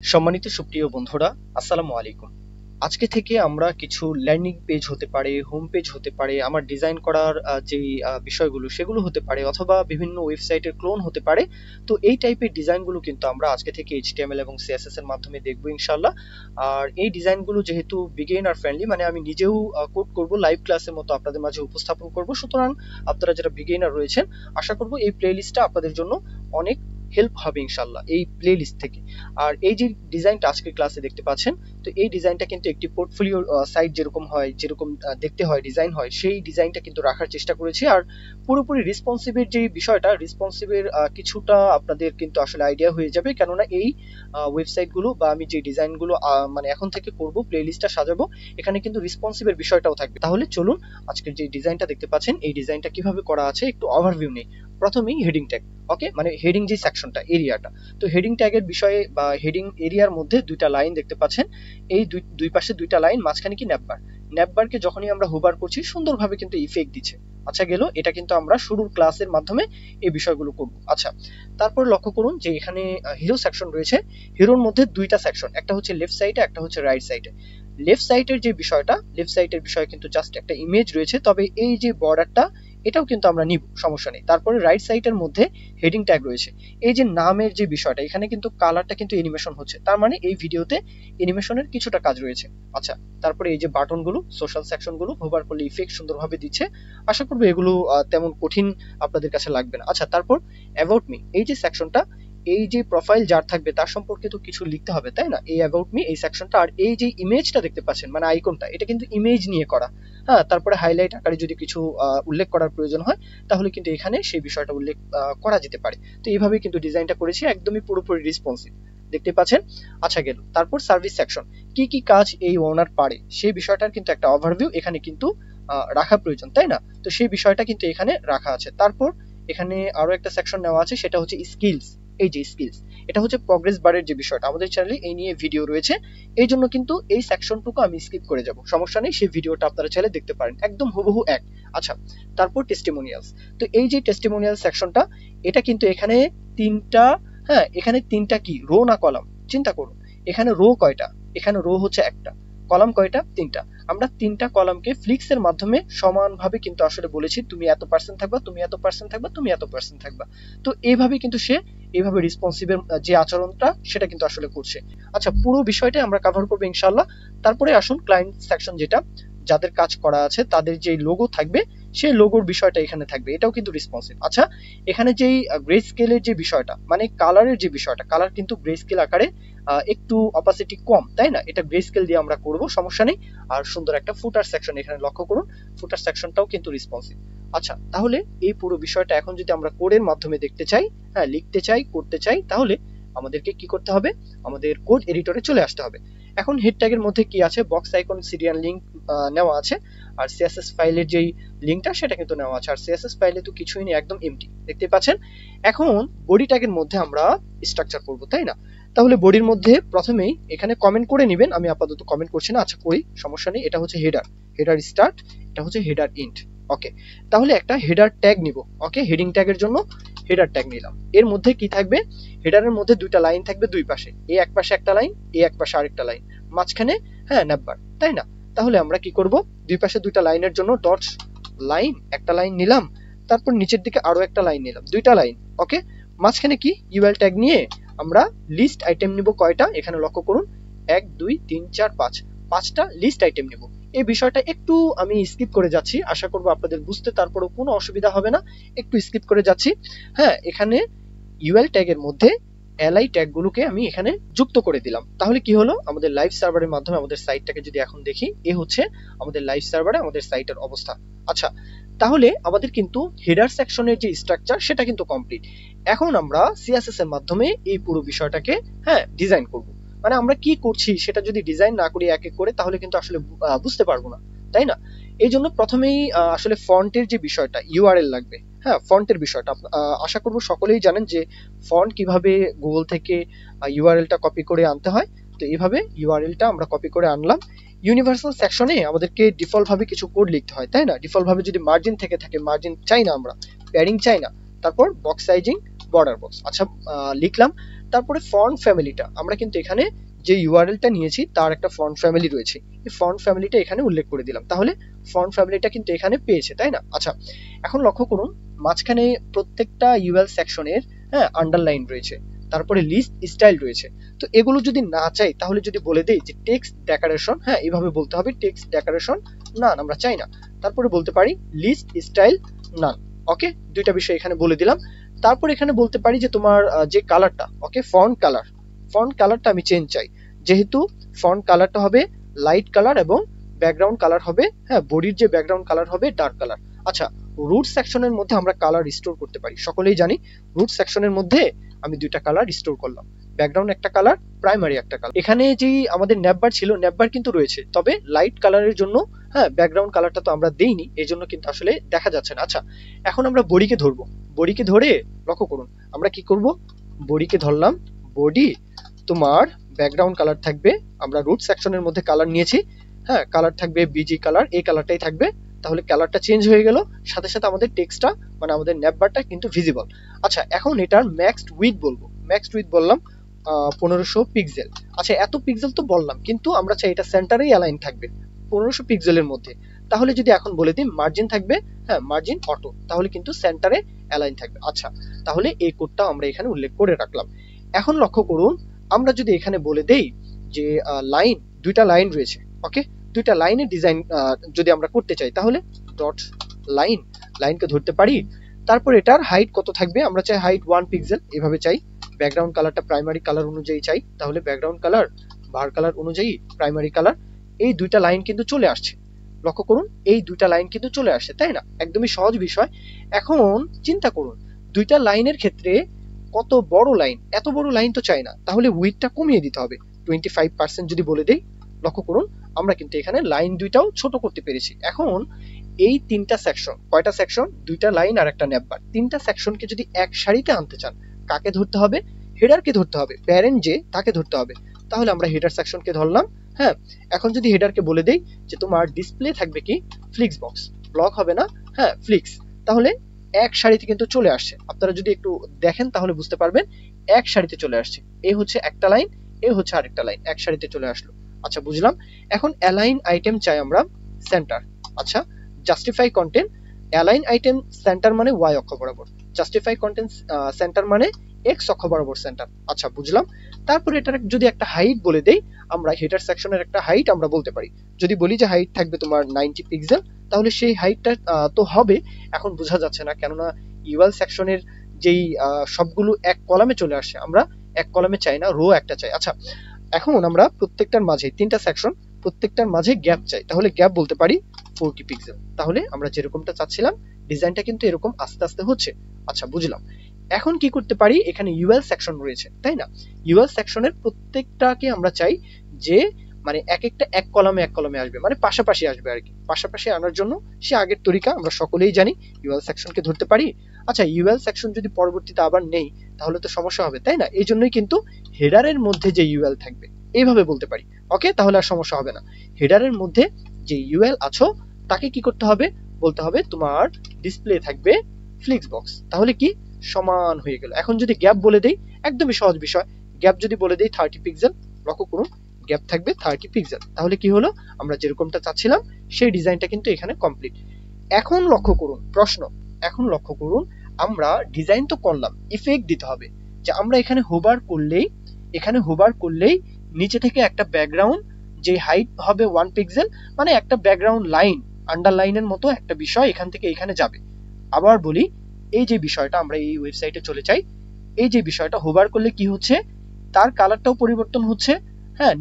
সম্মানিত সুপ্রিয় বন্ধুরা, আসসালামু আলাইকুম। আজকে থেকে আমরা কিছু ল্যান্ডিং পেজ হতে পারে, হোম পেজ হতে পারে, আমার ডিজাইন করার যেই বিষয়গুলো সেগুলো হতে পারে, অথবা বিভিন্ন ওয়েবসাইটের ক্লোন হতে পারে। তো এই টাইপের ডিজাইনগুলো কিন্তু আমরা আজকে থেকে এইচটিএমএল এবং সিএসএস এর মাধ্যমে দেখবো ইনশাল্লাহ। আর এই ডিজাইনগুলো যেহেতু বিগিনার ফ্রেন্ডলি, মানে আমি নিজেও কোড করব, লাইভ ক্লাসের মতো আপনাদের মাঝে উপস্থাপন করব, সুতরাং আপনারা যারা বিগিনার রয়েছেন আশা করব এই প্লেলিস্টটা আপনাদের জন্য অনেক হেল্প হবে ইনশাল্লাহ এই প্লেলিস্ট থেকে। আর এই যে ডিজাইনটা আজকের ক্লাসে দেখতে পাচ্ছেন, তো এই ডিজাইনটা কিন্তু একটি পোর্টফোলিও সাইট যেরকম হয়, যেরকম দেখতে হয়, ডিজাইন হয়, সেই ডিজাইনটা কিন্তু রাখার চেষ্টা করেছি। আর পুরোপুরি রেসপন্সিভের যে বিষয়টা, রেসপন্সিভের কিছুটা আপনাদের কিন্তু আসলে আইডিয়া হয়ে যাবে, কেননা এই ওয়েবসাইটগুলো বা আমি যে ডিজাইনগুলো মানে এখন থেকে করব, প্লেলিস্টটা সাজাবো, এখানে কিন্তু রেসপন্সিভের বিষয়টাও থাকবে। তাহলে চলুন আজকের যে ডিজাইনটা দেখতে পাচ্ছেন, এই ডিজাইনটা কিভাবে করা আছে একটু ওভারভিউ নেই। প্রথমেই হেডিং ট্যাগ, ওকে, মানে হেডিং যে সেকশনটা, এরিয়াটা, তো হেডিং ট্যাগের বিষয়ে বা হেডিং এরিয়ার মধ্যে দুইটা লাইন দেখতে পাচ্ছেন। এই দুই পাশে দুইটা লাইন, মাঝখানে কি ন্যাপবার। ন্যাপবারকে যখনই আমরা হোভার করছি সুন্দরভাবে কিন্তু ইফেক্ট দিচ্ছে। আচ্ছা গেল, এটা কিন্তু আমরা শুরুর ক্লাসের মাধ্যমে এই বিষয়গুলো করব। আচ্ছা, তারপর লক্ষ্য করুন যে এখানে হিরো সেকশন রয়েছে। হিরোর মধ্যে দুইটা সেকশন, একটা হচ্ছে লেফট সাইডে, একটা হচ্ছে রাইট সাইডে। লেফট সাইডের যে বিষয়টা, লেফট সাইডের বিষয়ে কিন্তু জাস্ট একটা ইমেজ রয়েছে, তবে এই যে বর্ডারটা এটাও কিন্তু আমরা নিব, সমস্যা নেই। তারপরে রাইট সাইডের মধ্যে হেডিং ট্যাগ রয়েছে। এই যে নামের যে বিষয়টা, এখানে কিন্তু কালারটা কিন্তু অ্যানিমেশন হচ্ছে, তার মানে এই ভিডিওতে অ্যানিমেশনের কিছুটা কাজ রয়েছে। আচ্ছা, তারপরে এই যে বাটনগুলো, সোশ্যাল সেকশনগুলো হোভার করলে ইফেক্ট সুন্দরভাবে দিচ্ছে। আশা করবো এগুলো তেমন কঠিন আপনাদের কাছে লাগবে না। আচ্ছা, তারপর অ্যাবাউট মি, এই যে সেকশনটা, এই যে প্রোফাইল যার থাকবে তার সম্পর্কে তো কিছু লিখতে হবে, তাই না? এই অ্যাবাউট মি, এই সেকশনটা। আর এই যে ইমেজটা দেখতে পাচ্ছেন, মানে আইকনটা, এটা কিন্তু ইমেজ নিয়ে করা। হ্যাঁ, তারপরে হাইলাইট আকারে যদি কিছু উল্লেখ করার প্রয়োজন হয়, তাহলে কিন্তু এখানে সেই বিষয়টা উল্লেখ করা যেতে পারে। তো এইভাবেই কিন্তু ডিজাইনটা করেছি, একদমই পুরোপুরি রেসপন্সিভ, দেখতে পাচ্ছেন। আচ্ছা গেল, তারপর সার্ভিস সেকশন, কি কি কাজ এই ওনার পারে সেই বিষয়টার কিন্তু একটা ওভারভিউ এখানে কিন্তু রাখা প্রয়োজন, তাই না? তো সেই বিষয়টা কিন্তু এখানে রাখা আছে। তারপর এখানে আরো একটা সেকশন নেওয়া আছে, সেটা হচ্ছে স্কিলস। এই যে স্কিলস, এটা হচ্ছে প্রগ্রেস বারের যে বিষয়টা, আমাদের চ্যানেলে এই নিয়ে ভিডিও রয়েছে, এই জন্য কিন্তু এই সেকশনটুকু আমি স্কিপ করে যাব, সমস্যা নেই, সেই ভিডিওটা আপনারা চাইলে দেখতে পারেন, একদম হুবহু এক। আচ্ছা, তারপর টেস্টিমোনিয়ালস, তো এই যে টেস্টিমোনিয়াল সেকশনটা, এটা কিন্তু এখানে তিনটা, হ্যাঁ এখানে তিনটা কি রো না কলাম, চিন্তা করুন। এখানে রো কয়টা? এখানে রো হচ্ছে একটা, কলাম কয়টা? তিনটা। আমরা তিনটা কলামকে ফ্লিক্স এর মাধ্যমে সমানভাবে কিন্তু আসলে বলেছি, তুমি এত পার্সেন্ট থাকবা, তুমি এত পার্সেন্ট থাকবা, তুমি এত পার্সেন্ট থাকবা। তো এইভাবে কিন্তু সে এইভাবে রেসপন্সিভের যে আচরণটা সেটা কিন্তু আসলে করছে। আচ্ছা, পুরো বিষয়টা আমরা কভার করবো ইনশাল্লাহ। তারপরে আসুন ক্লায়েন্ট সেকশন, যেটা যাদের কাজ করা আছে তাদের যে লোগো থাকবে, সেই লোগোর বিষয়টা এখানে থাকবে, এটাও কিন্তু রেসপন্সিভ। আচ্ছা, এখানে যেই গ্রে স্কেলের যে বিষয়টা, মানে কালারের যে বিষয়টা, কালার কিন্তু গ্রে স্কেল আকারে একটু অপাসিটি কম, তাই না? এটা গ্রে স্কেল দিয়ে আমরা করব, সমস্যা নেই। আর সুন্দর একটা ফুটার সেকশন এখানে লক্ষ্য করুন, ফুটার সেকশনটাও কিন্তু রেসপন্সিভ। আচ্ছা, তাহলে এই পুরো বিষয়টা এখন যদি আমরা কোডের মাধ্যমে দেখতে চাই, হ্যাঁ লিখতে চাই, করতে চাই, তাহলে আমাদেরকে কি করতে হবে? আমাদের কোড এডিটরে চলে আসতে হবে। এখন হেড ট্যাগের মধ্যে কি আছে? বক্স আইকন, সিরিয়াল লিংক নেওয়া আছে, আর সিএসএস ফাইলের যেই লিংকটা সেটা কিন্তু নেওয়া আছে। আর সিএসএস ফাইলে তো কিছুই নেই, একদম এমটি, দেখতে পাচ্ছেন। এখন বডি ট্যাগের মধ্যে আমরা স্ট্রাকচার করব, তাই না? তাহলে বডির মধ্যে প্রথমেই এখানে কমেন্ট করে নেবেন, আমি আপাতত কমেন্ট করছি না। আচ্ছা করি, সমস্যা নেই। এটা হচ্ছে হেডার, হেডার স্টার্ট, এটা হচ্ছে হেডার ইন্ট। ওকে, তাহলে একটা হেডার ট্যাগ নিব। ওকে, হেডিং ট্যাগের জন্য হেডার ট্যাগ নিলাম। এর মধ্যে কি থাকবে? হেডারের মধ্যে দুইটা লাইন থাকবে, দুই পাশে, এই এক পাশে একটা লাইন, এই এক পাশে আরেকটা লাইন, মাঝখানে হ্যাঁ নাম্বার, তাই না? তাহলে আমরা কি করব? দুই পাশে দুইটা লাইনের জন্য ডট লাইন, একটা লাইন নিলাম, তারপর নিচের দিকে আরো একটা লাইন নিলাম, দুইটা লাইন। ওকে, মাঝখানে কি ইউএল ট্যাগ নিয়ে আমরা লিস্ট আইটেম নিব কয়টা? এখানে লক্ষ্য করুন, 1 2 3 4 5, পাঁচটা লিস্ট আইটেম নিব। এই বিষয়টা একটু আমি স্কিপ করে যাচ্ছি, আশা করব আপনাদের বুঝতে তারপরেও কোনো অসুবিধা হবে না, একটু স্কিপ করে যাচ্ছি। হ্যাঁ, এখানে ইউএল ট্যাগের মধ্যে এলআই ট্যাগগুলোকে আমি এখানে যুক্ত করে দিলাম। তাহলে কি হলো? আমাদের লাইভ সার্ভারের মাধ্যমে আমাদের সাইটটাকে যদি এখন দেখি, এ হচ্ছে আমাদের লাইভ সার্ভারে আমাদের সাইটের অবস্থা। আচ্ছা, তাহলে আমাদের কিন্তু হেডার সেকশনের যে স্ট্রাকচার সেটা কিন্তু কমপ্লিট। এখন আমরা সিএসএস এর মাধ্যমে এই পুরো বিষয়টাকে হ্যাঁ ডিজাইন করব। মানে আমরা কি করছি সেটা যদি ডিজাইন না করি এক এক করে, তাহলে কিন্তু আসলে বুঝতে পারবো না, তাই না? এই জন্য প্রথমেই আসলে ফন্টের যে বিষয়টা, ইউআরএল লাগবে। হ্যাঁ, ফন্টের বিষয়টা আশা করব সকলেই জানেন যে ফন্ট কিভাবে গুগল থেকে ইউআরএলটা কপি করে আনতে হয়। তো এইভাবে ইউআরএলটা আমরা কপি করে আনলাম। ইউনিভার্সাল সেকশনে আমাদেরকে ডিফল্ট ভাবে কিছু কোড লিখতে হয়, তাই না? ডিফল্ট ভাবে যদি মার্জিন থেকে থাকে, মার্জিন চাই না আমরা, প্যাডিং চাই না। তারপর বক্স সাইজিং, বর্ডার বক্স, আচ্ছা লিখলাম। তারপরে ফন্ট ফ্যামিলিটা আমরা কিন্তু এখানে যে ইউআরএলটা নিয়েছি তার একটা ফন্ট ফ্যামিলি রয়েছে, এই ফন্ট ফ্যামিলিটা এখানে উল্লেখ করে দিলাম, তাহলে ফন্ট ফ্যামিলিটা কিন্তু এখানে পেয়েছে, তাই না? আচ্ছা, এখন লক্ষ্য করুন মাঝখানে প্রত্যেকটা ইউএল সেকশনের আন্ডারলাইন রয়েছে, তারপরে লিস্ট স্টাইল রয়েছে। তো এগুলো যদি না চাই তাহলে যদি বলে দেই যে টেক্সট ডেকোরেশন, এইভাবে বলতে হবে টেক্সট ডেকোরেশন নান, আমরা চাই না। তারপরে বলতে পারি লিস্ট স্টাইল নান। ওকে, দুইটা বিষয় এখানে বলে দিলাম। তারপর এখানে বলতে পারি যে তোমার যে কালারটা, ওকে, ফন্ট কালারটা আমি চেঞ্জ চাই, যেহেতু ফন্ট কালারটা হবে লাইট কালার এবং ব্যাকগ্রাউন্ড কালার হবে, বডির যে ব্যাকগ্রাউন্ড কালার হবে ডার্ক কালার। আচ্ছা, রুট সেকশনের মধ্যে আমরা কালার স্টোর করতে পারি, সকলেই জানি রুট সেকশনের মধ্যে আমি দুইটা কালার স্টোর করলাম, ব্যাকগ্রাউন্ড একটা কালার, প্রাইমারি একটা কালার। এখানে যে আমাদের ন্যাপবার ছিল, ন্যাপবার কিন্তু রয়েছে, তবে লাইট কালারের জন্য ব্যাকগ্রাউন্ড কালারটা তো আমরা দেইনি, এই জন্য কিন্তু আসলে দেখা যাচ্ছে না। আচ্ছা, এখন আমরা বডিকে ধরবো, বডিকে ধরে লক্ষ্য করুন আমরা কি করব, বডিকে ধরলাম, বডি তোমার ব্যাকগ্রাউন্ড কালার থাকবে, আমরা রুট সেকশনের মধ্যে কালার নিয়েছি, কালার থাকবে বিজি কালার, এই কালারটাই থাকবে, তাহলে কালারটা চেঞ্জ হয়ে গেল, সাথে সাথে আমাদের টেক্সটটা মানে আমাদের ন্যাপবারটা কিন্তু ভিজিবল। আচ্ছা, এখন এটার ম্যাক্সড উইথ বলবো, ম্যাক্সড উইথ বললাম 1500 পিক্সেল। আচ্ছা, এত পিক্সেল তো বললাম, কিন্তু আমরা চাই এটা সেন্টারেই অ্যালাইন থাকবে 1500 পিক্সেলের মধ্যে। তাহলে যদি এখন বলে দিই মার্জিন থাকবে, মার্জিন অটো, তাহলে কিন্তু সেন্টারে অ্যালাইন থাকবে। আচ্ছা, তাহলে এই কোডটা আমরা এখানে উল্লেখ করে রাখলাম। এখন লক্ষ্য করুন আমরা যদি এখানে বলে দেই যে লাইন, দুইটা লাইন রয়েছে, ওকে, দুইটা লাইনের ডিজাইন যদি আমরা করতে চাই তাহলে ডট লাইন, লাইনকে ধরতে পারি। তারপর এটার হাইট কত থাকবে, আমরা চাই হাইট 1 পিক্সেল, এভাবে চাই। ব্যাকগ্রাউন্ড কালারটা প্রাইমারি কালার অনুযায়ী চাই, তাহলে ব্যাকগ্রাউন্ড কালার বার কালার অনুযায়ী প্রাইমারি কালার। এই দুইটা লাইন কিন্তু চলে আসছে, লক্ষ্য করুন এই দুইটা লাইন কিন্তু চলে আসছে, তাই না? একদমই সহজ বিষয়। এখন চিন্তা করুন দুইটা লাইনের ক্ষেত্রে কত বড় লাইন, এত বড় লাইন তো চাই না, তাহলে উইডথটা কমিয়ে দিতে হবে 25% যদি বলে দেই। লক্ষ্য করুন আমরা কিন্তু এখানে লাইন দুইটাও ছোট করতে পেরেছি। এখন এই তিনটা সেকশন, কয়টা সেকশন, দুইটা লাইন আর একটা ন্যাপবার, তিনটা সেকশনকে যদি এক সারিতে আনতে চান কাকে ধরতে হবে, হেডারকে ধরতে হবে, প্যারেন্ট যে তাকে ধরতে হবে। তাহলে আমরা হেডার সেকশনকে ধরলাম। এখন যদি হেডারকে বলে দেই যে তোমার ডিসপ্লে থাকবে কি ফ্লিক্স বক্স, ব্লক হবে না, ফ্লিক্স, তাহলে এক সারিতে কিন্তু চলে আসছে। আপনারা যদি একটু দেখেন তাহলে বুঝতে পারবেন এক সারিতে চলে আসছে, এই হচ্ছে একটা লাইন, এই হচ্ছে আরেকটা লাইন, এক সারিতে চলে আসলো। আচ্ছা, বুঝলাম। এখন অ্যালাইন আইটেম চাই আমরা সেন্টার। আচ্ছা, justify content, align item centre মানে ওয়াই অক্ষ বরাবর, জাস্টিফাই কন্টেন্ট সেন্টার মানে এক্স অক্ষ বরাবর সেন্টার। আচ্ছা, বুঝলাম। তারপর এটার যদি একটা হাইট বলে দেই, আমরা হেডার সেকশনের একটা হাইট আমরা বলতে পারি, যদি বলি যে হাইট থাকবে তোমার 90 পিক্সেল, তাহলে সেই হাইটটা তো হবে। এখন বোঝা যাচ্ছে না, কেননা ইউএল সেকশনের যেই সবগুলো এক কলামে চলে আসে, আমরা এক কলামে চাই না, রো একটা চাই। আচ্ছা, এখন আমরা প্রত্যেকটার মাঝে তিনটা সেকশন, প্রত্যেকটার মাঝে গ্যাপ চাই, তাহলে গ্যাপ বলতে পারি 40 পিক্সেল। তাহলে আমরা যেরকমটা চাচ্ছিলাম ডিজাইনটা কিন্তু এরকম আস্তে আস্তে হচ্ছে। আচ্ছা, বুঝলাম। এখন কি করতে পারি, এখানে ইউএল সেকশন রয়েছে, তাই না? ইউএল সেকশনের প্রত্যেকটাকে আমরা চাই যে মানে এক একটা এক কলামে আসবে, মানে পাশাপাশি আসবে আর কি। পাশাপাশি আনার জন্য সে আগের তরিকা আমরা সকলেই জানি, ইউএল সেকশনকে ধরতে পারি। আচ্ছা, ইউএল সেকশন যদি পরবর্তীতে আবার নেই তাহলে তো সমস্যা হবে, তাই না? এই জন্যই কিন্তু হেডারের মধ্যে যে ইউএল থাকবে এইভাবে বলতে পারি, ওকে, তাহলে আর সমস্যা হবে না। হেডারের মধ্যে যে ইউএল আছো তাকে কি করতে হবে, বলতে হবে তোমার ডিসপ্লে থাকবে ফ্লিক্স বক্স, তাহলে কি সমান হয়ে গেল। এখন যদি গ্যাপ বলে দেই, একদমই সহজ বিষয়, গ্যাপ যদি বলে দেই 30 পিক্সেল, লক্ষ্য করুন গ্যাপ থাকবে 30 পিক্সেল, তাহলে কি হলো, আমরা যেরকমটা চাচ্ছিলাম সেই ডিজাইনটা কিন্তু এখানে কমপ্লিট। এখন লক্ষ্য করুন প্রশ্ন, এখন লক্ষ্য করুন আমরা ডিজাইন তো করলাম, ইফেক্ট দিতে হবে, যে আমরা এখানে হোভার করলেই নিচে থেকে একটা ব্যাকগ্রাউন্ড যে হাইট হবে 1 পিক্সেল, মানে একটা ব্যাকগ্রাউন্ড লাইন আন্ডারলাইনের মতো একটা বিষয় এখান থেকে এখানে যাবে। আবার বলি, এই যে বিষয়টা আমরা এই ওয়েবসাইটে চলে যাই, এই যে বিষয়টা হোভার করলে কি হচ্ছে, তার কালারটাও পরিবর্তন হচ্ছে,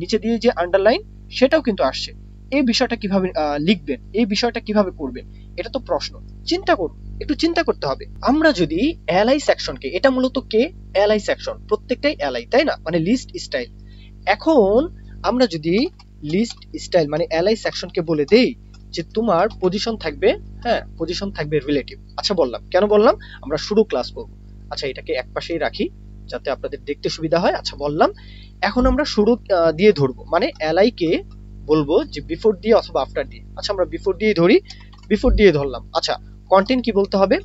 নিচে দিয়ে যে আন্ডারলাইন সেটাও কিন্তু আসছে। এই বিষয়টা কিভাবে লিখবেন, এই বিষয়টা কিভাবে করবেন, এটা তো প্রশ্ন। চিন্তা করুন, একটু চিন্তা করতে হবে। আমরা যদি এলআই সেকশনকে, এটা মূলত কে এলআই সেকশন, প্রত্যেকটাই এলআই, তাই না, মানে লিস্ট স্টাইল। এখন আমরা যদি লিস্ট স্টাইল মানে এলআই সেকশনকে বলে দেই যে তোমার পজিশন থাকবে, পজিশন থাকবে রিলেটিভ। আচ্ছা, বললাম কেন বললাম, আমরা শুরু ক্লাস করব। আচ্ছা, এটাকে এক পাশেই রাখি যাতে আপনাদের দেখতে সুবিধা হয়। আচ্ছা, বললাম এখন আমরা শুরু দিয়ে ধরবো, মানে এলআই কে বলবো যে বিফোর দিয়ে অথবা আফটার দিয়ে। আচ্ছা, আমরা বিফোর দিয়ে ধরি, বিফোর দিয়ে ধরলাম। আচ্ছা, কন্টেন্ট কি বলতে হবে,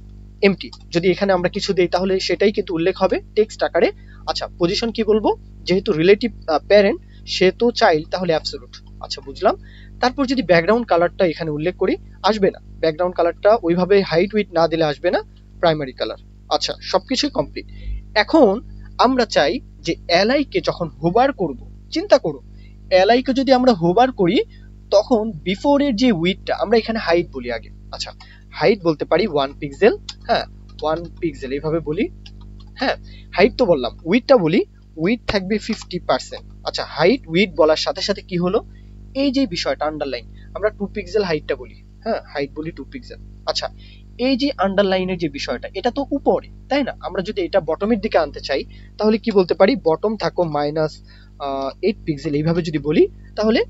এমটি। যদি এখানে আমরা কিছু দেই তাহলে সেটাই কিন্তু উল্লেখ হবে টেক্সট আকারে। আচ্ছা পজিশন কি বলবো, যেহেতু রিলেটিভ প্যারেন্ট সেহেতু চাইল্ড, তাহলে অ্যাবসলিউট। আচ্ছা বুঝলাম। তারপর যদি ব্যাকগ্রাউন্ড কালারটা এখানে উল্লেখ করি, আসবে না, ব্যাকগ্রাউন্ড কালারটা ওইভাবে হাইট উইথ না দিলে আসবে না, প্রাইমারি কালার। আচ্ছা সবকিছুই কমপ্লিট। এখন আমরা চাই যে এলআই কে যখন হোভার করব, চিন্তা করো এলআই কে যদি আমরা হোভার করি তখন বিফোরের যে উইডটা, আমরা এখানে হাইট বলি আগে। আচ্ছা হাইট বলতে পারি 1 পিক্সেল, হ্যাঁ 1 পিক্সেল এইভাবে বলি। হ্যাঁ হাইট তো বললাম, উইডটা বলি, উইড থাকবে 50%। আচ্ছা হাইট উইড বলার সাথে সাথে কি হলো, এই যে বিষয়টা আন্ডারলাইন, আমরা 2 পিক্সেল হাইটটা বলি, হ্যাঁ হাইট বলি 2 পিক্সেল। আচ্ছা এই যে আন্ডারলাইনের যে বিষয়টা, এটা তো উপরে তাই না, আমরা যদি এটা বটমের দিকে আনতে চাই তাহলে কি বলতে পারি, বটম থাকো -8 পিক্সেল, এইভাবে যদি বলি তাহলে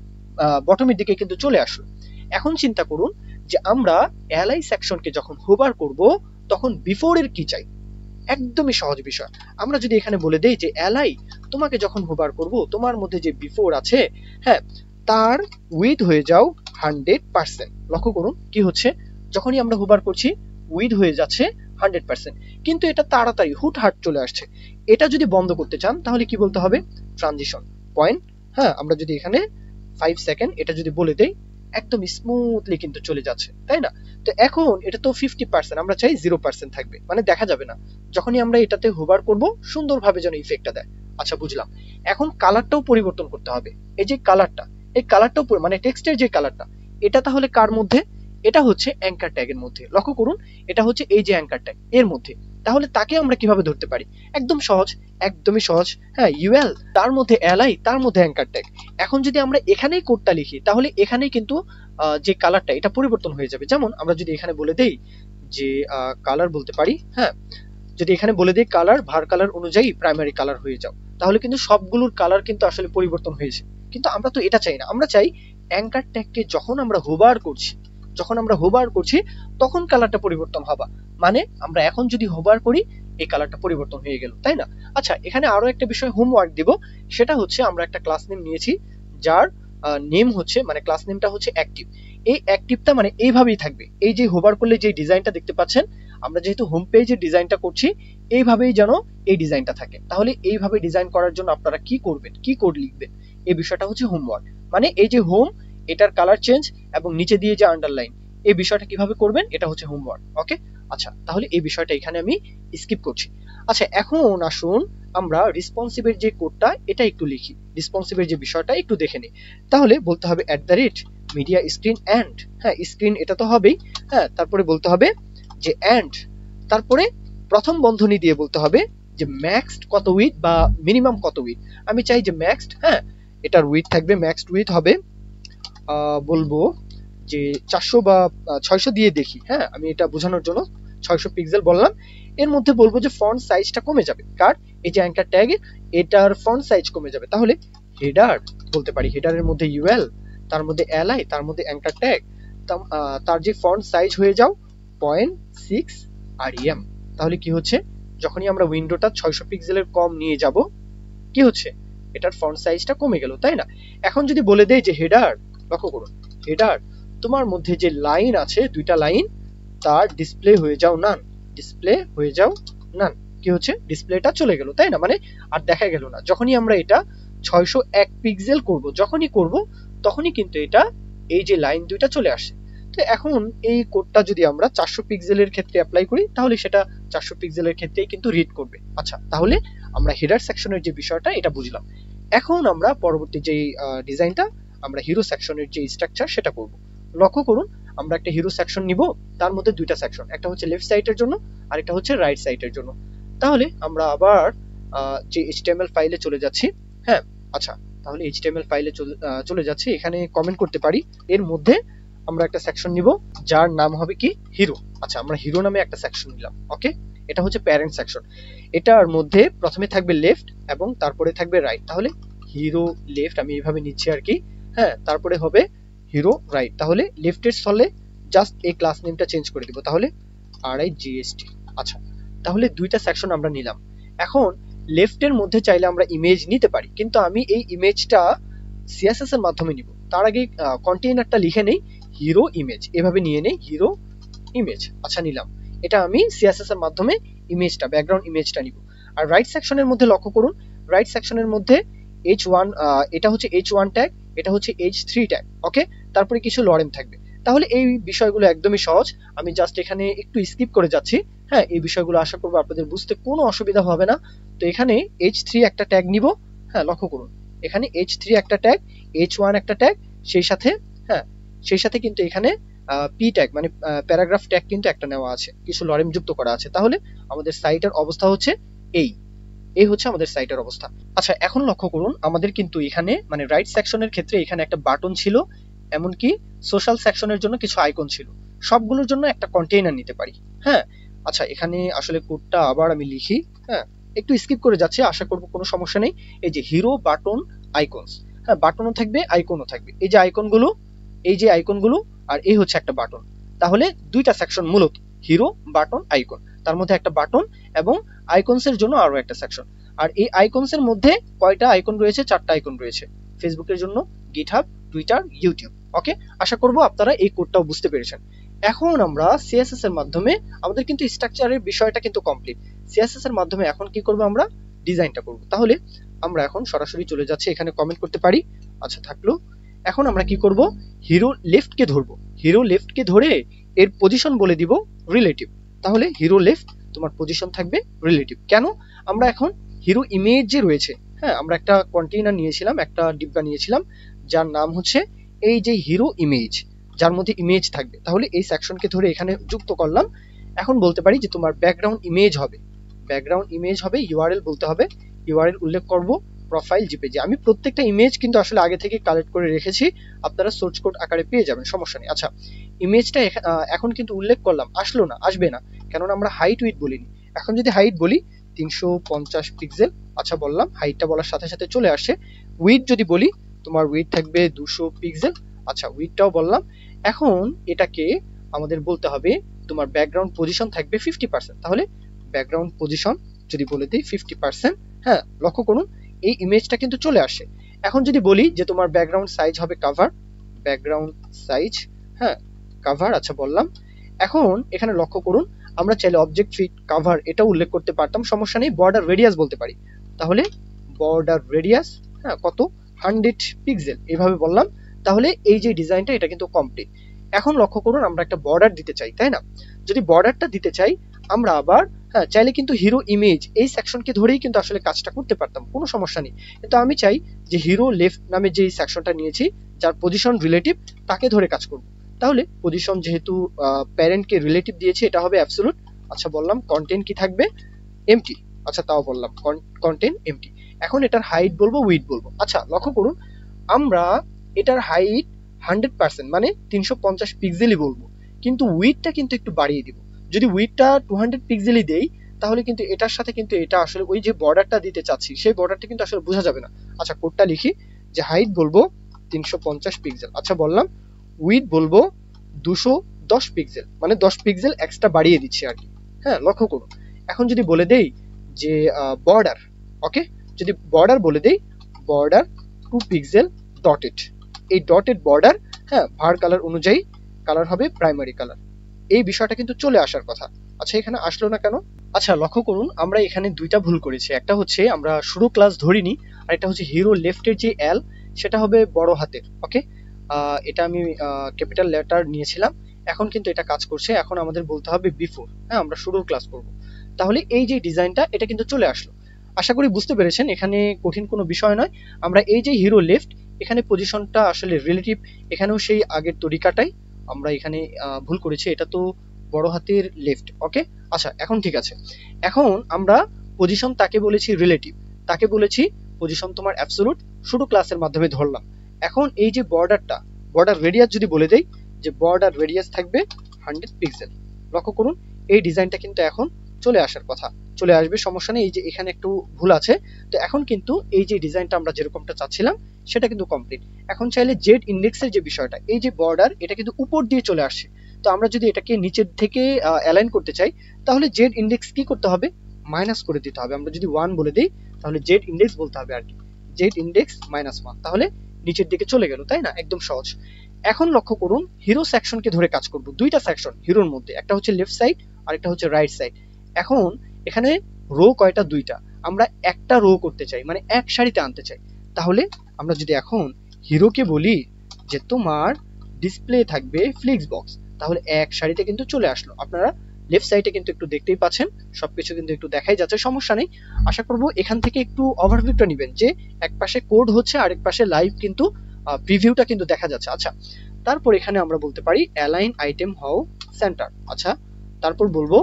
বটমের দিকে কিন্তু চলে আসলো। এখন চিন্তা করুন যে আমরা এলআই সেকশনকে যখন হোভার করব তখন বিফোরের কি চাই, একদমই সহজ বিষয়। আমরা যদি এখানে বলে দেই যে এলআই তোমাকে যখন হোভার করব তোমার মধ্যে যে বিফোর আছে, হ্যাঁ তার উইথ হয়ে যাও 100%। লক্ষ্য করুন কি হচ্ছে, যখনই আমরা হোভার করছি উইথ হয়ে যাচ্ছে 100%, কিন্তু এটা তাড়াতাড়ি হুটহাট চলে আসছে। এটা যদি বন্ধ করতে চান তাহলে কি বলতে হবে, ট্রানজিশন পয়েন্ট। হ্যাঁ আমরা যদি এখানে 5 সেকেন্ড এটা যদি বলে দেই, একদম স্মুথলি কিন্তু চলে যাচ্ছে তাই না। তো এখন এটা তো 50%, আমরা চাই 0% থাকবে, মানে দেখা যাবে না। যখনই আমরা এটাতে হোভার করব সুন্দরভাবে যেন ইফেক্টটা দেয়। আচ্ছা বুঝলাম। এখন কালারটাও পরিবর্তন করতে হবে। এই যে কালারটা, এই কালারটাও মানে টেক্সটের যে কালারটা, এটা তাহলে কার মধ্যে, এটা হচ্ছে অ্যাঙ্কার ট্যাগের মধ্যে। লক্ষ্য করুন এটা হচ্ছে এই যে অ্যাঙ্কার ট্যাগ এর মধ্যে। তাহলে তাকে আমরা কিভাবে ধরতে পারি, একদম সহজ, একদমই সহজ। হ্যাঁ ইউএল তার মধ্যে এলআই তার মধ্যে অ্যাঙ্কার ট্যাগ। এখন যদি আমরা এখানেই কোডটা লিখি তাহলে এখানেই কিন্তু যে কালারটা এটা পরিবর্তন হয়ে যাবে। যেমন আমরা যদি এখানে বলে দেই যে কালার বলতে পারি, হ্যাঁ যদি এখানে বলে দিই কালার ভার কালার অনুযায়ী প্রাইমারি কালার হয়ে যাও, তাহলে কিন্তু সবগুলোর কালার কিন্তু আসলে পরিবর্তন হয়েছে। কিন্তু আমরা তো এটা চাই না, আমরা চাই অ্যাঙ্কার ট্যাগকে যখন আমরা হোভার করছি, তখন কালারটা পরিবর্তন হবা, মানে আমরা এখন যদি হোভার করি এই কালারটা পরিবর্তন হয়ে গেল তাই না। আচ্ছা এখানে আরো একটা বিষয় হোমওয়ার্ক দিব, সেটা হচ্ছে আমরা একটা ক্লাস নেম নিয়েছি যার নেম হচ্ছে, মানে ক্লাস নেমটা হচ্ছে অ্যাক্টিভ। এই অ্যাক্টিভটা মানে এইভাবেই থাকবে, এই যে হোভার করলে যে ডিজাইনটা দেখতে পাচ্ছেন, আমরা যেহেতু হোম পেজের ডিজাইনটা করছি এইভাবেই যেন এই ডিজাইনটা থাকে। তাহলে এইভাবে ডিজাইন করার জন্য আপনারা কি করবেন, কি কোড লিখবেন, এই বিষয়টা হচ্ছে হোমওয়ার্ক। মানে এই যে হোম, এটার কালার চেঞ্জ এবং নিচে দিয়ে যে আন্ডারলাইন, এই বিষয়টা কিভাবে করবেন এটা হচ্ছে হোমওয়ার্ক। ওকে আচ্ছা তাহলে এই বিষয়টা এখানে আমি স্কিপ করছি। আচ্ছা এখন আসুন আমরা রেসপন্সিভের যে কোডটা এটা একটু লিখি, রেসপন্সিভের যে বিষয়টা একটু দেখে নিই। তাহলে বলতে হবে @media screen and, হ্যাঁ স্ক্রিন এটা তো হবেই, হ্যাঁ তারপরে বলতে হবে যে এন্ড, তারপরে প্রথম বন্ধনী দিয়ে বলতে হবে যে ম্যাক্সড কত উইথ বা মিনিমাম কত উইথ। আমি চাই যে ম্যাক্সড, হ্যাঁ এটার উইথ থাকবে, ম্যাক্সড উইথ হবে বলবো যে 400 বা 600 দিয়ে দেখি, হ্যাঁ আমি এটা বোঝানোর জন্য 600 পিক্সেল বললাম। এর মধ্যে বলবো যে ফন্ট সাইজটা কমে যাবে, কার এই যে অ্যাঙ্কার ট্যাগ এটার ফন্ট সাইজ কমে যাবে। তাহলে হেডার বলতে পারি, হেডারের মধ্যে ইউএল, তার মধ্যে এলআই, তার মধ্যে অ্যাঙ্কার ট্যাগ, তার যে ফন্ট সাইজ হয়ে যাও 0.6 rem। তাহলে কি হচ্ছে, যখনই আমরা উইন্ডোটা 600 পিক্সেলের কম নিয়ে যাব কি হচ্ছে, এটার ফন্ট সাইজটা কমে গেল তাই না। এখন যদি বলে দেই যে হেডার, লক্ষ্য করুন হেডার তোমার মধ্যে যে লাইন আছে দুইটা লাইন, তার ডিসপ্লে হয়ে যাও নান, ডিসপ্লে হয়ে যাও নান, কি হচ্ছে ডিসপ্লেটা চলে গেল তাই না, মানে আর দেখা গেল না। যখনই আমরা এটা 601 পিক্সেল করব, যখনই করব তখনই কিন্তু এটা এই যে লাইন দুইটা চলে আসে। তো এখন এই কোডটা যদি আমরা 400 পিক্সেলের ক্ষেত্রে অ্যাপ্লাই করি তাহলে সেটা 400 পিক্সেলের ক্ষেত্রেই কিন্তু রিড করবে। আচ্ছা তাহলে আমরা হেডার সেকশনের যে বিষয়টা এটা বুঝলাম। এখন আমরা পরবর্তী যে ডিজাইনটা, আমরা হিরো সেকশনের যে স্ট্রাকচার সেটা করব। লক্ষ্য করুন আমরা একটা হিরো সেকশন নিব, তার মধ্যে দুইটা সেকশন, একটা হচ্ছে লেফট সাইডের জন্য আর একটা হচ্ছে রাইট সাইডের জন্য। তাহলে আমরা আবার যে HTML ফাইলে চলে যাচ্ছি, হ্যাঁ আচ্ছা তাহলে HTML ফাইলে চলে যাচ্ছি, এখানে কমেন্ট করতে পারি। এর মধ্যে আমরা একটা সেকশন নিব যার নাম হবে কি হিরো। আচ্ছা আমরা হিরো নামে একটা সেকশন নিলাম। ওকে এটা হচ্ছে প্যারেন্ট সেকশন, এটার মধ্যে প্রথমে থাকবে লেফট এবং তারপরে থাকবে রাইট। তাহলে হিরো লেফট আমি এইভাবে নিচ্ছি আর কি, হ্যাঁ তারপরে হবে হিরো রাইট। তাহলে লেফটের স্থলে জাস্ট এই ক্লাস নেমটা চেঞ্জ করে দিব, তাহলে RIGST। আচ্ছা তাহলে দুইটা সেকশন আমরা নিলাম। এখন লেফটের মধ্যে চাইলে আমরা ইমেজ নিতে পারি, কিন্তু আমি এই ইমেজটা CSS এর মাধ্যমে নিব। তার আগে কন্টেইনারটা লিখে নেই হিরো ইমেজ, এভাবে নিয়ে নেই হিরো ইমেজ। আচ্ছা নিলাম, এটা আমি CSS এর মাধ্যমে ইমেজটা ব্যাকগ্রাউন্ড ইমেজটা নিব। আর রাইট সেকশনের মধ্যে লক্ষ্য করুন, রাইট সেকশনের মধ্যে H1 এটা হচ্ছে H1 ট্যাগ, এটা হচ্ছে H3 ট্যাগ, ওকে। তারপরে কিছু লরেম থাকবে। তাহলে এই বিষয়গুলো একদমই সহজ, আমি জাস্ট এখানে একটু স্কিপ করে যাচ্ছি। হ্যাঁ, এই বিষয়গুলো আশা করবো আপনাদের বুঝতে কোনো অসুবিধা হবে না। তো এখানে H3 একটা ট্যাগ নিব। হ্যাঁ, লক্ষ্য করুন এখানে H3 একটা ট্যাগ, H1 একটা ট্যাগ, সেই সাথে হ্যাঁ সেই সাথে কিন্তু এখানে পি ট্যাগ মানে প্যারাগ্রাফ ট্যাগ কিন্তু একটা নেওয়া আছে, কিছু লরেম যুক্ত করা আছে। তাহলে আমাদের সাইটের অবস্থা হচ্ছে এই হচ্ছে আমাদের সাইটের অবস্থা। আচ্ছা, এখন লক্ষ্য করুন আমাদের কিন্তু এখানে মানে রাইট সেকশনের ক্ষেত্রে এখানে একটা বাটন ছিল, এমনকি সোশ্যাল সেকশনের জন্য কিছু আইকন ছিল। সবগুলোর জন্য একটা কন্টেইনার নিতে পারি। হ্যাঁ, আচ্ছা এখানে আসলে কোডটা আবার আমি লিখি। হ্যাঁ, একটু স্কিপ করে যাচ্ছি, আশা করব কোনো সমস্যা নেই। এই যে হিরো বাটন আইকনস, হ্যাঁ বাটনও থাকবে আইকনও থাকবে। এই যে আইকনগুলো, এই যে আইকনগুলো, আর এই হচ্ছে একটা বাটন। তাহলে দুইটা সেকশন মূলত, হিরো বাটন আইকন, তার মধ্যে একটা বাটন এবং আইকনস এর জন্য আরো একটা সেকশন। আর এই আইকনস এর মধ্যে কয়টা আইকন রয়েছে? 4টা আইকন রয়েছে। ফেসবুকের জন্য গিটহাব, টুইটার, ইউটিউব, ওকে। আশা করব আপনারা এই কোডটাও বুঝতে পেরেছেন। এখন আমরা সিএসএস এর মাধ্যমে আমাদের কিন্তু স্ট্রাকচারের বিষয়টা কিন্তু কমপ্লিট। সিএসএস এর মাধ্যমে এখন কি করব? আমরা ডিজাইনটা করব। তাহলে আমরা এখন সরাসরি চলে যাচ্ছি, এখানে কমেন্ট করতে পারি, আচ্ছা থাকলো। এখন আমরা কি করব? হিরো লেফটকে ধরবো। হিরো লেফটকে ধরে এর পজিশন বলে দিব রিলেটিভ। তাহলে হিরো লেফট তোমার পজিশন থাকবে রিলেটিভ। কেন? আমরা এখন হিরো ইমেজ যে রয়েছে, হ্যাঁ আমরা একটা কন্টেইনার নিয়েছিলাম, একটা ডিব্বা নিয়েছিলাম যার নাম হচ্ছে এই যে হিরো ইমেজ, যার মধ্যে ইমেজ থাকবে। তাহলে এই সেকশনকে ধরে এখানে যুক্ত করলাম। এখন বলতে পারি যে তোমার ব্যাকগ্রাউন্ড ইমেজ হবে, ব্যাকগ্রাউন্ড ইমেজ হবে, ইউআরএল বলতে হবে, ইউআরএল উল্লেখ করব প্রোফাইল জিপেজে। আমি প্রত্যেকটা ইমেজ কিন্তু আসলে আগে থেকে কালেক্ট করে রেখেছি, আপনারা সোর্স কোড আকারে পেয়ে যাবেন, সমস্যা নেই। আচ্ছা, ইমেজটা এখন কিন্তু উল্লেখ করলাম, আসলো না, আসবে না, কেননা আমরা হাইট উইথ বলিনি। এখন যদি হাইট বলি 350 পিক্সেল, আচ্ছা বললাম, হাইটটা বলার সাথে সাথে চলে আসছে। উইথ যদি বলি, তোমার উইথ থাকবে 200 পিক্সেল, আচ্ছা উইথটাও বললাম। এখন এটাকে আমাদের বলতে হবে তোমার ব্যাকগ্রাউন্ড পজিশন থাকবে 50%। তাহলে ব্যাকগ্রাউন্ড পজিশন যদি বলে দিই 50%, হ্যাঁ লক্ষ্য করুন এই ইমেজটা কিন্তু চলে আসে। এখন যদি বলি যে তোমার ব্যাকগ্রাউন্ড সাইজ হবে কাভার, ব্যাকগ্রাউন্ড সাইজ, হ্যাঁ কাভার, আচ্ছা বললাম। এখন এখানে লক্ষ্য করুন আমরা চাইলে অবজেক্ট ফিট কাভার এটা উল্লেখ করতে পারতাম, সমস্যা নেই। বর্ডার রেডিয়াস বলতে পারি, তাহলে বর্ডার রেডিয়াস হ্যাঁ কত? 100 পিক্সেল, এভাবে বললাম। তাহলে এই যে ডিজাইনটা এটা কিন্তু কমপ্লিট। এখন লক্ষ্য করুন আমরা একটা বর্ডার দিতে চাই, তাই না? যদি বর্ডারটা দিতে চাই আমরা আবার হ্যাঁ চাইলে কিন্তু হিরো ইমেজ এই সেকশনকে ধরেই কিন্তু আসলে কাজটা করতে পারতাম, কোনো সমস্যা নেই। কিন্তু আমি চাই যে হিরো লেফট নামে যে সেকশনটা নিয়েছি, যার পজিশন রিলেটিভ, তাকে ধরে কাজ করব। তাহলে পজিশন যেহেতু প্যারেন্টকে রিলেটিভ দিয়েছি, এটা হবে অ্যাবসলিউট। আচ্ছা বললাম কন্টেন্ট কি থাকবে? এমটি, আচ্ছা তাও বললাম কন্টেন্ট এমটি। এখন এটার হাইট বলবো, উইডথ বলবো। আচ্ছা লক্ষ্য করুন আমরা এটার হাইট 100% মানে 350 পিক্সেলই বলবো, কিন্তু উইডথটা কিন্তু একটু বাড়িয়ে দিব। যদি উইডথটা 200 পিক্সেলই দেই তাহলে কিন্তু এটার সাথে কিন্তু এটা আসলে ওই যে বর্ডারটা দিতে চাচ্ছি সেই বর্ডারটা কিন্তু আসলে বোঝা যাবে না। আচ্ছা কোডটা লিখি, যে হাইট বলবো 350 পিক্সেল, আচ্ছা বললাম উইডথ বলবো 210 পিক্সেল, মানে 10 পিক্সেল এক্সট্রা বাড়িয়ে দিচ্ছি আর কি। হ্যাঁ লক্ষ্য করুন এখন যদি বলে দেই যে বর্ডার, ওকে, যদি বর্ডার বলে দেই বর্ডার 2 পিক্সেল ডটেড, এই ডটেড বর্ডার হ্যাঁ ভার কালার অনুযায়ী কালার হবে প্রাইমারি কালার। এই বিষয়টা কিন্তু চলে আসার কথা। আচ্ছা এখানে আসলো না কেন? আচ্ছা লক্ষ্য করুন আমরা এখানে দুইটা ভুল করেছি। একটা হচ্ছে আমরা শুরু ক্লাস ধরিনি, আর একটা হচ্ছে হিরো লেফটের যে এল সেটা হবে বড় হাতের, ওকে। এটা আমি ক্যাপিটাল লেটার নিয়েছিলাম, এখন কিন্তু এটা কাজ করছে। এখন আমাদের বলতে হবে বিফোর, হ্যাঁ আমরা শুরুর ক্লাস করব। তাহলে এই যে ডিজাইনটা এটা কিন্তু চলে আসলো। আশা করি বুঝতে পেরেছেন, এখানে কঠিন কোনো বিষয় নয়। আমরা এই যে হিরো লেফট, এখানে পজিশনটা আসলে রিলেটিভ, এখানেও সেই আগের তরিকাটাই আমরা এখানে ভুল করেছি, এটা তো বড় হাতের লেফট, ওকে। আচ্ছা এখন ঠিক আছে। এখন আমরা পজিশন তাকে বলেছি রিলেটিভ, তাকে বলেছি পজিশন তোমার অ্যাবসলিউট, শুরু ক্লাসের মাধ্যমে ধরলাম। এখন এই যে বর্ডারটা, বর্ডার রেডিয়াস যদি বলে দেই যে বর্ডার রেডিয়াস থাকবে 100 পিক্সেল, লক্ষ্য করুন এই ডিজাইনটা কিন্তু এখন চলে আসার কথা, চলে আসবে, সমস্যা নেই। এই যে এখানে একটু ভুল আছে, তো এখন কিন্তু এই যে ডিজাইনটা আমরা যেরকমটা চাচ্ছিলাম সেটা কিন্তু কমপ্লিট। এখন চাইলে জেড ইন্ডেক্সের যে বিষয়টা, এই যে বর্ডার এটা কিন্তু উপর দিয়ে চলে আসছে, তো আমরা যদি এটাকে নিচের থেকে অ্যালাইন করতে চাই তাহলে জেড ইন্ডেক্স কি করতে হবে? মাইনাস করে দিতে হবে। আমরা যদি 1 বলে দিই তাহলে জেড ইন্ডেক্স বলতে হবে আর কি, জেড ইন্ডেক্স -1, তাহলে নিচের দিকে চলে গেল, তাই না? একদম সহজ। এখন লক্ষ্য করুন হিরো সেকশনকে ধরে কাজ করব। দুইটা সেকশন হিরোর মধ্যে, একটা হচ্ছে লেফট সাইড আর একটা হচ্ছে রাইট সাইড। এখন এখানে রো কয়টা, দুইটা, আমরা একটা রো করতে চাই, মানে এক সারিতে আনতে চাই। তাহলে আমরা যদি এখন হিরোকে বলি যে তোমার ডিসপ্লে থাকবে ফ্লিক্স বক্স, তাহলে এক সারিতে কিন্তু চলে আসলো। আপনারা লেফট সাইডে কিন্তু একটু দেখতেই পাচ্ছেন, সবকিছু কিন্তু একটু দেখাই যাচ্ছে, সমস্যা নেই। আশা করবো এখান থেকে একটু ওভারভিউটা নেবেন, যে এক পাশে কোড হচ্ছে, আরেক পাশে লাইভ কিন্তু প্রিভিউটা কিন্তু দেখা যাচ্ছে। আচ্ছা, তারপর এখানে আমরা বলতে পারি অ্যালাইন আইটেম হাউ সেন্টার। আচ্ছা, তারপর বলবো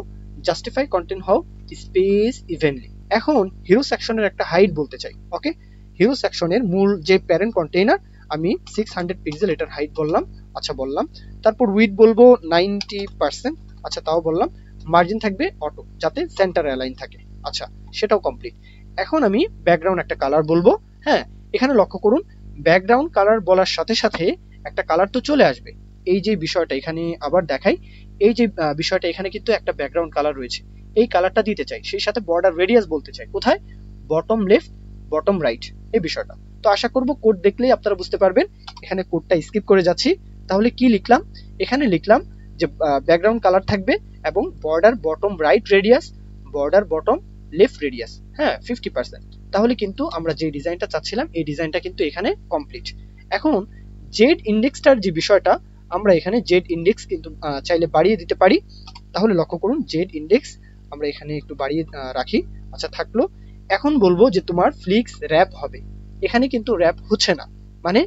justify content how space evenly. এখন হিরো সেকশনের একটা হাইট বলতে চাই। ওকে, হিরো সেকশনের মূল যে প্যারেন্ট কন্টেইনার, আমি 600 পিক্সেল এটার হাইট বললাম। আচ্ছা, বললাম। তারপর উইথ বলবো 90%। আচ্ছা, তাও বললাম। মার্জিন থাকবে অটো, যাতে সেন্টার অ্যালাইন থাকে। আচ্ছা, সেটাও কমপ্লিট। এখন আমি ব্যাকগ্রাউন্ড একটা কালার বলবো। হ্যাঁ, এখানে লক্ষ্য করুন, ব্যাকগ্রাউন্ড কালার বলার সাথে সাথে একটা কালার তো চলে আসবে। এই যে বিষয়টা এখানে আবার দেখাই, এই যে বিষয়টা এখানে কিন্তু একটা ব্যাকগ্রাউন্ড কালার রয়েছে, এই কালারটা দিতে চাই। সেই সাথে বর্ডার রেডিয়াস বলতে চাই, কোথায়, বটম লেফট, বটম রাইট, এই বিষয়টা। তো আশা করব কোড দেখলেই আপনারা বুঝতে পারবেন। এখানে কোডটা স্কিপ করে যাচ্ছি। তাহলে কি লিখলাম, এখানে লিখলাম যে ব্যাকগ্রাউন্ড কালার থাকবে এবং border bottom right radius, border bottom left radius, হ্যাঁ 50%। তাহলে কিন্তু আমরা যে ডিজাইনটা চাচ্ছিলাম এই ডিজাইনটা কিন্তু এখানে কমপ্লিট। এখন জেড ইন্ডেক্সটার যে বিষয়টা, আমরা এখানে জেড ইন্ডেক্স কিন্তু চাইলে বাড়িয়ে দিতে পারি। তাহলে লক্ষ্য করুন, জেড ইন্ডেক্স আমরা এখানে একটু বাড়িয়ে রাখি। আচ্ছা, থাকলো। এখন বলবো যে তোমার ফ্লিক্স র্যাপ হবে। এখানে কিন্তু র্যাপ হচ্ছে না, মানে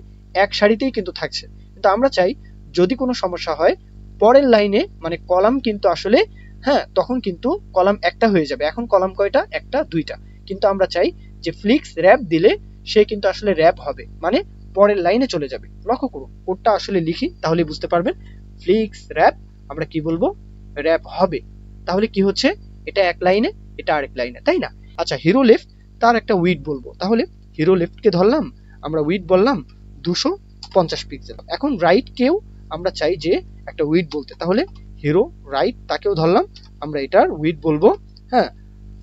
এক সারিতেই কিন্তু থাকছে। কিন্তু আমরা চাই যদি কোনো সমস্যা হয় পরের লাইনে, মানে কলাম কিন্তু আসলে, হ্যাঁ, তখন কিন্তু কলাম একটা হয়ে যাবে। এখন কলাম কয়টা, একটা, দুইটা। কিন্তু আমরা চাই যে ফ্লিক্স র্যাপ দিলে সে কিন্তু আসলে র্যাপ হবে, মানে পরের লাইনে চলে যাবে। লক্ষ্য করুন, কোডটা আসলে লিখি, তাহলে বুঝতে পারবেন। ফ্লিক্স র্যাপ আমরা কি বলবো, র্যাপ হবে। তাহলে কি হচ্ছে, এটা এক লাইনে, এটা আরেক লাইনে, তাই না? আচ্ছা, হিরো লেফট, তার একটা উইড বলবো। তাহলে হিরো লেফটকে ধরলাম, আমরা উইড বললাম 250 পিক্সেল। এখন রাইট কেও আমরা চাই যে একটা উইড বলতে, তাহলে হিরো রাইট তাকেও ধরলাম, আমরা এটার উইড বলবো, হ্যাঁ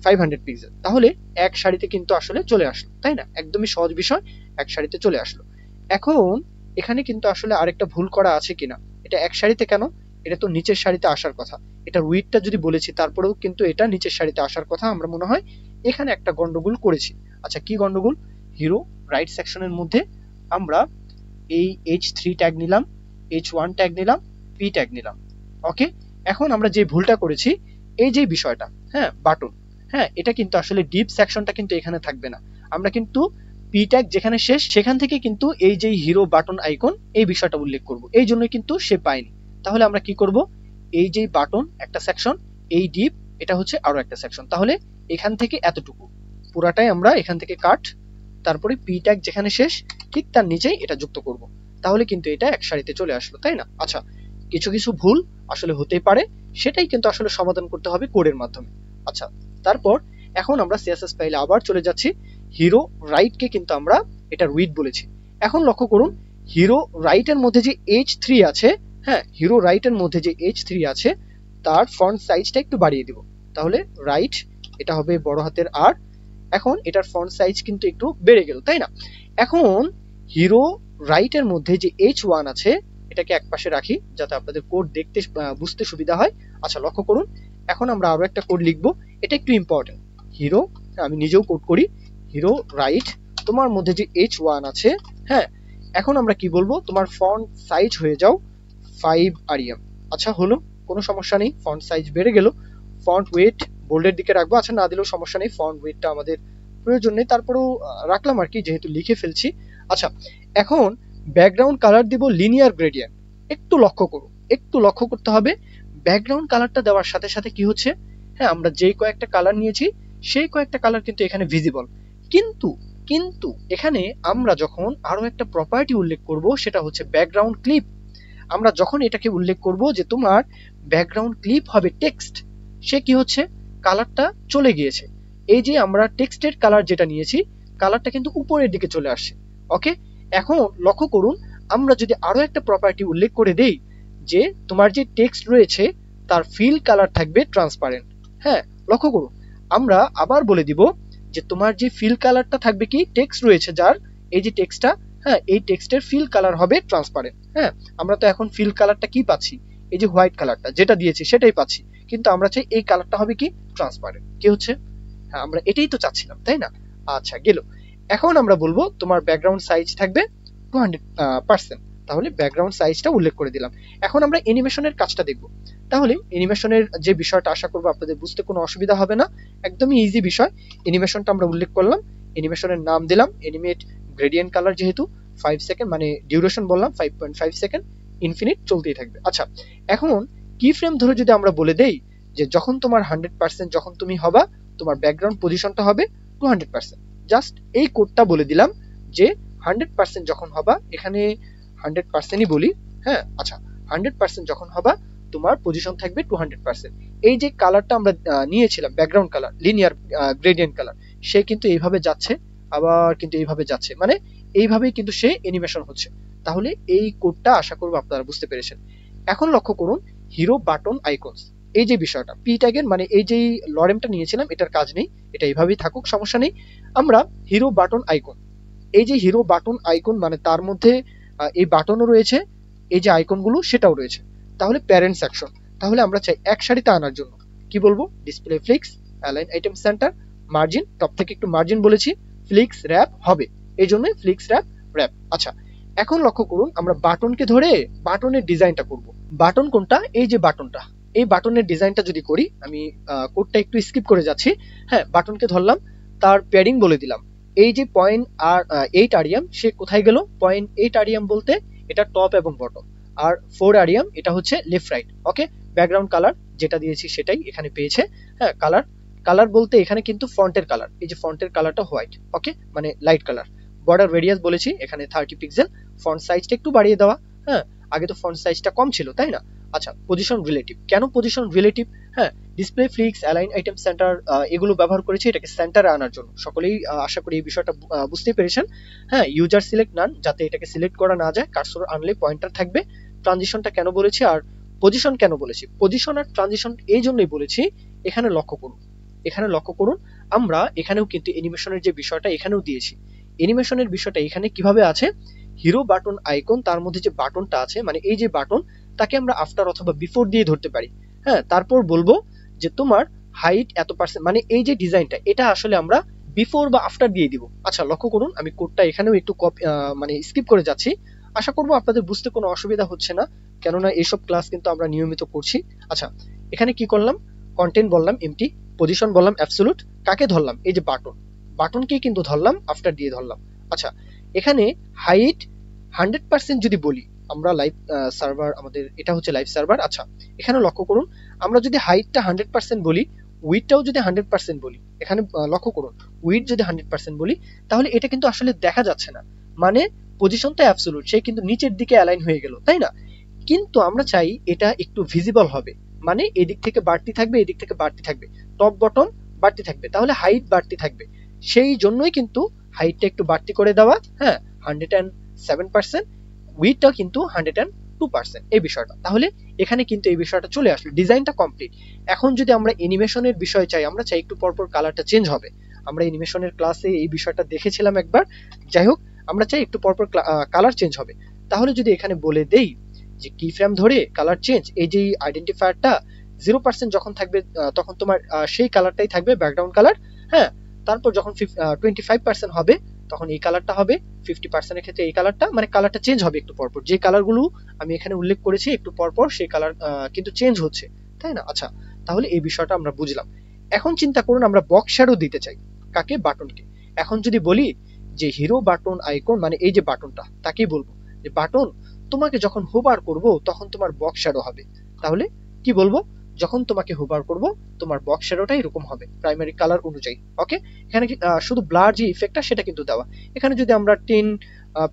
500 পিক্সেল। তাহলে এক সারিতে কিন্তু আসলে চলে আসলো, তাই না? একদমই সহজ বিষয়, এক সারিতে চলে আসলো। এখন এখানে কিন্তু আসলে আরেকটা ভুল করা আছে কিনা, এটা এক সারিতে কেন, এটা তো নিচের সারিতে আসার কথা। এটা উইডটা যদি বলেছি তারপরেও কিন্তু এটা নিচের সারিতে আসার কথা। আমরা মনে হয় এখানে একটা গন্ডগোল করেছি। আচ্ছা, কি গন্ডগোল, হিরো রাইট সেকশনের মধ্যে আমরা এই H3 ট্যাগ নিলাম, H1 ট্যাগ নিলাম, P ট্যাগ নিলাম। ওকে, এখন আমরা যে ভুলটা করেছি, এই যে বিষয়টা, হ্যাঁ বাটন, হ্যাঁ এটা কিন্তু আসলে ডিপ সেকশনটা কিন্তু এখানে থাকবে না। আমরা কিন্তু পি ট্যাগ যেখানে শেষ সেখান থেকে কিন্তু এই যে হিরো বাটন আইকন এই বিষয়টা উল্লেখ করব, এই জন্যই কিন্তু সে পায়নি। তাহলে আমরা কি করব, এই যে বাটন একটা সেকশন, এই ডিপ এটা হচ্ছে আরো একটা সেকশন। তাহলে এখান থেকে এতটুকু পুরাটাই আমরা এখান থেকে কাট, তারপরে পি ট্যাগ যেখানে শেষ ঠিক তার নিচেই এটা যুক্ত করব। তাহলে কিন্তু এটা এক সারিতে চলে আসলো, তাই না? আচ্ছা, কিছু কিছু ভুল আসলে হতেই পারে, সেটাই কিন্তু আসলে সমাধান করতে হবে কোডের মাধ্যমে। আচ্ছা, তারপর এখন আমরা সিএসএস ফাইলে আবার চলে যাচ্ছি। হিরো রাইট কে কিন্তু আমরা এটার উইড বলেছি। এখন লক্ষ্য করুন, হিরো রাইট এর মধ্যে যে H3 আছে, হ্যাঁ হিরো রাইট এর মধ্যে যে H3 আছে তার ফন্ট সাইজটা একটু বাড়িয়ে দিব। তাহলে রাইট এটা হবে বড় হাতের আর। এখন এটার ফন্ট সাইজ কিন্তু একটু বেড়ে গেল, তাই না? এখন হিরো রাইট এর মধ্যে যে H1 আছে এটাকে একপাশে রাখি যাতে আপনাদের কোড দেখতে বুঝতে সুবিধা হয়। আচ্ছা, লক্ষ্য করুন, এখন আমরা আরো একটা কোড লিখবো, এটা একটু ইম্পর্টেন্ট। হিরো, আমি নিজেও কোড করি, হিরো রাইট তোমার মধ্যে যে H1 আছে, হ্যাঁ এখন আমরা কি বলবো, তোমার ফন্ট সাইজ হয়ে যাও 5 rem। আচ্ছা, হলো, কোনো সমস্যা নেই, ফন্ট সাইজ বেড়ে গেল। ফন্ট ওয়েট বোল্ডের দিকে রাখবো, আচ্ছা না দিলেও সমস্যা নেই, ফন্ট ওয়েটটা আমাদের প্রয়োজন নেই, তারপরেও রাখলাম আর কি, যেহেতু লিখে ফেলছি। আচ্ছা, এখন ব্যাকগ্রাউন্ড কালার দিব লিনিয়ার গ্রেডিয়েন্ট। একটু লক্ষ্য করুন, একটু লক্ষ্য করতে হবে, ব্যাকগ্রাউন্ড কালারটা দেওয়ার সাথে সাথে কি হচ্ছে, হ্যাঁ আমরা যেই কয়েকটা কালার নিয়েছি সেই কয়েকটা কালার কিন্তু এখানে ভিজিবল। কিন্তু কিন্তু এখানে আমরা যখন আরো একটা প্রপার্টি উল্লেখ করব, সেটা হচ্ছে ব্যাকগ্রাউন্ড ক্লিপ। আমরা যখন এটাকে উল্লেখ করব যে তোমার ব্যাকগ্রাউন্ড ক্লিপ হবে টেক্সট, সে কি হচ্ছে, কালারটা চলে গিয়েছে। এই যে আমরা টেক্সটের কালার যেটা নিয়েছি, কালারটা কিন্তু উপরের দিকে চলে আসছে। ওকে, এখন লক্ষ্য করুন, আমরা যদি আরো একটা প্রপার্টি উল্লেখ করে দেই যে তোমার যে টেক্সট রয়েছে তার ফিল কালার থাকবে ট্রান্সপারেন্ট। হ্যাঁ, লক্ষ্য করুন, আমরা আবার বলে দিব যে তোমার যে ফিল কালারটা থাকবে, কি টেক্সট রয়েছে যার, এই যে টেক্সটটা, হ্যাঁ এই টেক্সটের ফিল কালার হবে ট্রান্সপারেন্ট। হ্যাঁ, আমরা তো এখন ফিল কালারটা কি পাচ্ছি, এই যে হোয়াইট কালারটা যেটা দিয়েছি সেটাই পাচ্ছি, কিন্তু আমরা চাই এই কালারটা হবে কি ট্রান্সপারেন্ট। কি হচ্ছে, হ্যাঁ, আমরা এটাই তো চাচ্ছিলাম, তাই না? আচ্ছা, গেল। এখন আমরা বলবো তোমার ব্যাকগ্রাউন্ড সাইজ থাকবে 200%। তাহলে ব্যাকগ্রাউন্ড সাইজটা উল্লেখ করে দিলাম। এখন আমরা অ্যানিমেশনের কাজটা দেখব। তাহলে অ্যানিমেশনের যে বিষয়টা আশা করবো আপনাদের বুঝতে কোনো অসুবিধা হবে না, একদমই ইজি বিষয়। অ্যানিমেশনটা আমরা উল্লেখ করলাম, অ্যানিমেশনের নাম দিলাম অ্যানিমেট গ্রেডিয়েন্ট কালার, যেহেতু 5 সেকেন্ড মানে ডিউরেশন বললাম 5.5 সেকেন্ড, ইনফিনিট চলতেই থাকবে। আচ্ছা, এখন কি ফ্রেম ধরে যদি আমরা বলে দেই যে যখন তোমার 100% যখন তুমি হবা, তোমার ব্যাকগ্রাউন্ড পজিশনটা হবে 200%। জাস্ট এই কোডটা বলে দিলাম যে 100% যখন হবা, এখানে 100%ই বলি, হ্যাঁ। আচ্ছা, 100% যখন হবা তোমার পজিশন থাকবে 200%। এই যে কালারটা আমরা নিয়েছিলাম background colour, linear gradient colour, সে কিন্তু এইভাবে যাচ্ছে, আবার কিন্তু এইভাবে যাচ্ছে, মানে এইভাবেই কিন্তু সে অ্যানিমেশন হচ্ছে। তাহলে এই কোডটা আশা করব আপনারা বুঝতে পেরেছেন। এখন লক্ষ্য করুন হিরো বাটন আইকনস, এই যে বিষয়টা পি ট্যাগের মানে এই যে লরেমটা নিয়েছিলাম এটার কাজ নেই, এটা এইভাবেই থাকুক, সমস্যা নেই। আমরা হিরো বাটন আইকন, এই যে হিরো বাটন আইকন মানে তার মধ্যে এই বাটনও রয়েছে, এই যে আইকনগুলো সেটাও রয়েছে। তাহলে প্যারেন্ট সেকশন, তাহলে আমরা চাই এক সারিতে আনার জন্য কি বলবো, display flicks, align item centre, margin, top থেকে একটু মার্জিন বলেছি, ফ্লিক্স র্যাপ হবে, এই জন্য ফ্লিক্স র্যাপ র্যাপ। আচ্ছা, এখন লক্ষ্য করুন আমরা বাটনকে ধরে বাটনের ডিজাইনটা করব। বাটন কোনটা, এই যে বাটনটা, এই বাটনের ডিজাইনটা যদি করি, আমি কোডটা একটু স্কিপ করে যাচ্ছি। হ্যাঁ, বাটনকে ধরলাম, তার প্যাডিং বলে দিলাম, এই যে 0.8 আরইএম, সে কোথায় গেল, 0.8 আরইএম বলতে এটা টপ এবং বটম, আর 4 আরইএম এটা হচ্ছে লেফট রাইট। ওকে, ব্যাকগ্রাউন্ড কালার যেটা দিয়েছি সেটাই এখানে পেয়েছে। হ্যাঁ, কালার, কালার বলতে এখানে কিন্তু ফন্টের কালার, এই যে ফন্টের কালারটা হোয়াইট, ওকে, মানে লাইট কালার। বর্ডার রেডিয়াস বলেছি এখানে 30 পিক্সেল, ফন্ট সাইজটা একটু বাড়িয়ে দেওয়া। হ্যাঁ, আগে তো ফন্ট সাইজটা কম ছিল, তাই না? আচ্ছা, পজিশন রিলেটিভ, কেন পজিশন রিলেটিভ? হ্যাঁ, display flicks, align item centre, এগুলো ব্যবহার করেছি এটাকে সেন্টারে আনার জন্য। সকলেই আশা করি এই বিষয়টা বুঝতেই পেরেছেন। হ্যাঁ, ইউজার সিলেক্ট নান, যাতে এটাকে সিলেক্ট করা না যায়, কার্সর আনলে পয়েন্টার থাকবে। ট্রানজিশনটা কেন বলেছি আর পজিশন কেন বলেছি, পজিশন আর ট্রানজিশন এই জন্যই বলেছি। এখানে লক্ষ্য করুন, এখানে লক্ষ্য করুন, আমরা এখানেও কিন্তু অ্যানিমেশনের যে বিষয়টা এখানেও দিয়েছি। অ্যানিমেশনের বিষয়টা এখানে কিভাবে আছে, হিরো বাটন আইকন, তার মধ্যে যে বাটনটা আছে মানে এই যে বাটন, তাকে আমরা আফটার অথবা বিফোর দিয়ে ধরতে পারি। হ্যাঁ, তারপর বলবো যে তোমার হাইট এত পার্সেন্ট, মানে এই যে ডিজাইনটা এটা আসলে আমরা বিফোর বা আফটার দিয়ে দিব। আচ্ছা, লক্ষ্য করুন আমি কোডটা এখানেও একটু মানে স্কিপ করে যাচ্ছি। আশা করবো আপনাদের বুঝতে কোনো অসুবিধা হচ্ছে না, কেননা এইসব ক্লাস কিন্তু আমরা নিয়মিত করছি। আচ্ছা, এখানে কি করলাম, কন্টেন্ট বললাম এমটি, পজিশন বললাম অ্যাবসোলুট, কাকে ধরলাম, এই যে বাটন, বাটনকেই কিন্তু ধরলাম, আফটার দিয়ে ধরলাম। আচ্ছা, এখানে হাইট 100% যদি বলি, আমরা লাইভ সার্ভার, আমাদের এটা হচ্ছে লাইভ সার্ভার। আচ্ছা, এখানে লক্ষ্য করুন আমরা যদি হাইটটা 100% বলি, উইডটাও যদি 100% বলি, এখানে লক্ষ্য করুন উইড যদি 100% বলি, তাহলে এটা কিন্তু আসলে দেখা যাচ্ছে না, মানে পজিশনটা অ্যাবসোলুট, সে কিন্তু নিচের দিকে অ্যালাইন হয়ে গেল, তাই না? কিন্তু আমরা চাই এটা একটু ভিজিবল হবে, মানে এদিক থেকে বাড়তি থাকবে, এদিক থেকে বাড়তি থাকবে, টপ বটম বাড়তি থাকবে, তাহলে হাইট বাড়তি থাকবে। সেই জন্যই কিন্তু হাইটটা একটু বাড়তি করে দেওয়া। হ্যাঁ, 107%, উইডটা কিন্তু 102%, এই বিষয়টা। তাহলে এখানে কিন্তু এই বিষয়টা চলে আসলো, ডিজাইনটা কমপ্লিট। এখন যদি আমরা অ্যানিমেশনের বিষয় চাই, আমরা চাই একটু পরপর কালারটা চেঞ্জ হবে। আমরা অ্যানিমেশনের ক্লাসে এই বিষয়টা দেখেছিলাম একবার, যাই হোক, আমরা চাই একটু পরপর কালার চেঞ্জ হবে। তাহলে যদি এখানে বলে দেই যে কি ফ্রেম ধরে কালার চেঞ্জ, এই যে আইডেন্টিফায়ারটা 0% যখন থাকবে তখন তোমার সেই কালারটাই থাকবে ব্যাকগ্রাউন্ড কালার। হ্যাঁ, তারপর যখন 25% হবে তখন এই কালারটা হবে, 50% এর ক্ষেত্রে এই কালারটা, মানে কালারটা চেঞ্জ হবে একটু পরপর। যে কালারগুলো আমি এখানে উল্লেখ করেছি একটু পরপর সেই কালার কিন্তু চেঞ্জ হচ্ছে, তাই না? আচ্ছা, তাহলে এই বিষয়টা আমরা বুঝলাম। এখন চিন্তা করুন আমরা বক্স শ্যাডো দিতে চাই, কাকে, বাটনকে। এখন যদি বলি যে হিরো বাটন আইকন মানে এই যে বাটনটা, তাকেই বলবো যে বাটন তোমাকে যখন হোভার করব তখন তোমার বক্স শ্যাডো হবে। তাহলে কি বলবো, যখন তোমাকে হোভার করব তোমার বক্স শ্যাডোটা এরকম হবে প্রাইমারি কালার অনুযায়ী। ওকে, এখানে শুধু ব্লার যে ইফেক্টটা সেটা কিন্তু দেওয়া। এখানে যদি আমরা 10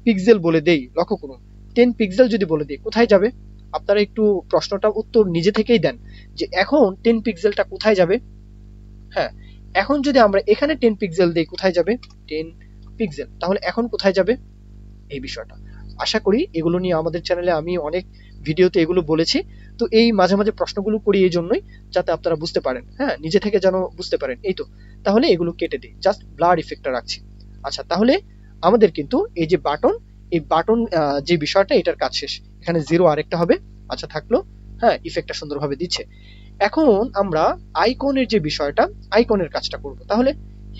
পিক্সেল বলে দেই, লক্ষ্য করুন 10 পিক্সেল যদি বলে দিই কোথায় যাবে, আপনারা একটু প্রশ্নটা উত্তর নিজে থেকেই দেন যে এখন 10 পিক্সেলটা কোথায় যাবে। হ্যাঁ, এখন যদি আমরা এখানে 10 পিক্সেল দেই কোথায় যাবে, 10 পিক্সেল, তাহলে এখন কোথায় যাবে, এই বিষয়টা। আশা করি এগুলো নিয়ে আমাদের চ্যানেলে আমি অনেক ভিডিওতে এগুলো বলেছি। তো এই মাঝে মাঝে প্রশ্নগুলো করি এই জন্যই, যাতে আপনারা বুঝতে পারেন, হ্যাঁ, নিজে থেকে যেন বুঝতে পারেন। এই তো, তাহলে এগুলো কেটে দিই, জাস্ট ব্লার ইফেক্টটা রাখছি। আচ্ছা, তাহলে আমাদের কিন্তু এই যে বাটন, এই বাটন যে বিষয়টা এটার কাজ শেষ। এখানে 0 আরেকটা হবে, আচ্ছা থাকলো। হ্যাঁ, ইফেক্টটা সুন্দরভাবে দিচ্ছে। এখন আমরা আইকনের যে বিষয়টা, আইকনের কাজটা করব। তাহলে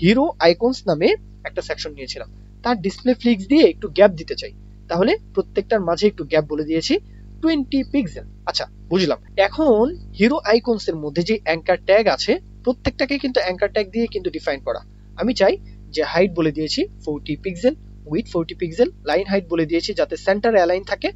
হিরো আইকনস নামে একটা সেকশন নিয়েছিলাম, তার ডিসপ্লে ফ্লিক্স দিয়ে একটু গ্যাপ দিতে চাই, তাহলে প্রত্যেকটার মাঝে একটু গ্যাপ বলে দিয়েছি 20 পিক্সেল। আচ্ছা, বুঝলাম। এখন হিরো আইকনস এর মধ্যে যে অ্যাঙ্কার ট্যাগ আছে, প্রত্যেকটাকে কিন্তু অ্যাঙ্কার ট্যাগ দিয়ে কিন্তু ডিফাইন করা। আমি চাই যে হাইট বলে দিয়েছি 40 pixel, with 40 pixel, line height বলে দিয়েছি যাতে সেন্টার অ্যালাইন থাকে,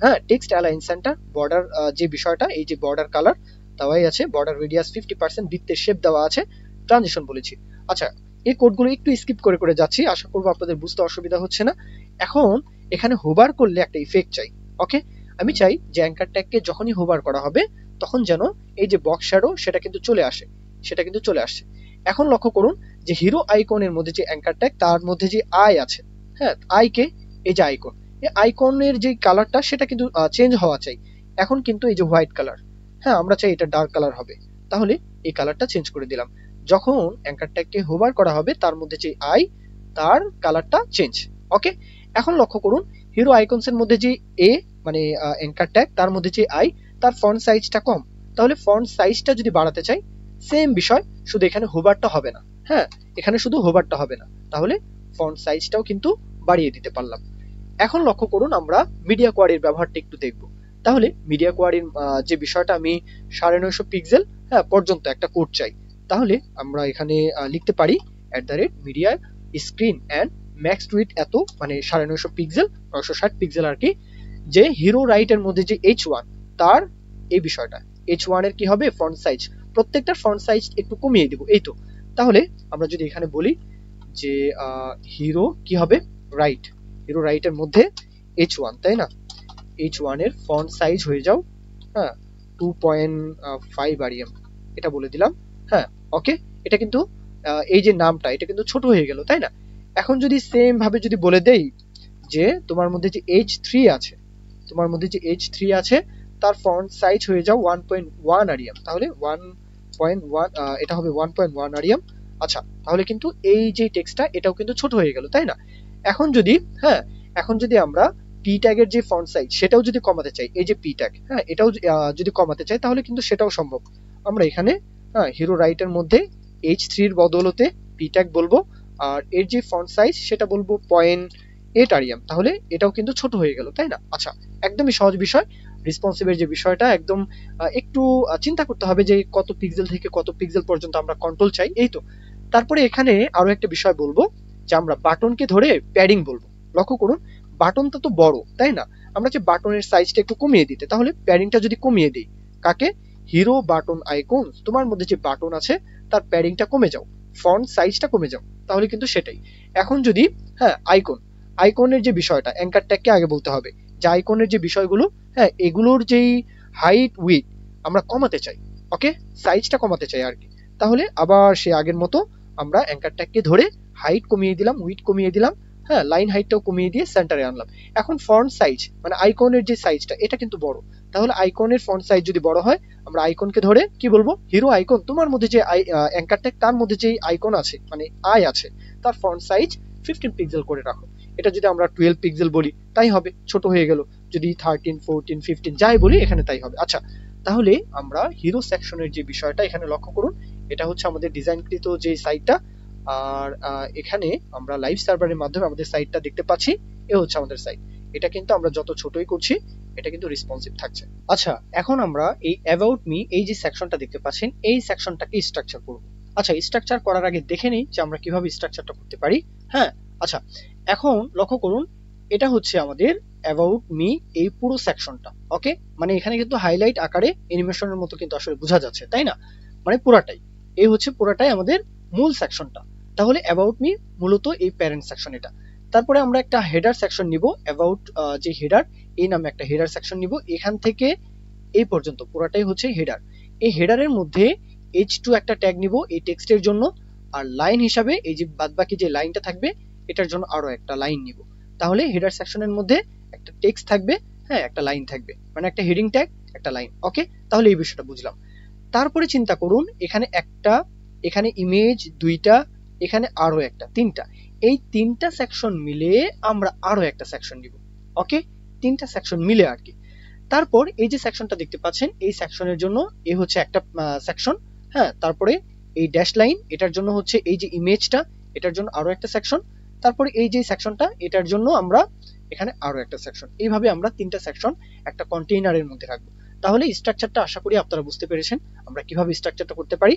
হ্যাঁ, টেক্সট অ্যালাইন সেন্টার, বর্ডার যে বিষয়টা, এই যে বর্ডার কালার দেওয়াই আছে, বর্ডার রেডিয়াস 50%, বৃত্তের শেপ দেওয়া আছে, ট্রানজিশন বলেছি। আচ্ছা, এই কোডগুলো একটু স্কিপ করে করে যাচ্ছি, আশা করবো আপনাদের বুঝতে অসুবিধা হচ্ছে না। এখন এখানে হোভার করলে একটা ইফেক্ট চাই। ওকে, আমি চাই যে অ্যাঙ্কার ট্যাগকে যখনই হোভার করা হবে তখন যেন এই যে বক্স শ্যাডো সেটা কিন্তু চলে আসে, সেটা কিন্তু চলে আসছে। এখন লক্ষ্য করুন যে হিরো আইকনের মধ্যে যে অ্যাঙ্কার ট্যাগ, তার মধ্যে যে আই আছে, হ্যাঁ, আইকে, এই যে আইকন, এই আইকনের যে কালারটা সেটা কিন্তু চেঞ্জ হওয়া চাই। এখন কিন্তু এই যে হোয়াইট কালার, হ্যাঁ, আমরা চাই এটা ডার্ক কালার হবে, তাহলে এই কালারটা চেঞ্জ করে দিলাম। যখন অ্যাঙ্কার ট্যাগকে হোভার করা হবে তার মধ্যে যে আই, তার কালারটা চেঞ্জ। ওকে, এখন লক্ষ্য করুন হিরো আইকনস এর মধ্যে যে এ মানে অ্যাঙ্কার ট্যাগ, তার মধ্যে যে আই, তার ফন্ট সাইজটা কম, তাহলে ফন্ট সাইজটা যদি বাড়াতে চাই সেম বিষয়, শুধু এখানে হোভারটা হবে না, হ্যাঁ, এখানে শুধু হোভারটা হবে না, তাহলে ফন্ট সাইজটাও কিন্তু বাড়িয়ে দিতে পারলাম। এখন লক্ষ্য করুন আমরা মিডিয়া কোয়ারির ব্যবহারটা একটু দেখব। তাহলে মিডিয়া কোয়ারির যে বিষয়টা, আমি 950 পিক্সেল, হ্যাঁ, পর্যন্ত একটা কোড চাই, তাহলে আমরা এখানে লিখতে পারি @media screen and max with এত, মানে 950 পিক্সেল, 960 পিক্সেল আর কি, যে হিরো রাইটের মধ্যে যে H1, তার এই বিষয়টা, H1 এর কি হবে ফন্ট সাইজ, প্রত্যেকটা ফন্ট সাইজ একটু কমিয়ে দিব, এই তো। তাহলে আমরা যদি এখানে বলি যে হিরো কি হবে রাইট, হিরো রাইটের মধ্যে H1, তাই না, H1 এর ফন্ট সাইজ হয়ে যাও, হ্যাঁ, 2.5 আরিএম, এটা বলে দিলাম, হ্যাঁ। ওকে, এটা কিন্তু এই যে নামটা এটা কিন্তু ছোট হয়ে গেল, তাই না। এখন যদি সেম ভাবে যদি বলে দেই যে তোমার মধ্যে যে H3 আছে, তোমার মধ্যে যে H3 আছে তার ফন্ট সাইজ হয়ে যাও 1.1 আরিএম, তাহলে 1.1 এটা হবে 1.1 আরিএম। আচ্ছা, তাহলে কিন্তু এই যে টেক্সটটা এটাও কিন্তু ছোট হয়ে গেল, তাই না। এখন যদি, হ্যাঁ, এখন যদি আমরা পি ট্যাগের যে ফন্ট সাইজ সেটাও যদি কমাতে চাই, এই যে পি ট্যাগ, হ্যাঁ, এটাও যদি কমাতে চাই তাহলে কিন্তু সেটাও সম্ভব। আমরা এখানে, হ্যাঁ, হিরো রাইটের মধ্যে H3 এর বদলতে পি ট্যাগ বলবো, আর এর যে ফন্ট সাইজ সেটা বলবো 0.8 আরিএম, তাহলে এটাও কিন্তু ছোট হয়ে গেল, তাই না। আচ্ছা, একদমই সহজ বিষয়। রেসপন্সিভের যে বিষয়টা একদম একটু চিন্তা করতে হবে যে কত পিক্সেল থেকে কত পিক্সেল পর্যন্ত আমরা কন্ট্রোল চাই, এই তো। তারপরে এখানে আরো একটা বিষয় বলবো যে আমরা বাটনকে ধরে প্যাডিং বলবো। লক্ষ্য করুন বাটনটা তো বড়, তাই না, আমরা যে বাটনের সাইজটা একটু কমিয়ে দিতে, তাহলে প্যাডিংটা যদি কমিয়ে দিই, কাকে, হিরো বাটন আইকন, তোমার মধ্যে যে বাটন আছে তার প্যাডিংটা কমে যাও, ফন্ট সাইজটা কমে যাও, তাহলে কিন্তু সেটাই। এখন যদি, হ্যাঁ, আইকন, আইকনের যে বিষয়টা অ্যাঙ্কার ট্যাগকে আগে বলতে হবে যে আইকনের যে বিষয়গুলো, হ্যাঁ, এগুলোর যেই হাইট উইথ আমরা কমাতে চাই, ওকে, সাইজটা কমাতে চাই আর কি, তাহলে আবার সে আগের মতো আমরা অ্যাঙ্কার ট্যাগকে ধরে হাইট কমিয়ে দিলাম, উইথ কমিয়ে দিলাম, হ্যাঁ, লাইন হাইটটাও কমিয়ে দিয়ে সেন্টারে আনলাম। এখন ফন্ট সাইজ মানে আইকনের যে সাইজটা এটা কিন্তু বড়, তাহলে আইকনের ফন্ট সাইজ যদি বড় হয় আমরা আইকনকে ধরে কি বলবো, হিরো আইকন, তোমার মধ্যে যে অ্যাঙ্কার ট্যাগ তার মধ্যে যে আইকন আছে মানে আই আছে, তার ফন্ট সাইজ 15 পিক্সেল করে রাখো। এটা যদি আমরা 12 পিক্সেল বলি তাই হবে, ছোট হয়ে গেল। যদি 13, 14, 15 যাই বলি এখানে তাই হবে। আচ্ছা, তাহলে আমরা হিরো সেকশনের যে বিষয়টা এখানে লক্ষ্য করুন, এটা হচ্ছে আমাদের ডিজাইনকৃত যে সাইটটা, আর এখানে আমরা লাইভ সার্ভারের মাধ্যমে আমাদের সাইটটা দেখতে পাচ্ছি, এ হচ্ছে আমাদের সাইট। এটা কিন্তু আমরা যত ছোটই করছি এটা কিন্তু রেসপন্সিভ থাকছে। আচ্ছা, এখন আমরা এই অ্যাবাউট মি এই যে সেকশনটা দেখতে পাচ্ছেন এই সেকশনটাকে স্ট্রাকচার করব। আচ্ছা, স্ট্রাকচার করার আগে দেখে নিই যে আমরা কিভাবে স্ট্রাকচারটা করতে পারি। হ্যাঁ, আচ্ছা, এখন লক্ষ্য করুন এটা হচ্ছে আমাদের অ্যাবাউট মি এই পুরো সেকশনটা, ওকে, মানে এখানে কিন্তু হাইলাইট আকারে অ্যানিমেশনের মতো কিন্তু আসলে বোঝা যাচ্ছে, তাই না, মানে পুরাটাই, এই হচ্ছে পুরাটাই আমাদের মূল সেকশনটা। তাহলে অ্যাবাউট মি মূলত এই প্যারেন্ট সেকশন এটা। তারপরে আমরা একটা হেডার সেকশন নিব, অ্যাবাউট যে হেডার, এই নামে একটা হেডার সেকশন নিব, এখান থেকে এই পর্যন্ত পুরাটাই হচ্ছে হেডার। এই হেডারের মধ্যে H2 একটা ট্যাগ নিব এই টেক্সটের জন্য, আর লাইন হিসাবে এই যে বাদবাকি যে লাইনটা থাকবে এটার জন্য আরো একটা লাইন নিব। তাহলে হেডার সেকশনের মধ্যে একটা টেক্সট থাকবে, হ্যাঁ, একটা লাইন থাকবে, মানে একটা হেডিং ট্যাগ একটা লাইন, ওকে। তাহলে এই বিষয়টা বুঝলাম। তারপরে চিন্তা করুন এখানে একটা, এখানে ইমেজ দুইটা, এখানে আরো একটা, তিনটা, এই তিনটা সেকশন মিলে আমরা আরো একটা সেকশন নিব, ওকে, তিনটা সেকশন মিলে আর কি। তারপর এই যে সেকশনটা দেখতে পাচ্ছেন, এই সেকশনের জন্য এই হচ্ছে একটা সেকশন। হ্যাঁ, তারপরে এই ড্যাশ লাইন এটার জন্য হচ্ছে এই যে ইমেজটা, এটার জন্য আরো একটা সেকশন। তারপরে এই যে সেকশনটা এটার জন্য আমরা এখানে আরো একটা সেকশন। এইভাবে আমরা তিনটা সেকশন একটা কন্টেইনারের মধ্যে রাখবো। তাহলে স্ট্রাকচারটা আশা করি আপনারা বুঝতে পেরেছেন আমরা কিভাবে স্ট্রাকচারটা করতে পারি।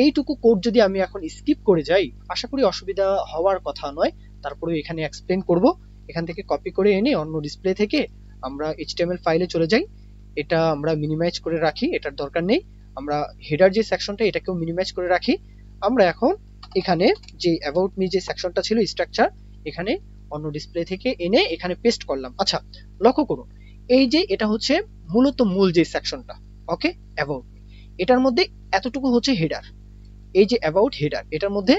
এইটুকু কোড যদি আমি এখন স্কিপ করে যাই, আশা করি অসুবিধা হওয়ার কথা নয়। তারপরে এখানে এক্সপ্লেন করব। এখান থেকে কপি করে এনে অন্য ডিসপ্লে থেকে আমরা এইচটিএমএল ফাইলে চলে যাই। এটা আমরা মিনিমাইজ করে রাখি, এটার দরকার নেই। আমরা হেডার যে সেকশনটা এটাকেও মিনিমাইজ করে রাখি। আমরা এখন এখানে যে অ্যাবাউট মি যে সেকশনটা ছিল স্ট্রাকচার, এখানে অন্য ডিসপ্লে থেকে এনে এখানে পেস্ট করলাম। আচ্ছা, লক্ষ্য করুন, এই যে এটা হচ্ছে মূলত মূল যে সেকশনটা, ওকে, অ্যাবাউট মি, এটার মধ্যে এতটুকু হচ্ছে হেডার। এই যে অ্যাবাউট হেডার, এটার মধ্যে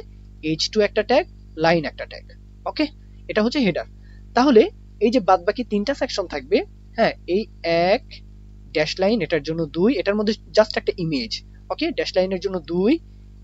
h2 একটা ট্যাগ, লাইন একটা ট্যাগ, ওকে, এটা হচ্ছে হেডার। তাহলে এই যে বাদ বাকি তিনটা সেকশন থাকবে, হ্যাঁ, এই এক ড্যাশ লাইন এটার জন্য 2, এটার মধ্যে জাস্ট একটা ইমেজ, ওকে, ড্যাশ লাইনের জন্য 2,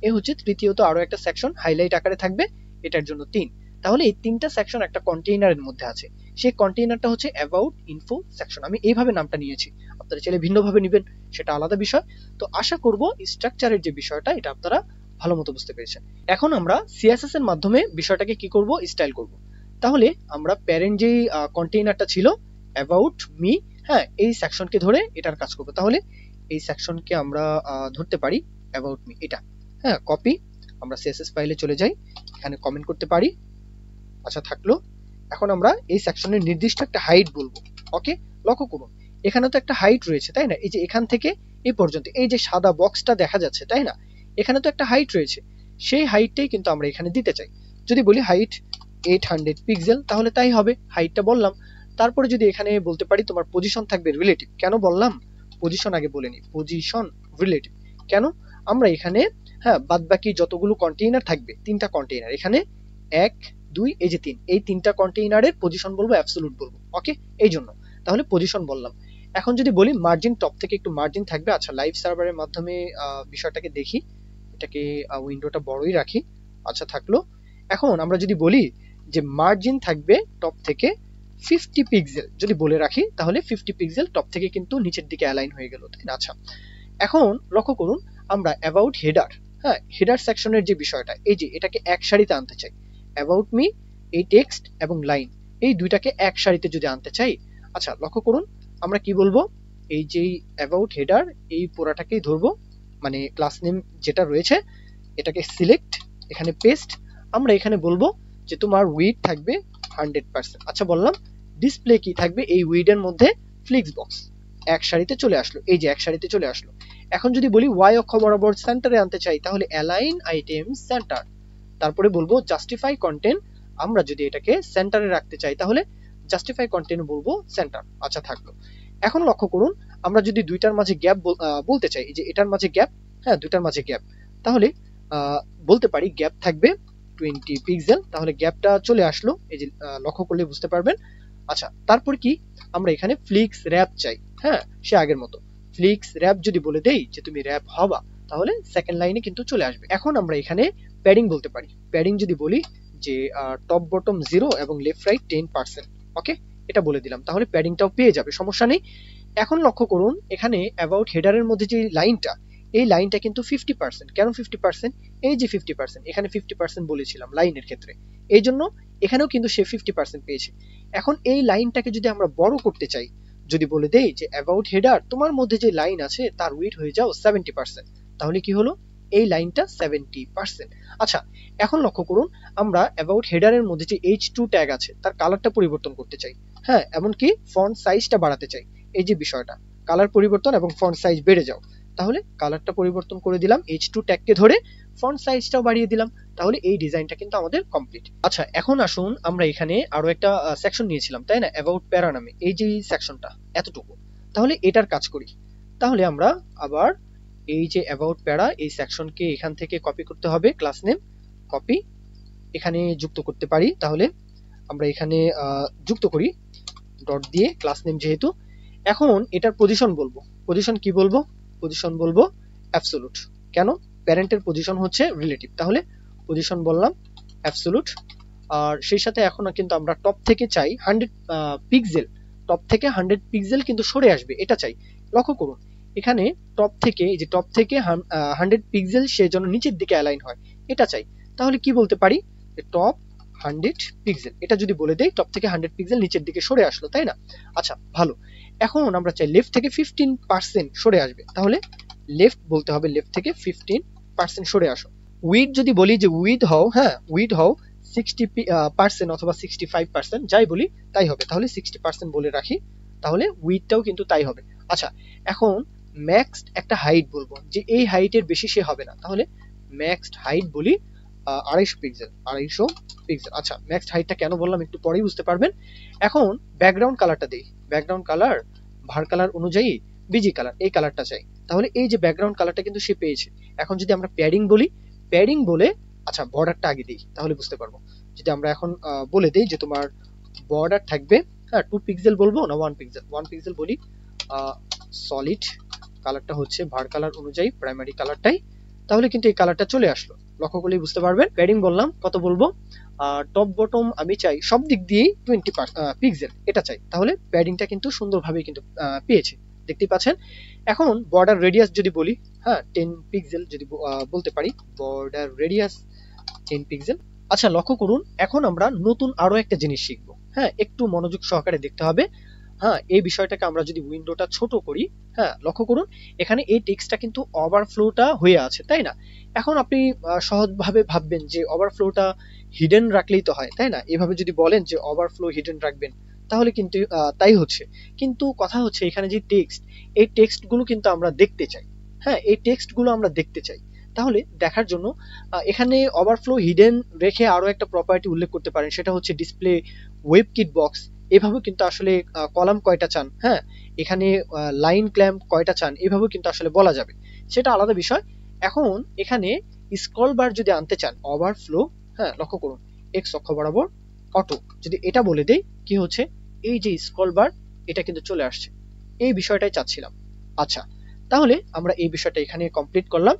এ হচ্ছে তৃতীয়ত আরো একটা সেকশন হাইলাইট আকারে থাকবে, এটার জন্য 3। তাহলে এই তিনটা সেকশন একটা কন্টেইনারের মধ্যে আছে। সেই কন্টেইনারটা হচ্ছে অ্যাবাউট ইনফো সেকশন। আমি এইভাবে নামটা নিয়েছি, আপনারা চাইলে ভিন্নভাবে নেবেন, সেটা আলাদা বিষয়। তো আশা করব স্ট্রাকচারের যে বিষয়টা এটা আপনারা ভালো মতো বুঝতে পেরেছেন। এখন আমরা সিএসএস এর মাধ্যমে বিষয়টাকে কি করব, স্টাইল করব। তাহলে আমরা প্যারেন্ট যে কন্টেইনারটা ছিল অ্যাবাউট মি, হ্যাঁ, এই সেকশনকে ধরে এটার কাজ করব। তাহলে এই সেকশনকে আমরা ধরতে পারি অ্যাবাউট মি এটা, হ্যাঁ, কপি, আমরা সিএসএস ফাইলে চলে যাই, এখানে কমেন্ট করতে পারি। আচ্ছা, থাকলো। এখন আমরা এই সেকশনের নির্দিষ্ট একটা হাইট বলবো, ওকে। লক্ষ্য করুন, এখানে তো একটা হাইট রয়েছে, তাই না? এই যে এখান থেকে এই পর্যন্ত এই যে সাদা বক্সটা দেখা যাচ্ছে, তাই না? এখানে তো একটা হাইট রয়েছে, সেই হাইটটাই কিন্তু আমরা এখানে দিতে চাই। যদি বলি হাইট 800 পিক্সেল, তাহলে তাই হবে, হাইটটা বললাম। তারপরে যদি এখানে বলতে পারি তোমার পজিশন থাকবে রিলেটিভ, কেন বললাম পজিশন আগে বলে নি, পজিশন রিলেটিভ কেন? আমরা এখানে, হ্যাঁ, বাদ বাকি যতগুলো কন্টেইনার থাকবে, তিনটা কন্টেইনার, এখানে 1 2 এই যে 3, এই তিনটা কন্টেইনারের পজিশন বলবো অ্যাবসলিউট বলবো, ওকে, এই জন্য তাহলে পজিশন বললাম। এখন যদি বলি মার্জিন, টপ থেকে একটু মার্জিন থাকবে। আচ্ছা, লাইভ সার্ভারের মাধ্যমে বিষয়টাকে দেখি, এটাকে উইন্ডোটা বড়ই রাখি। আচ্ছা, থাকলো। এখন আমরা যদি বলি যে মার্জিন থাকবে টপ থেকে 50 পিক্সেল, যদি বলে রাখি তাহলে 50 পিক্সেল টপ থেকে কিন্তু নিচের দিকে অ্যালাইন হয়ে গেল, তাই না? আচ্ছা, এখন লক্ষ্য করুন, আমরা অ্যাবাউট হেডার, হ্যাঁ, হেডার সেকশনের যে বিষয়টা, এই যে এটাকে এক সারিতে আনতে চাই। অ্যাবাউট মি, এই টেক্সট এবং লাইন, এই দুইটাকে এক সারিতে যদি আনতে চাই, আচ্ছা, লক্ষ্য করুন, আমরা কি বলবো, এই যে অ্যাবাউট হেডার এই পুরাটাকেই ধরবো, মানে ক্লাস নেম যেটা রয়েছে এটাকে সিলেক্ট, এখানে পেস্ট। আমরা এখানে বলবো যে তোমার উইড থাকবে 100%। আচ্ছা, বললাম ডিসপ্লে কি থাকবে, এই উইডের মধ্যে ফ্লিক্স বক্স এক সারিতে চলে আসলো, এই যে এক সারিতে চলে আসলো। এখন যদি বলি ওয়াই অক্ষ বরাবর সেন্টারে আনতে চাই, তাহলে অ্যালাইন আইটেম সেন্টার, তারপরে বলবো জাস্টিফাই কন্টেন্ট, আমরা যদি এটাকে সেন্টারে রাখতে চাই তাহলে জাস্টিফাই কন্টেন্ট বলবো সেন্টার। আচ্ছা, থাকলো। এখন লক্ষ্য করুন, আমরা যদি দুইটার মাঝে গ্যাপ বলতে চাই, এই যে এটার মাঝে গ্যাপ, হ্যাঁ, দুইটার মাঝে গ্যাপ, তাহলে বলতে পারি গ্যাপ থাকবে 20 পিক্সেল, তাহলে গ্যাপটা চলে আসলো, এই যে লক্ষ্য করলে বুঝতে পারবেন। আচ্ছা, তারপর কি, আমরা এখানে ফ্লিক্স র্যাপ চাই, হ্যাঁ, সে আগের মতো ফ্লিক্স র্যাপ যদি বলে দেই যে তুমি র্যাপ হবা, তাহলে সেকেন্ড লাইনে কিন্তু চলে আসবে। এখন আমরা এখানে প্যাডিং বলতে পারি, প্যাডিং যদি বলি যে টপ বটম 0 এবং লেফট রাইট 10%, ওকে, এটা বলে দিলাম, তাহলে প্যাডিংটাও পেয়ে যাবে, সমস্যা নেই। এখন লক্ষ্য করুন, এখানে অ্যাবাউট হেডারের মধ্যে যে লাইনটা, এই লাইনটা কিন্তু 50%। কেন 50%? এই যে 50%, এখানে 50% বলেছিলাম লাইনের ক্ষেত্রে, এই জন্য এখানেও কিন্তু সে 50% পেয়েছে। এখন এই লাইনটাকে যদি আমরা বড় করতে চাই, যদি বলে দেই যে অ্যাবাউট হেডার তোমার মধ্যে যে লাইন আছে তার উইড হয়ে যাও 70%, তাহলে কি হলো, এই লাইনটা 70%। আচ্ছা, এখন লক্ষ্য করুন, আমরা অ্যাবাউট হেডারের মধ্যে যে H2 ট্যাগ আছে তার কালারটা পরিবর্তন করতে চাই, হ্যাঁ, এমনকি ফন্ট সাইজটা বাড়াতে চাই। এই যে বিষয়টা, কালার পরিবর্তন এবং ফন্ট সাইজ বেড়ে যাও, তাহলে কালারটা পরিবর্তন করে দিলাম, H2 ট্যাগকে ধরে ফন্ট সাইজটাও বাড়িয়ে দিলাম, তাহলে এই ডিজাইনটা কিন্তু আমাদের কমপ্লিট। আচ্ছা, এখন আসুন, আমরা এখানে আরো একটা সেকশন নিয়েছিলাম, তাই না, অ্যাবাউট প্যারা নামে, এই যে সেকশনটা এতটুকু, তাহলে এটার কাজ করি। তাহলে আমরা আবার এই যে অ্যাবাউট প্যারা এই সেকশনকে এখান থেকে কপি করতে হবে, ক্লাস নেম কপি, এখানে যুক্ত করতে পারি। তাহলে আমরা এখানে যুক্ত করি ডট দিয়ে, ক্লাস নেম যেহেতু। এখন এটার পজিশন বলবো, পজিশন কি বলবো, পজিশন বলবো অ্যাবসোলুট, কেন, প্যারেন্টের পজিশন হচ্ছে রিলেটিভ, তাহলে পজিশন বললাম অ্যাবসোলুট। আর সেই সাথে এখন কিন্তু আমরা টপ থেকে চাই 100 পিক্সেল, টপ থেকে 100 পিক্সেল কিন্তু সরে আসবে, এটা চাই। লক্ষ্য করুন এখানে টপ থেকে, এই যে টপ থেকে 100 পিক্সেল সেজন্য নিচের দিকে অ্যালাইন হয়, এটা চাই। তাহলে কি বলতে পারি, টপ 100 পিক্সেল, এটা যদি বলে দেই টপ থেকে 100 পিক্সেল নিচের দিকে সরে আসলো, তাই না? আচ্ছা ভালো। এখন আমরা চাই লেফট থেকে 15% সরে আসবে, তাহলে লেফট বলতে হবে লেফট থেকে 15% সরে আসো। উইড যদি বলি যে উইড হও, হ্যাঁ উইড হও 60% অথবা 65%, যাই বলি তাই হবে, তাহলে 60% বলে রাখি, তাহলে উইডটাও কিন্তু তাই হবে। আচ্ছা এখন ম্যাক্সড একটা হাইট বলবো, যে এই হাইটের বেশি সে হবে না, তাহলে ম্যাক্সড হাইট বলি 250 পিক্সেল, 250 পিক্সেল। আচ্ছা ম্যাক্সড হাইটটা কেন বললাম একটু পরেই বুঝতে পারবেন। এখন ব্যাকগ্রাউন্ড কালারটা দেই, ব্যাকগ্রাউন্ড কালার ভার কালার অনুযায়ী বিজি কালার, এই কালারটা চাই। তাহলে এই যে ব্যাকগ্রাউন্ড কালারটা কিন্তু সে পেয়েছে। এখন যদি আমরা প্যাডিং বলি, প্যাডিং বলে, আচ্ছা বর্ডারটা আগে দিই তাহলে বুঝতে পারবো। যদি আমরা এখন বলে দিই যে তোমার বর্ডার থাকবে, হ্যাঁ 2 পিক্সেল বলবো না 1 পিক্সেল, 1 পিক্সেল বলি, সলিড কালারটা হচ্ছে ভার কালার অনুযায়ী প্রাইমারি কালারটাই, তাহলে কিন্তু এই কালারটা চলে আসলো, লক্ষ্য করলেই বুঝতে পারবেন। প্যাডিং বললাম কত বলবো, টপ বটম আমি চাই সব দিক দিয়েই 20 পিক্সেল, এটা চাই। তাহলে প্যাডিংটা কিন্তু সুন্দরভাবে কিন্তু পেয়েছে, দেখতেই পাচ্ছেন। এখন বর্ডার রেডিয়াস যদি বলি, হ্যাঁ 10 পিক্সেল যদি বলতে পারি, বর্ডার রেডিয়াস 10 পিক্সেল। আচ্ছা লক্ষ্য করুন এখন আমরা নতুন আরো একটা জিনিস শিখবো, হ্যাঁ একটু মনোযোগ সহকারে দেখতে হবে। হ্যাঁ এই বিষয়টাকে আমরা যদি উইন্ডোটা ছোট করি, হ্যাঁ লক্ষ্য করুন এখানে এই টেক্সটটা কিন্তু ওভারফ্লোটা হয়ে আছে, তাই না? এখন আপনি সহজভাবে ভাববেন যে ওভারফ্লোটা হিডেন রাখলেই তো হয়, তাই না? এভাবে যদি বলেন যে ওভারফ্লো হিডেন রাখবেন, তাহলে কিন্তু তাই হচ্ছে। কিন্তু কথা হচ্ছে এখানে যে টেক্সট, এই টেক্সটগুলো কিন্তু আমরা দেখতে চাই, হ্যাঁ এই টেক্সটগুলো আমরা দেখতে চাই। তাহলে দেখার জন্য এখানে ওভারফ্লো হিডেন রেখে আরো একটা প্রপার্টি উল্লেখ করতে পারেন, সেটা হচ্ছে ডিসপ্লে ওয়েব কিট বক্স। এভাবেও কিন্তু আসলে কলাম কয়টা চান, হ্যাঁ এখানে লাইন ক্ল্যাম্প কয়টা চান, এভাবেও কিন্তু আসলে বলা যাবে, সেটা আলাদা বিষয়। এখন এখানে স্ক্রল বার যদি আনতে চান ওভারফ্লো, হ্যাঁ লক্ষ্য করুন এক্স অক্ষ বরাবর অটো, যদি এটা বলে দেই কি হচ্ছে, এই যে স্ক্রল বার এটা কিন্তু চলে আসছে, এই বিষয়টাই চাচ্ছিলাম। আচ্ছা তাহলে আমরা এই বিষয়টা এখানে কমপ্লিট করলাম।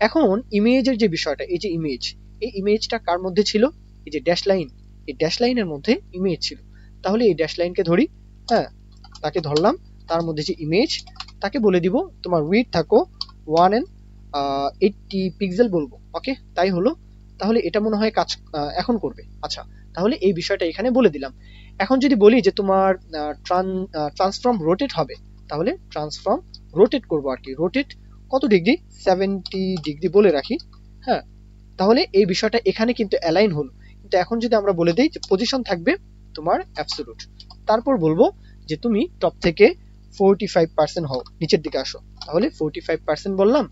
এখন ইমেজের যে বিষয়টা, এই যে ইমেজ, এই ইমেজটা কার মধ্যে ছিল, এই যে ড্যাশ লাইন, এই ড্যাশ লাইনের মধ্যে ইমেজ ছিল। তাহলে এই ড্যাশ লাইনকে ধরি, হ্যাঁ তাকে ধরলাম, তার মধ্যে যে ইমেজ, তাকে বলে দিব তোমার উইডথ থাকো 180 পিক্সেল বলবো, ওকে তাই হলো। তাহলে এটা মনে হয় কাজ এখন করবে। আচ্ছা তাহলে এই বিষয়টা এখানে বলে দিলাম। এখন যদি বলি যে তোমার ট্রান্সফর্ম রোটেট হবে, তাহলে ট্রান্সফর্ম রোটেট করবো আর কি, রোটেট কত ডিগ্রি, 70 ডিগ্রি বলে রাখি, হ্যাঁ তাহলে এই বিষয়টা এখানে কিন্তু অ্যালাইন হলো। কিন্তু এখন যদি আমরা বলে দিই যে পজিশন থাকবে তোমার অ্যাবসোলুট, তারপর বলবো যে তুমি টপ থেকে 45% হও, নিচের দিকে আসো, তাহলে 45% বললাম।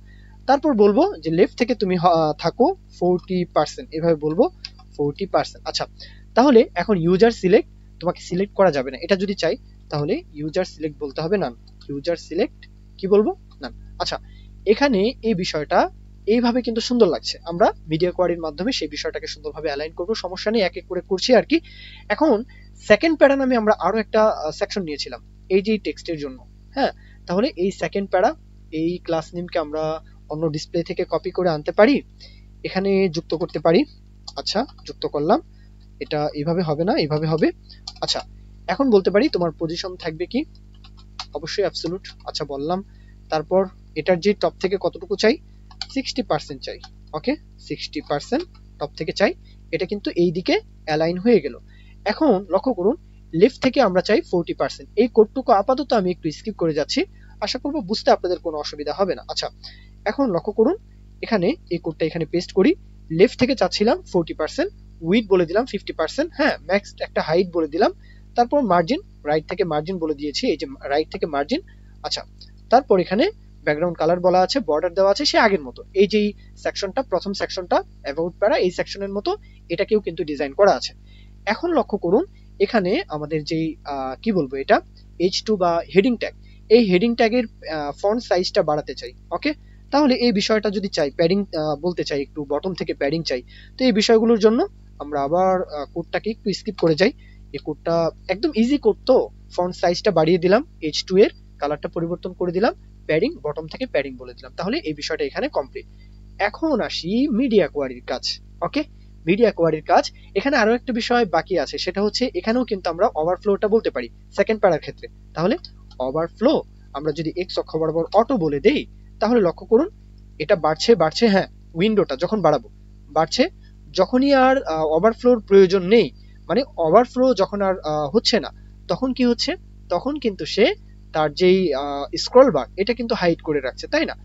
তারপর বলবো যে লেফট থেকে তুমি থাকো 40%, এভাবে বলবো 40%। আচ্ছা তাহলে এখন ইউজার সিলেক্ট, তোমাকে সিলেক্ট করা যাবে না, এটা যদি চাই তাহলে ইউজার সিলেক্ট বলতে হবে নান, ইউজার সিলেক্ট কি বলবো, নান। আচ্ছা এখানে এই বিষয়টা এইভাবে কিন্তু সুন্দর লাগছে, আমরা মিডিয়া কোয়ারির মাধ্যমে সেই বিষয়টাকে সুন্দরভাবে অ্যালাইন করব, সমস্যা নেই, এক এক করে করছি আর কি। এখন সেকেন্ড প্যারা নামে আমরা আরো একটা সেকশন নিয়েছিলাম এই যে টেক্সটের জন্য, হ্যাঁ তাহলে এই সেকেন্ড প্যারা, এই ক্লাস নেমকে আমরা অন্য ডিসপ্লে থেকে কপি করে আনতে পারি, এখানে যুক্ত করতে পারি। আচ্ছা যুক্ত করলাম, এটা এইভাবে হবে না, এইভাবে হবে। আচ্ছা এখন বলতে পারি তোমার পজিশন থাকবে কি, অবশ্যই অ্যাবসোলুট, আচ্ছা বললাম। তারপর এটার যে টপ থেকে কতটুকু চাই, 60% চাই, ওকে 60% টপ থেকে চাই, এটা কিন্তু এই দিকে অ্যালাইন হয়ে গেল। এখন লক্ষ্য করুন লেফট থেকে আমরা চাই 40%, এই কোডটুকু আপাতত আমি একটু স্কিপ করে যাচ্ছি, আশা করবো বুঝতে আপনাদের কোনো অসুবিধা হবে না। আচ্ছা এখন লক্ষ্য করুন এখানে এই কোডটা এখানে পেস্ট করি, লেফট থেকে চাচ্ছিলাম 40%, উইডথ বলে দিলাম 50%, হ্যাঁ ম্যাক্স একটা হাইট বলে দিলাম, তারপর মার্জিন, রাইট থেকে মার্জিন বলে দিয়েছি, এই যে রাইট থেকে মার্জিন। আচ্ছা তারপর এখানে ব্যাকগ্রাউন্ড কালার বলা আছে, বর্ডার দেওয়া আছে সে আগের মতো, এই যে সেকশনটা প্রথম সেকশনটা অ্যাবাউট প্যারা এই সেকশনের মতো এটাকেও কিন্তু ডিজাইন করা আছে। এখন লক্ষ্য করুন এখানে আমাদের যেই কি বলবো এটা H2 বা হেডিং ট্যাগ, এই হেডিং ট্যাগের ফন্ট সাইজটা বাড়াতে চাই, ওকে তাহলে এই বিষয়টা যদি চাই প্যাডিং বলতে চাই, একটু বটম থেকে প্যাডিং চাই, তো এই বিষয়গুলোর জন্য আমরা আবার কোডটাকে একটু স্কিপ করে যাই, এই কোডটা একদম ইজি কোড, তো ফন্ট সাইজটা বাড়িয়ে দিলাম, H2 এর কালারটা পরিবর্তন করে দিলাম, প্যাডিং বটম থেকে প্যাডিং বলে দিলাম, তাহলে এই বিষয়টা এখানে কমপ্লিট। এখন আসি মিডিয়া কোয়ারির কাজ, ওকে মিডিয়া কোয়ারির কাজ। এখানে আরো একটা বিষয় বাকি আছে, সেটা হচ্ছে এখানেও কিন্তু আমরা ওভারফ্লোটা বলতে পারি সেকেন্ড প্যারার ক্ষেত্রে। তাহলে ওভারফ্লো আমরা যদি এক্স অক্ষ বরাবর অটো বলে দেই, তাহলে লক্ষ্য করুন এটা বাড়ছে বাড়ছে, হ্যাঁ উইন্ডোটা যখন বাড়াবো বাড়ছে, যখনই আর ওভারফ্লোর প্রয়োজন নেই, মানে ওভারফ্লো যখন আর হচ্ছে না, তখন কি হচ্ছে, তখন কিন্তু সে তার যেই স্ক্রল বার এটা কিন্তু হাইড করে রাখছে, তাই না?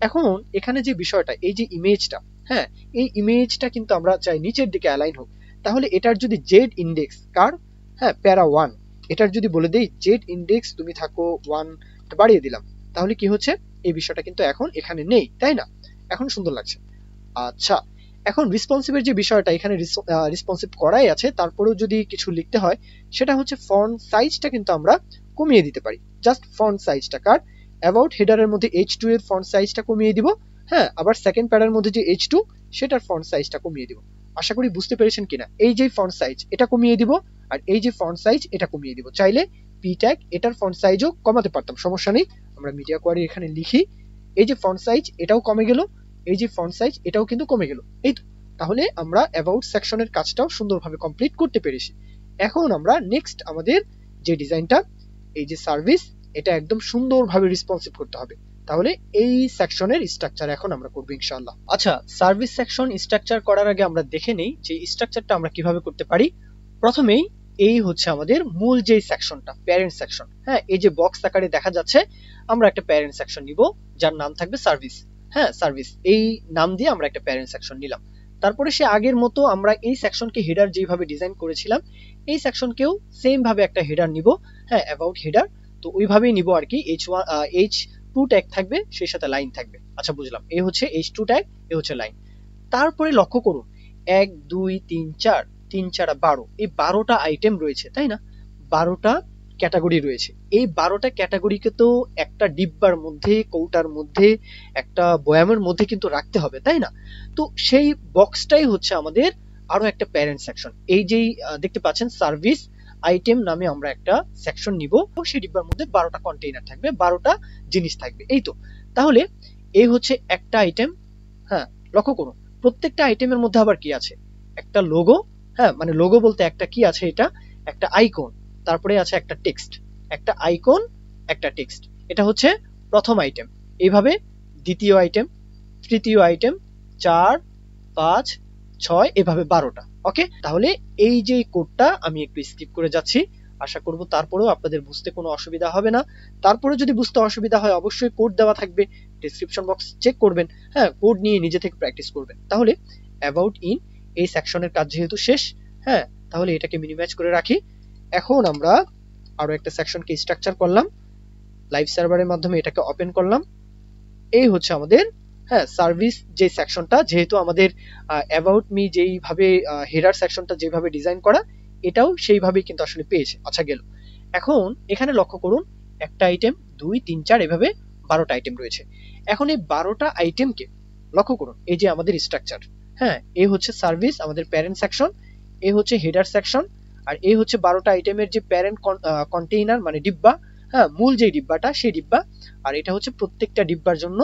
এখন এখানে যে বিষয়টা, এই যে ইমেজটা, হ্যাঁ এই ইমেজটা কিন্তু আমরা চাই নিচের দিকে অ্যালাইন হোক। তাহলে এটার যদি জেড ইন্ডেক্স কার, হ্যাঁ প্যারা 1, এটার যদি বলে দেই জেড ইন্ডেক্স তুমি থাকো 1 বাড়িয়ে দিলাম, তাহলে কি হচ্ছে, এই বিষয়টা কিন্তু এখন এখানে নেই, তাই না? এখন সুন্দর লাগছে। আচ্ছা, এখন রেসপন্সিভের যে বিষয়টা, এখানে রেসপন্সিভ করাই আছে, তারপরেও যদি কিছু লিখতে হয়, সেটা হচ্ছে ফন্ট সাইজটা কিন্তু আমরা কমিয়ে দিতে পারি। জাস্ট ফন্ট সাইজটা কার, অ্যাবাউট হেডারের মধ্যে H2 এর ফন্ট সাইজটা কমিয়ে দিব, হ্যাঁ আবার সেকেন্ড প্যারার মধ্যে যে H2 সেটার ফন্ট সাইজটা কমিয়ে দিব। আশা করি বুঝতে পেরেছেন কিনা। এই যে ফন্ট সাইজ এটা কমিয়ে দিব, আর এই যে ফন্ট সাইজ এটা কমিয়ে দিব। চাইলে পি ট্যাগ এটার ফন্ট সাইজও কমাতে পারতাম, সমস্যা নেই। আমরা মিডিয়া কোয়ারি এখানে লিখি, এই যে ফন্ট সাইজ এটাও কমে গেল, এই যে ফন্ট সাইজ এটাও কিন্তু কমে গেল। এই তো, তাহলে আমরা অ্যাবাউট সেকশনের কাজটাও সুন্দরভাবে কমপ্লিট করতে পেরেছি। এখন আমরা নেক্সট আমাদের যে ডিজাইনটা, এই যে সার্ভিস, এটা একদম সুন্দরভাবে রেসপন্সিভ করতে হবে। তাহলে এই সেকশনের স্ট্রাকচার এখন আমরা করব ইনশাআল্লাহ। আচ্ছা, সার্ভিস সেকশন স্ট্রাকচার করার আগে আমরা দেখে নেই যে স্ট্রাকচারটা আমরা কিভাবে করতে পারি। প্রথমেই এই হচ্ছে আমাদের মূল যে সেকশনটা, প্যারেন্ট সেকশন। হ্যাঁ, এই যে বক্স আকারে দেখা যাচ্ছে, আমরা একটা প্যারেন্ট সেকশন নিব যার নাম থাকবে সার্ভিস। হ্যাঁ, সার্ভিস এই নাম দিয়ে আমরা একটা প্যারেন্ট সেকশন নিলাম। তারপরে সে আগের মতো আমরা এই সেকশনকে হেডার যেভাবে ডিজাইন করেছিলাম, এই সেকশনকেও সেম ভাবে একটা হেডার নিব। হ্যাঁ, অ্যাবাউট হেডার, তো ওইভাবেই নিব আর কি। H2 ট্যাগ থাকবে, সেই সাথে লাইন থাকবে। আচ্ছা বুঝলাম, এই হচ্ছে H2 ট্যাগ, এই হচ্ছে লাইন। তারপরে লক্ষ্য করুন 1 2 3 4, 3 4 12, এই 12টা আইটেম রয়েছে, তাই না? 12টা ক্যাটাগরি রয়েছে। এই 12টা ক্যাটাগরিকে তো একটা ডিব্বার মধ্যে, কৌটার মধ্যে, একটা বয়ামের মধ্যে কিন্তু রাখতে হবে, তাই না? তো সেই বক্সটাই হচ্ছে আমাদের আরো একটা প্যারেন্ট সেকশন। এই যেই দেখতে পাচ্ছেন সার্ভিস আইটেম নামে আমরা একটা সেকশন নিব, সেই ডিব্বার মধ্যে 12টা কন্টেইনার থাকবে, 12টা জিনিস থাকবে। এই তো, তাহলে এই হচ্ছে একটা আইটেম। হ্যাঁ, লক্ষ্য করুন প্রত্যেকটা আইটেমের মধ্যে আবার কি আছে, একটা লোগো। হ্যাঁ, মানে লোগো বলতে একটা কি আছে, এটা একটা আইকন, তারপরে আছে একটা টেক্সট, একটা আইকন একটা টেক্সট। এটা হচ্ছে প্রথম আইটেম। এইভাবে দ্বিতীয় আইটেম, তৃতীয় আইটেম, 4 5 6, এভাবে 12টা। ওকে, তাহলে এই যে কোডটা আমি একটু স্কিপ করে যাচ্ছি, আশা করব তারপরেও আপনাদের বুঝতে কোনো অসুবিধা হবে না। তারপরে যদি বুঝতে অসুবিধা হয়, অবশ্যই কোড দেওয়া থাকবে, ডেসক্রিপশন বক্স চেক করবেন। হ্যাঁ, কোড নিয়ে নিজে থেকে প্র্যাকটিস করবেন। তাহলে অ্যাবাউট ইন এই সেকশনের কাজ যেহেতু শেষ, হ্যাঁ তাহলে এটাকে মিনিমাইজ করে রাখি। এখন আমরা আরো একটা সেকশনকে স্ট্রাকচার করলাম, লাইভ সার্ভারের মাধ্যমে এটাকে ওপেন করলাম। এই হচ্ছে আমাদের, হ্যাঁ সার্ভিস যে সেকশনটা, যেহেতু আমাদের অ্যাবাউট মি যেইভাবে হেডার সেকশনটা যেভাবে ডিজাইন করা, এটাও সেইভাবেই কিন্তু আসলে পেয়েছে। আচ্ছা গেল, এখন এখানে লক্ষ্য করুন একটা আইটেম 2 3 4, এভাবে 12টা আইটেম রয়েছে। এখন এই 12টা আইটেমকে লক্ষ্য করুন, এই যে আমাদের স্ট্রাকচার, হ্যাঁ এই হচ্ছে সার্ভিস আমাদের প্যারেন্ট সেকশন, এই হচ্ছে হেডার সেকশন, আর এই হচ্ছে 12টা আইটেমের যে প্যারেন্ট কন্টেইনার মানে ডিব্বা, হ্যাঁ মূল যে ডিব্বাটা সেই ডিব্বা, আর এটা হচ্ছে প্রত্যেকটা ডিব্বার জন্য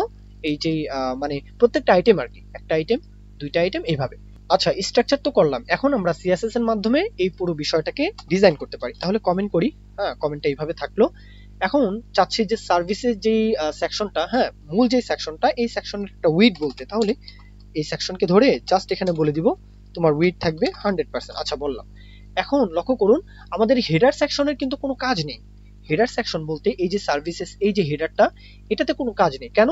এই যে মানে প্রত্যেকটা আইটেম আর কি, একটা আইটেম, দুইটা আইটেম, এইভাবে। আচ্ছা, স্ট্রাকচার তো করলাম, এখন আমরা সিএসএস এর মাধ্যমে এই পুরো বিষয়টাকে ডিজাইন করতে পারি। তাহলে কমেন্ট করি, হ্যাঁ কমেন্টটা এইভাবে থাকলো। এখন চাচ্ছি যে সার্ভিসের যে সেকশনটা, হ্যাঁ মূল যে সেকশনটা, এই সেকশনের একটা উইড বলতে, তাহলে এই সেকশনকে ধরে জাস্ট এখানে বলে দিব তোমার উইড থাকবে 100%। আচ্ছা বললাম। এখন লক্ষ্য করুন আমাদের হেডার সেকশনের কিন্তু কোনো কাজ নেই। হেডার সেকশন বলতে এই যে সার্ভিসেস, এই যে হেডারটা, এটাতে কোনো কাজ নেই। কেন?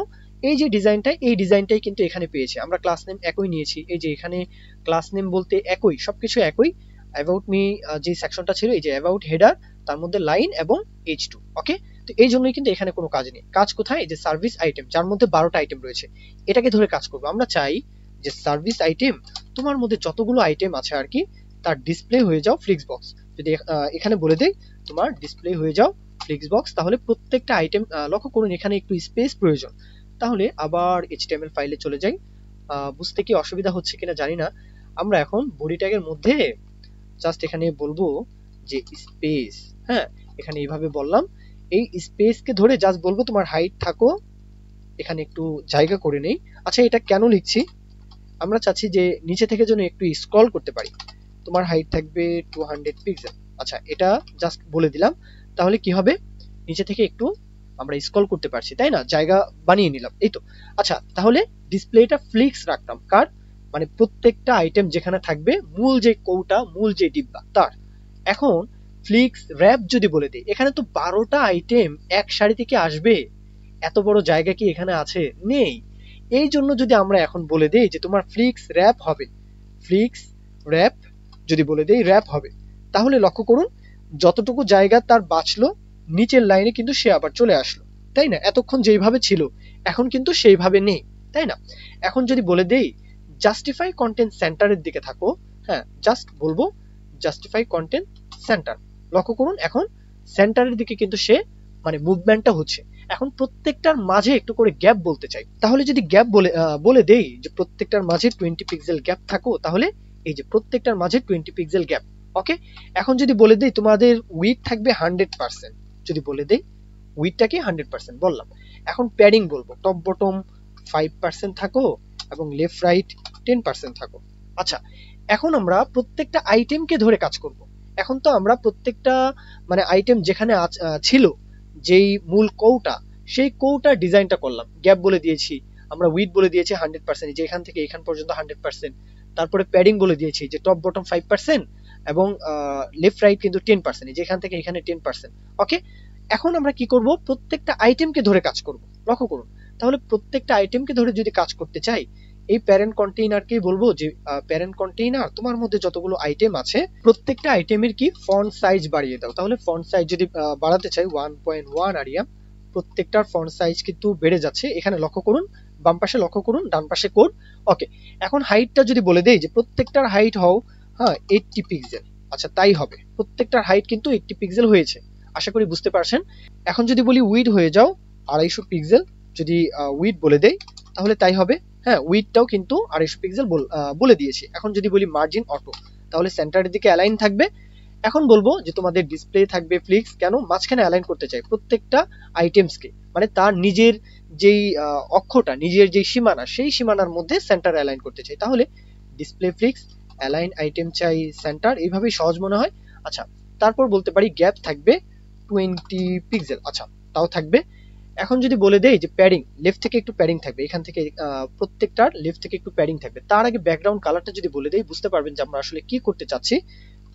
এই যে ডিজাইনটা, এই ডিজাইনটাই কিন্তু এখানে পেয়েছে। আমরা ক্লাস নেম একই নিয়েছি, এই যে এখানে ক্লাস নেম বলতে একই, সবকিছু একই। অ্যাবাউট মি যে সেকশনটা ছিল, এই যে অ্যাবাউট হেডার, তার মধ্যে লাইন এবং H2। ওকে, তো এই জন্যই কিন্তু এখানে কোনো কাজ নেই। কাজ কোথায়? এই যে সার্ভিস আইটেম, যার মধ্যে 12টা আইটেম রয়েছে, এটাকে ধরে কাজ করবো। আমরা চাই যে সার্ভিস আইটেম, তোমার মধ্যে যতগুলো আইটেম আছে আর কি, তার ডিসপ্লে হয়ে যাও ফ্লিক্স বক্স। যদি এখানে বলে দেই তোমার ডিসপ্লে হয়ে যাও ফ্লিক্স বক্স, তাহলে প্রত্যেকটা আইটেম, লক্ষ্য করুন এখানে একটু স্পেস প্রয়োজন। তাহলে আবার HTML ফাইলে চলে যাই। বুঝতে কি অসুবিধা হচ্ছে কিনা জানি না। আমরা এখন বডি ট্যাগের মধ্যে জাস্ট এখানে বলবো যে স্পেস, হ্যাঁ এখানে এইভাবে বললাম। এই স্পেসকে ধরে জাস্ট বলবো তোমার হাইট থাকো, এখানে একটু জায়গা করে নেই। আচ্ছা, এটা কেন লিখছি? আমরা চাচ্ছি যে নিচে থেকে যেন একটু স্ক্রল করতে পারি। তোমার হাইট থাকবে 200 পিক্সেল। আচ্ছা, এটা জাস্ট বলে দিলাম। তাহলে কি হবে, নিচে থেকে একটু আমরা স্ক্রল করতে পারছি, তাই না? জায়গা বানিয়ে নিলাম, এই তো। আচ্ছা, তাহলে ডিসপ্লেটা ফ্লিক্স রাখতাম কার, মানে প্রত্যেকটা আইটেম যেখানে থাকবে, মূল যে কৌটা, মূল যে ডিব্বা তার। এখন ফ্লিক্স র্যাপ যদি বলে দিই, এখানে তো 12টা আইটেম এক সারি থেকে আসবে, এত বড় জায়গা কি এখানে আছে? নেই। এই জন্য যদি আমরা এখন বলে দেই যে তোমার ফ্লিক্স র্যাপ হবে, ফ্লিক্স র্যাপ যদি বলে দেই র্যাপ হবে, তাহলে লক্ষ্য করুন যতটুকু জায়গা তার বাঁচলো নিচের লাইনে কিন্তু সে আবার চলে আসলো, তাই না? এতক্ষণ যেইভাবে ছিল এখন কিন্তু সেইভাবে নেই, তাই না? এখন যদি বলে দেই জাস্টিফাই কন্টেন্ট সেন্টারের দিকে থাকো, হ্যাঁ জাস্ট বলবো জাস্টিফাই কন্টেন্ট সেন্টার, লক্ষ্য করুন এখন সেন্টারের দিকে কিন্তু সে মানে মুভমেন্টটা হচ্ছে। এখন প্রত্যেকটার মাঝে একটু করে গ্যাপ বলতে চাই, তাহলে যদি গ্যাপ বলে দেই যে প্রত্যেকটার মাঝে 20 পিক্সেল গ্যাপ থাকো, তাহলে এই যে প্রত্যেকটার মাঝে 20 পিক্সেল গ্যাপ। ওকে, এখন যদি বলে দেই তোমাদের উইড থাকবে 100%, যদি বলে দেই উইডটাকে 100% বললাম। এখন প্যাডিং বলবো টপ বটম 5% থাকো এবং লেফট রাইট 10% থাকো। আচ্ছা, এখন আমরা প্রত্যেকটা আইটেমকে ধরে কাজ করব। এখন তো আমরা প্রত্যেকটা মানে আইটেম যেখানে ছিল, যেই মূল কৌটা, সেই কৌটার ডিজাইনটা করলাম, গ্যাপ বলে দিয়েছি, আমরা উইড বলে দিয়েছি 100%, যে এখান থেকে এখান পর্যন্ত 100%। তারপরে প্যাডিং বলে দিয়েছি যে টপ বটম 5% এবং লেফট রাইট কিন্তু 10%, যে এখান থেকে এখানে 10%। ওকে, এখন আমরা কি করব, প্রত্যেকটা আইটেমকে ধরে কাজ করব। লক্ষ্য করুন, তাহলে প্রত্যেকটা আইটেমকে ধরে যদি কাজ করতে চাই, এই প্যারেন্ট কন্টেইনারকেই বলবো যে প্যারেন্ট কন্টেইনার তোমার মধ্যে যতগুলো আইটেম আছে প্রত্যেকটা আইটেমের কি ফন্ট সাইজ বাড়িয়ে দাও। তাহলে ফন্ট সাইজ যদি বাড়াতে চাই 1.1 আরিয়াম, প্রত্যেকটার ফন্ট সাইজ কিন্তু বেড়ে যাচ্ছে। এখানে লক্ষ্য করুন, বাম পাশে লক্ষ্য করুন, ডান পাশে কোড। ওকে, এখন হাইটটা যদি বলে দেই যে প্রত্যেকটার হাইট হও 80 পিক্সেল, আচ্ছা তাই হবে, প্রত্যেকটার হাইট কিন্তু 80 পিক্সেল হয়েছে, আশা করি বুঝতে পারছেন। এখন যদি বলি উইড হয়ে যাও 250 পিক্সেল, যদি উইড বলে দেই তাহলে তাই হবে। হ্যাঁ, উইডটাও কিন্তু 250 পিক্সেল বলে দিয়েছি। এখন যদি বলি মার্জিন অটো, তাহলে সেন্টারের দিকে অ্যালাইন থাকবে। এখন বলবো যে তোমাদের ডিসপ্লে থাকবে ফ্লিক্স, কেন মাঝখানে অ্যালাইন করতে চাই প্রত্যেকটা আইটেমসকে, মানে তার নিজের যেই অক্ষটা, নিজের যেই সীমানা, সেই সীমানার মধ্যে সেন্টার অ্যালাইন করতে চাই, তাহলে ডিসপ্লে ফ্লিক্স অ্যালাইন আইটেম চাই সেন্টার, এইভাবেই সহজ মনে হয়। আচ্ছা, তারপর বলতে পারি গ্যাপ থাকবে 20 পিক্সেল, আচ্ছা তাও থাকবে। এখন যদি বলে দেই যে প্যাডিং, লেফট থেকে একটু প্যাডিং থাকবে, এখান থেকে প্রত্যেকটার লেফট থেকে একটু প্যাডিং থাকবে। তার আগে ব্যাকগ্রাউন্ড কালারটা যদি বলে দেই বুঝতে পারবেন যে আমরা আসলে কি করতে চাচ্ছি।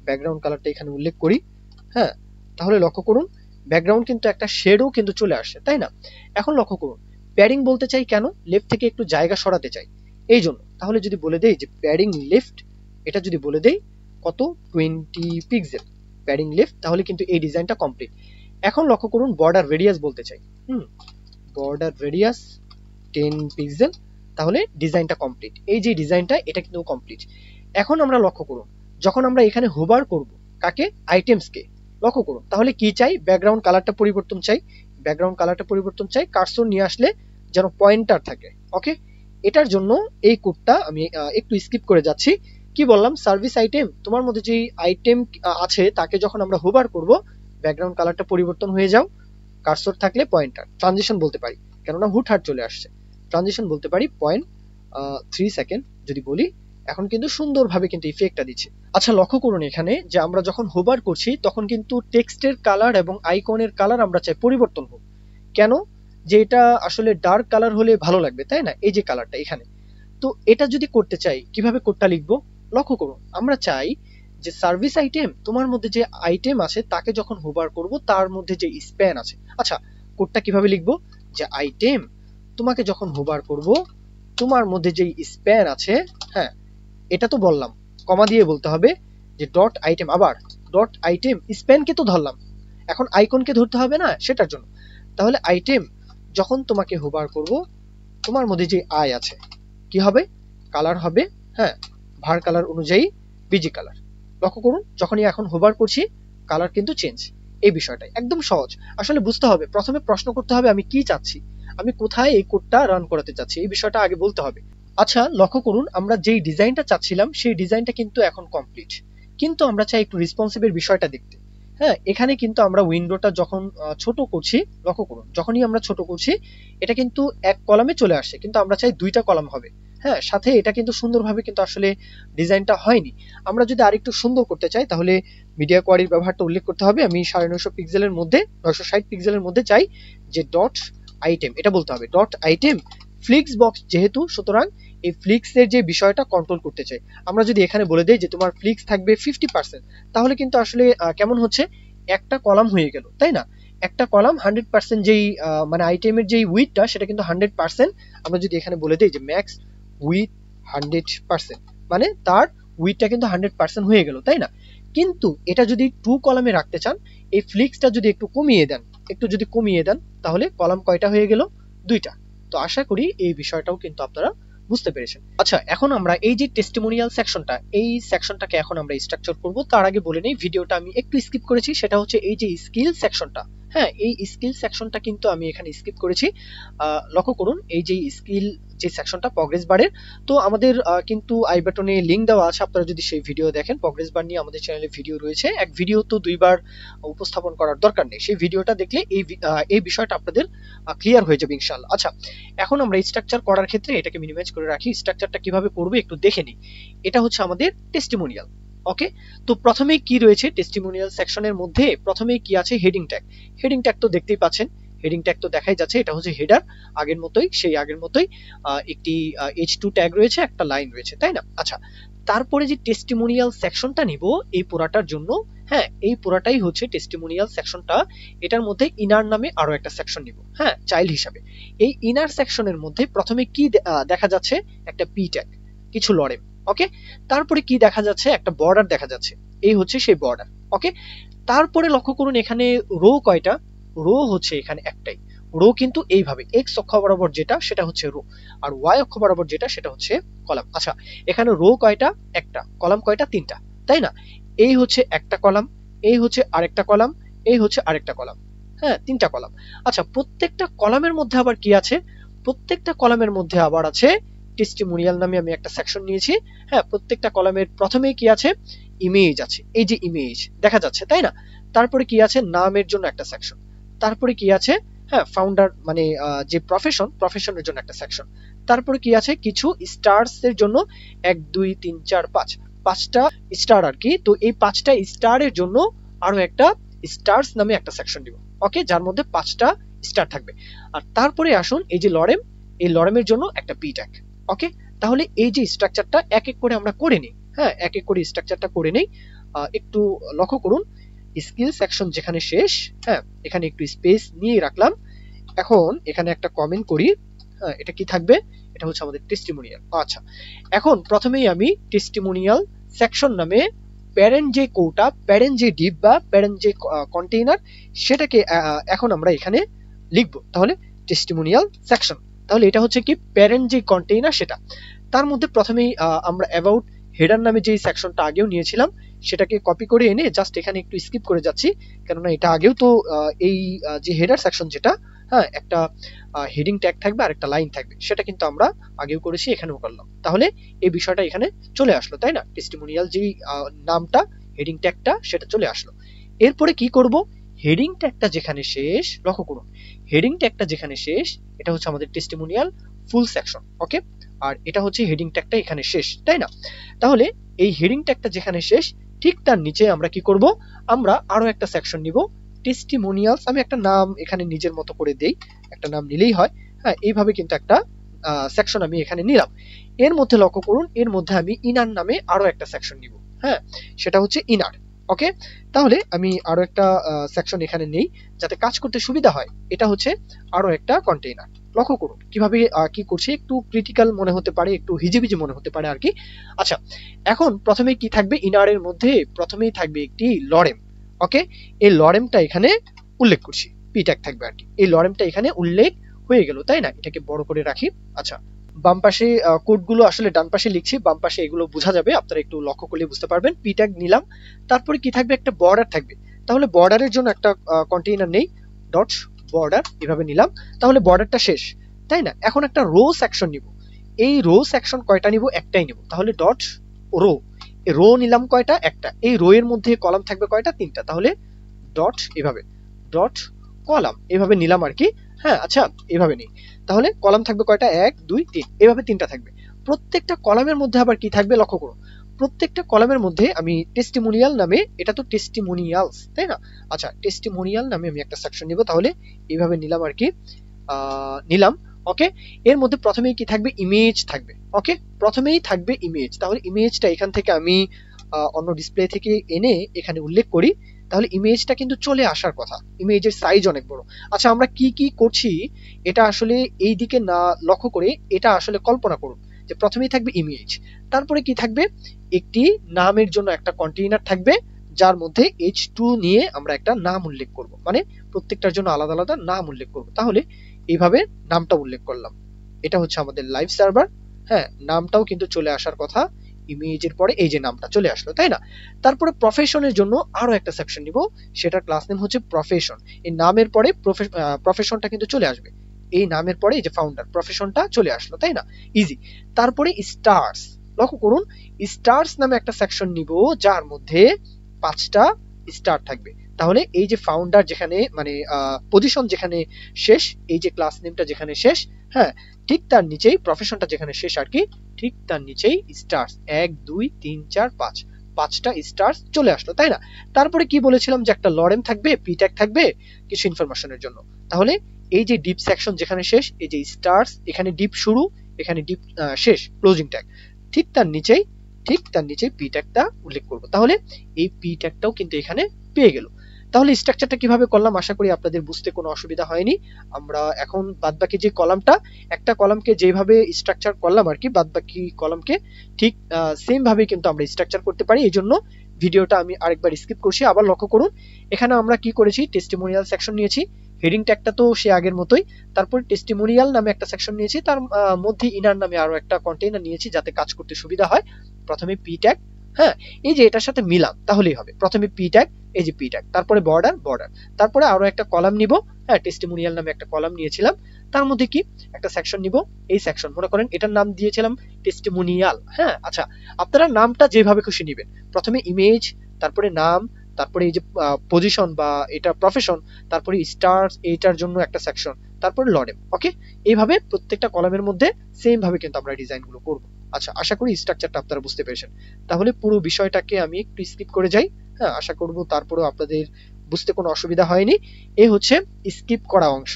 ব্যাকগ্রাউন্ড কালারটা এখানে উল্লেখ করি, হ্যাঁ, তাহলে লক্ষ্য করুন ব্যাকগ্রাউন্ড কিন্তু একটা শেডও কিন্তু চলে আসে, তাই না? এখন লক্ষ্য করুন প্যাডিং বলতে চাই কেন, লেফট থেকে একটু জায়গা সরাতে চাই এই জন্য। তাহলে যদি বলে দেই যে প্যাডিং লেফট, এটা যদি বলে দেই কত 20 পিক্সেল প্যাডিং লেফট, তাহলে কিন্তু এই ডিজাইনটা কমপ্লিট। এখন লক্ষ্য করুন বর্ডার রেডিয়াস বলতে চাই, বর্ডার রেডিয়াস 10 পিক্সেল, তাহলে ডিজাইনটা কমপ্লিট। এই যে ডিজাইনটা, এটা কিন্তু কমপ্লিট। এখন আমরা লক্ষ্য করুন যখন আমরা এখানে হোভার করব, কাকে, আইটেমসকে, লক্ষ্য করুন তাহলে কি চাই, ব্যাকগ্রাউন্ড কালারটা পরিবর্তন চাই, ব্যাকগ্রাউন্ড কালারটা পরিবর্তন চাই, কার্সর নিয়ে আসলে যেন পয়েন্টার থাকে। ওকে, এটার জন্য এই কোডটা আমি একটু স্কিপ করে যাচ্ছি। কি বললাম, সার্ভিস আইটেম, তোমার মধ্যে যে আইটেম আছে তাকে যখন আমরা হোভার করব ব্যাকগ্রাউন্ড কালারটা পরিবর্তন হয়ে যাও, কার্সর থাকলে পয়েন্টার, ট্রানজিশন বলতে পারি কেননা হুটহাট চলে আসছে, ট্রানজিশন বলতে পারি 0.3 সেকেন্ড যদি বলি, এখন কিন্তু সুন্দরভাবে কিন্তু ইফেক্টটা দিচ্ছে। আচ্ছা, লক্ষ্য করুন এখানে যে আমরা যখন হোভার করছি তখন কিন্তু টেক্সটের কালার এবং আইকনের কালার আমরা চাই পরিবর্তন হোক। কেন, যে এটা আসলে ডার্ক কালার হলে ভালো লাগবে, তাই না? এই যে কালারটা এখানে, তো এটা যদি করতে চাই কিভাবে কোডটা লিখবো, লক্ষ্য করুন আমরা চাই যে সার্ভিস আইটেম, তোমার মধ্যে যে আইটেম আছে তাকে যখন হোভার করব তার মধ্যে যে স্প্যান আছে। আচ্ছা, কোডটা কিভাবে লিখবো, যে আইটেম তোমাকে যখন হোভার করব তোমার মধ্যে যে স্প্যান আছে, হ্যাঁ এটা তো বললাম, কমা দিয়ে বলতে হবে যে ডট আইটেম, আবার ডট আইটেম, স্প্যানকে তো ধরলাম, এখন আইকনকে ধরতে হবে না সেটার জন্য। তাহলে আইটেম যখন তোমাকে হোভার করব তোমার মধ্যে যে আই আছে কি হবে, কালার হবে, হ্যাঁ ভার কালার অনুযায়ী বিজি কালার। লক্ষ্য করুন যখনই এখন হোভার করছি কালার কিন্তু চেঞ্জ। এই বিষয়টাই একদম সহজ, আসলে বুঝতে হবে, প্রথমে প্রশ্ন করতে হবে আমি কি চাচ্ছি, আমি কোথায় এই কোডটা রান করাতে চাচ্ছি, এই বিষয়টা আগে বলতে হবে। আচ্ছা, লক্ষ্য করুন আমরা যেই ডিজাইনটা চাচ্ছিলাম সেই ডিজাইনটা কিন্তু এখন কমপ্লিট, কিন্তু আমরা চাই একটু রেসপন্সিভের বিষয়টা দেখতে। হ্যাঁ, এখানে কিন্তু আমরা উইন্ডোটা যখন ছোট করছি, লক্ষ্য করুন যখনই আমরা ছোট করছি এটা কিন্তু এক কলামে চলে আসছে, কিন্তু আমরা চাই দুইটা কলাম হবে। হ্যাঁ, সাথে এটা কিন্তু সুন্দরভাবে কিন্তু আসলে ডিজাইনটা হয়নি। আমরা যদি আরেকটু সুন্দর করতে চাই তাহলে মিডিয়া কোয়ারির ব্যবহারটা উল্লেখ করতে হবে। আমি 950 পিক্সেলের মধ্যে 960 পিক্সেলের মধ্যে চাই যে ডট আইটেম, এটা বলতে হবে ডট আইটেম ফ্লিক্স বক্স, যেহেতু সুতরাং এই ফ্লিক্সের যে বিষয়টা কন্ট্রোল করতে চাই। আমরা যদি এখানে বলে দেই যে তোমার ফ্লিক্স থাকবে 50%, তাহলে কিন্তু আসলে কেমন হচ্ছে, একটা কলাম হয়ে গেল, তাই না? একটা কলাম 100% যেই মানে আইটেমের যেই উইথটা সেটা কিন্তু 100%। আমরা যদি এখানে বলে দিই যে ম্যাক্স উইথ 100%, মানে তার উইথটা কিন্তু 100% হয়ে গেল, তাই না? কিন্তু এটা যদি 2 কলামে রাখতে চান, এই ফ্লিক্সটা যদি একটু কমিয়ে দেন, তাহলে কলাম কয়টা হয়ে গেল? 2টা। তো আশা করি এই বিষয়টাও কিন্তু আপনারা বুঝতে পেরেছেন। আচ্ছা, এখন আমরা এই যে টেস্টিমোনিয়াল সেকশনটা, এই সেকশনটাকে এখন আমরা স্ট্রাকচার করব। তার আগে বলে নেই, ভিডিওটা আমি একটু স্কিপ করেছি, সেটা হচ্ছে এই যে স্কিল সেকশনটা। হ্যাঁ, এই স্কিল সেকশনটা কিন্তু আমি এখানে স্কিপ করেছি। লক্ষ্য করুন, এই যে স্কিল যে সেকশনটা প্রগ্রেস বারের, তো আমাদের কিন্তু আই বাটনে লিংক দেওয়া আছে। আপনারা যদি সেই ভিডিও দেখেন, প্রগ্রেস বার নিয়ে আমাদের চ্যানেলে ভিডিও রয়েছে। এক ভিডিও তো দুইবার উপস্থাপন করার দরকার নেই, সেই ভিডিওটা দেখলে এই বিষয়টা আপনাদের ক্লিয়ার হয়ে যাবে ইনশাআল্লাহ। আচ্ছা, এখন আমরা স্ট্রাকচার করার ক্ষেত্রে এটাকে মিনিমাইজ করে রাখি। স্ট্রাকচারটা কিভাবে করবে একটু দেখে নিই। এটা হচ্ছে আমাদের টেস্টিমোনিয়াল। ওকে, তো প্রথমেই কি রয়েছে টেস্টিমোনিয়াল সেকশনের মধ্যে? প্রথমেই কি আছে? Heading tag. হেডিং ট্যাগ তো দেখতেই পাচ্ছেন, হেডিং ট্যাগ তো দেখাই যাচ্ছে, এটা হচ্ছে হেডার। আগের মতোই একটি H2 ট্যাগ রয়েছে, একটা লাইন রয়েছে, তাই না? আচ্ছা, তারপরে যে টেস্টিমোনিয়াল সেকশনটা নিব এই পুরাটার জন্য, হ্যাঁ, এই পুরাটাই হচ্ছে টেস্টিমোনিয়াল সেকশনটা। এটার মধ্যে ইনার নামে আরো একটা সেকশন নিব, হ্যাঁ, চাইল্ড হিসাবে। এই ইনার সেকশনের মধ্যে প্রথমে কি দেখা যাচ্ছে? একটা পি ট্যাগ, কিছু লরেম। ওকে, তারপরে কি দেখা যাচ্ছে? একটা বর্ডার দেখা যাচ্ছে, এই হচ্ছে সেই বর্ডার। ওকে, তারপরে লক্ষ্য করুন এখানে রো কয়টা? রো হচ্ছে এখানে একটাই। রো কিন্তু এইভাবে এক্স অক্ষ বরাবর যেটা সেটা হচ্ছে রো, আর ওয়াই অক্ষ বরাবর যেটা সেটা হচ্ছে কলাম। আচ্ছা, এখানে রো কয়টা? একটা। কলাম কয়টা? 3টা, তাই না? এই হচ্ছে একটা কলাম, এই হচ্ছে আরেকটা কলাম, এই হচ্ছে আরেকটা কলাম। হ্যাঁ, 3টা কলাম। আচ্ছা, প্রত্যেকটা কলামের মধ্যে আবার কি আছে? প্রত্যেকটা কলামের মধ্যে আবার আছে টেস্টিমোনিয়াল নামে আমি একটা সেকশন নিয়েছি। হ্যাঁ, প্রত্যেকটা কলামের প্রথমে কি আছে? ইমেজ আছে, এই যে ইমেজ দেখা যাচ্ছে, তাই না? তারপরে কি আছে? নামের জন্য একটা সেকশন। তারপরে কি আছে? হ্যাঁ, ফাউন্ডার মানে যে প্রফেশনের জন্য একটা সেকশন। তারপরে কি আছে? কিছু স্টারস এর জন্য 1 2 3 4 5, 5টা স্টার আর কি। তো এই 5টা স্টারের জন্য আরো একটা স্টারস নামে একটা সেকশন দিব। ওকে, যার মধ্যে 5টা স্টার থাকবে। আর তারপরে আসুন এই যে লরেম, এই লরেমের জন্য একটা পি ট্যাগ। ওকে, তাহলে এই যে স্ট্রাকচারটা এক এক করে আমরা করে নিই। হ্যাঁ, এক এক করে স্ট্রাকচারটা করে নেই। একটু লক্ষ্য করুন, স্কিল সেকশন যেখানে শেষ, হ্যাঁ, এখানে একটু স্পেস নিয়ে রাখলাম। এখন এখানে একটা কমেন্ট করি। হ্যাঁ, এটা কি থাকবে? এটা হচ্ছে আমাদের টেস্টিমোনিয়াল। আচ্ছা, এখন প্রথমেই আমি টেস্টিমোনিয়াল সেকশন নামে প্যারেন্ট যে কোটা, প্যারেন্ট যে ডিপ বা প্যারেন্ট যে কন্টেইনার, সেটাকে এখন আমরা এখানে লিখবো। তাহলে টেস্টিমোনিয়াল সেকশন, তাহলে এটা হচ্ছে কি প্যারেন্ট যে কন্টেইনার সেটা। তার মধ্যে প্রথমেই আমরা অ্যাবাউট হেডার নামে যে সেকশনটা আগেও নিয়েছিলাম সেটাকে কপি করে এনে জাস্ট এখানে একটু স্কিপ করে যাচ্ছি, কেননা এটা আগেও তো এই যে হেডার সেকশন যেটা, হ্যাঁ, একটা হেডিং ট্যাগ থাকবে আর একটা লাইন থাকবে, সেটা কিন্তু আমরা আগেও করেছি, এখানেও করলাম। তাহলে এই বিষয়টা এখানে চলে আসলো, তাই না? টেস্টিমোনিয়াল যেই নামটা, হেডিং ট্যাগটা সেটা চলে আসলো। এরপরে কি করব? হেডিং ট্যাগটা যেখানে শেষ, লক্ষ্য করুন, হেডিং ট্যাগটা যেখানে শেষ এটা হচ্ছে আমাদের টেস্টিমোনিয়াল ফুল সেকশন। ওকে, আর এটা হচ্ছে হেডিং ট্যাগটা এখানে শেষ, তাই না? তাহলে এই হেডিং ট্যাগটা যেখানে শেষ ঠিক তার নিচে আমরা কি করব? আমরা আরো একটা সেকশন নিব, টেস্টিমোনিয়ালস। আমি একটা নাম এখানে নিজের মতো করে দেই, একটা নাম নিলেই হয়। হ্যাঁ, এইভাবে কিন্তু একটা সেকশন আমি এখানে নিলাম। এর মধ্যে লক্ষ্য করুন, এর মধ্যে আমি ইনার নামে আরো একটা সেকশন নিব। হ্যাঁ, সেটা হচ্ছে ইনার। ওকে, তাহলে আমি আরো একটা সেকশন এখানে নেই যাতে কাজ করতে সুবিধা হয়। এটা হচ্ছে আরো একটা কন্টেইনার। লক্ষ্য করুন কিভাবে কি করছি, একটু ক্রিটিক্যাল মনে হতে পারে, একটু হিজিবিজি মনে হতে পারে আর কি। আচ্ছা, এখন প্রথমে কি থাকবে? ইনারের মধ্যে প্রথমেই থাকবে একটি লরেম। ওকে, এই লরেমটা এখানে উল্লেখ করছি, পি ট্যাগ থাকবে আর কি। এই লরেমটা এখানে উল্লেখ হয়ে গেল, তাই না? এটাকে বড় করে রাখি। আচ্ছা, বাম পাশে কোডগুলো আসলে ডান পাশে লিখছি, বাম পাশে এগুলো বোঝা যাবে, আপনারা একটু লক্ষ্য করলে বুঝতে পারবেন। পি ট্যাগ নিলাম, তারপরে কি থাকবে? একটা বর্ডার থাকবে। তাহলে বর্ডারের জন্য একটা কন্টেইনার নেই, ডট বর্ডার এভাবে নিলাম। তাহলে বর্ডারটা শেষ, তাই না? এখন একটা রো সেকশন নিব। এই রো সেকশন কয়টা নিব? একটাই নিব। তাহলে ডট রো, রো নিলাম কয়টা? একটা। এই রো এর মধ্যে কলাম থাকবে কয়টা? 3টা। তাহলে ডট এভাবে, ডট কলাম এভাবে নিলাম আর কি। হ্যাঁ, আচ্ছা, এভাবে নেই। তাহলে কলাম থাকবে কয়টা? 1 2 3, এভাবে 3টা থাকবে। প্রত্যেকটা কলামের মধ্যে আবার কি থাকবে লক্ষ্য করুন, প্রত্যেকটা কলামের মধ্যে আমি টেস্টিমোনিয়াল নামে, এটা তো টেস্টিমোনিয়ালস তাই না, আচ্ছা টেস্টিমোনিয়াল নামে আমি একটা সেকশন নিব, তাহলে এইভাবে নিলাম আর কি, নিলাম। ওকে, এর মধ্যে প্রথমেই কি থাকবে, ইমেজ থাকবে। ওকে, প্রথমেই থাকবে ইমেজ, তাহলে ইমেজটা এখান থেকে আমি অন্য ডিসপ্লে থেকে এনে এখানে উল্লেখ করি, তাহলে ইমেজটা কিন্তু চলে আসার কথা, ইমেজের সাইজ অনেক বড়। আচ্ছা আমরা কি কি করছি এটা আসলে এই দিকে না লক্ষ্য করে এটা আসলে কল্পনা করুন যে প্রথমেই থাকবে ইমেজ, তারপরে কি থাকবে, একটি নামের জন্য একটা কন্টেইনার থাকবে যার মধ্যে h2 নিয়ে আমরা একটা নাম উল্লেখ করব, মানে প্রত্যেকটার জন্য আলাদা আলাদা নাম উল্লেখ করব। তাহলে এইভাবে নামটা উল্লেখ করলাম, এটা হচ্ছে আমাদের লাইভ সার্ভার। হ্যাঁ, নামটাও কিন্তু চলে আসার কথা, ইমেজের পরে এই যে নামটা চলে আসলো তাই না। তারপরে প্রফেশনের জন্য আরো একটা সেকশন নিব, সেটার ক্লাস নেম হচ্ছে প্রফেশন। এই নামের পরে প্রফেশনটা কিন্তু চলে আসবে, এই নামের পরে এই যে ফাউন্ডার, প্রফেশনটা চলে আসলো তাই না, ইজি। তারপরে স্টার্স, লক্ষ্য করুন স্টার্স নামে একটা সেকশন নিব যার মধ্যে 5টা স্টার থাকবে। তাহলে এই যে ফাউন্ডার যেখানে মানে পজিশন যেখানে শেষ, এই যে ক্লাস নেমটা যেখানে শেষ, হ্যাঁ ঠিক তার নিচেই প্রফেশনটা যেখানে শেষ আর কি, ঠিক তার নিচেই স্টার্স 1 2 3 4 5, 5টা স্টার্স চলে আসলো তাই না। তারপরে কি বলেছিলাম যে একটা লরেম থাকবে, পি ট্যাগ থাকবে কিছু ইনফরমেশনের জন্য। তাহলে এই যে ডিপ সেকশন যেখানে শেষ, এই যে স্টার্স, এখানে ডিপ শুরু, এখানে ডিপ শেষ, ক্লোজিং ট্যাগ, ঠিক তার নিচেই পি ট্যাগটা উল্লেখ করব। তাহলে এই পি ট্যাগটাও কিন্তু এখানে পেয়ে গেল। তাহলে স্ট্রাকচারটা কিভাবে করলাম আশা করি আপনাদের বুঝতে কোনো অসুবিধা হয়নি। আমরা এখন বাদবাকি যে কলামটা, একটা কলামকে যেভাবে স্ট্রাকচার করলাম আর কি, বাদবাকি কলামকে ঠিক সেম ভাবে কিন্তু আমরা স্ট্রাকচার করতে পারি। এই জন্য ভিডিওটা আমি আরেকবার স্কিপ করছি, আবার লক্ষ্য করুন এখানে আমরা কি করেছি, টেস্টিমোনিয়াল সেকশন নিয়েছি, হেডিং ট্যাগটা তো সে আগের মতোই, তারপর টেস্টিমোনিয়াল নামে একটা সেকশন নিয়েছি, তার মধ্যে ইনার নামে আরো একটা কন্টেইনার নিয়েছি যাতে কাজ করতে সুবিধা হয়। প্রথমে পি ট্যাগ, হ্যাঁ এই যে এটার সাথে মিলাম তাহলেই হবে, প্রথমে পি ট্যাগ, এই যে পি ট্যাগ, তারপরে বর্ডার, তারপরে আরো একটা কলাম নিব, হ্যাঁ টেস্টিমোনিয়াল নামে একটা কলাম নিয়েছিলাম, তার মধ্যে কি একটা সেকশন নিব, এই সেকশন মনে করেন এটার নাম দিয়েছিলাম টেস্টিমোনিয়াল। হ্যাঁ আচ্ছা, আপনারা নামটা যেভাবে খুশি নেবেন, প্রথমে ইমেজ, তারপরে নাম, তারপরে এই যে পজিশন বা এটা প্রফেশন, তারপরে স্টার্স, এইটার জন্য একটা সেকশন, তারপরে লরেম। ওকে, এইভাবে প্রত্যেকটা কলামের মধ্যে সেম ভাবে কিন্তু আমরা ডিজাইন গুলো করব। আচ্ছা আশা করি স্ট্রাকচারটা আপনারা বুঝতে পেরেছেন। তাহলে পুরো বিষয়টাকে আমি একটু স্কিপ করে যাই, হ্যাঁ আশা করব তারপরেও আপনাদের বুঝতে কোনো অসুবিধা হয়নি। এই হচ্ছে স্কিপ করা অংশ।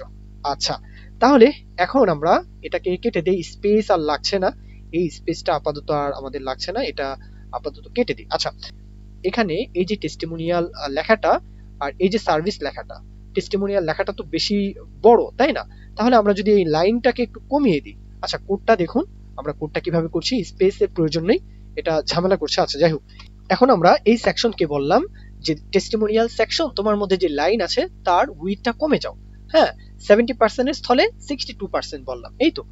আচ্ছা তাহলে এখন আমরা এটাকে কেটে দেই, স্পেস আর লাগছে না, এই স্পেসটা আপাতত আর আমাদের লাগছে না, এটা আপাতত কেটে দিই। আচ্ছা এখানে এই যে টেস্টিমোনিয়াল লেখাটা আর এই যে সার্ভিস লেখাটা, টেস্টিমোনিয়াল লেখাটা তো বেশি বড় তাই না, তাহলে আমরা যদি এই লাইনটাকে একটু কমিয়ে দিই। আচ্ছা কোডটা দেখুন, আমরা কোডটা কিভাবে করছি, স্পেসের প্রয়োজন নেই, এটা ঝামেলা করছে। আচ্ছা যাই হোক, এখন আমরা এই সেকশনকে বললাম যে টেস্টিমোনিয়াল সেকশন তোমার মধ্যে যে লাইন আছে তার উইডথটা কমে যাও, হ্যাঁ 70% এর স্থলে 62% বললাম, এই তো।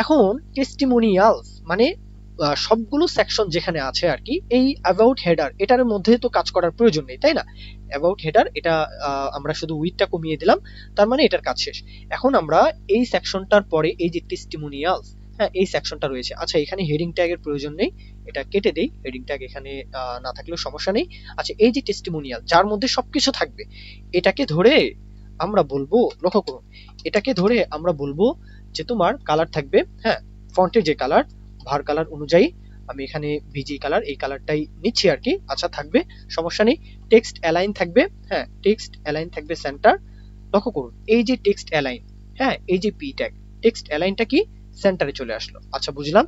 এখন টেস্টিমোনিয়ালস মানে সবগুলো সেকশন যেখানে আছে আর কি, এই অ্যাবাউট হেডার এটার মধ্যে তো কাজ করার প্রয়োজন নেই তাই না, অ্যাবাউট হেডার এটা আমরা শুধু উইডথটা কমিয়ে দিলাম, তার মানে এটার কাজ শেষ। এখন আমরা এই সেকশনটার পরে এই যে টেস্টিমোনিয়ালস, হ্যাঁ এই সেকশনটা রয়েছে। আচ্ছা এখানে হেডিং ট্যাগের প্রয়োজন নেই, এটা কেটে দেই, হেডিং ট্যাগ এখানে না থাকলেও সমস্যা নেই। আচ্ছা এই যে টেস্টিমোনিয়াল যার মধ্যে সবকিছু থাকবে, এটাকে ধরে আমরা বলবো, লক্ষ্য করুন এটাকে ধরে আমরা বলবো যে তোমার কালার থাকবে, হ্যাঁ ফন্টের যে কালার, ভার কালার অনুযায়ী আমি এখানে ভিজি কালার এই কালারটাই নিচ্ছি আর কি। আচ্ছা থাকবে, সমস্যা নেই। টেক্সট অ্যালাইন থাকবে, হ্যাঁ টেক্সট অ্যালাইন থাকবে সেন্টার, লক্ষ্য করুন এই যে টেক্সট অ্যালাইন, হ্যাঁ এই যে পি ট্যাগ, টেক্সট অ্যালাইনটা কি সেন্টারে চলে আসলো। আচ্ছা বুঝলাম।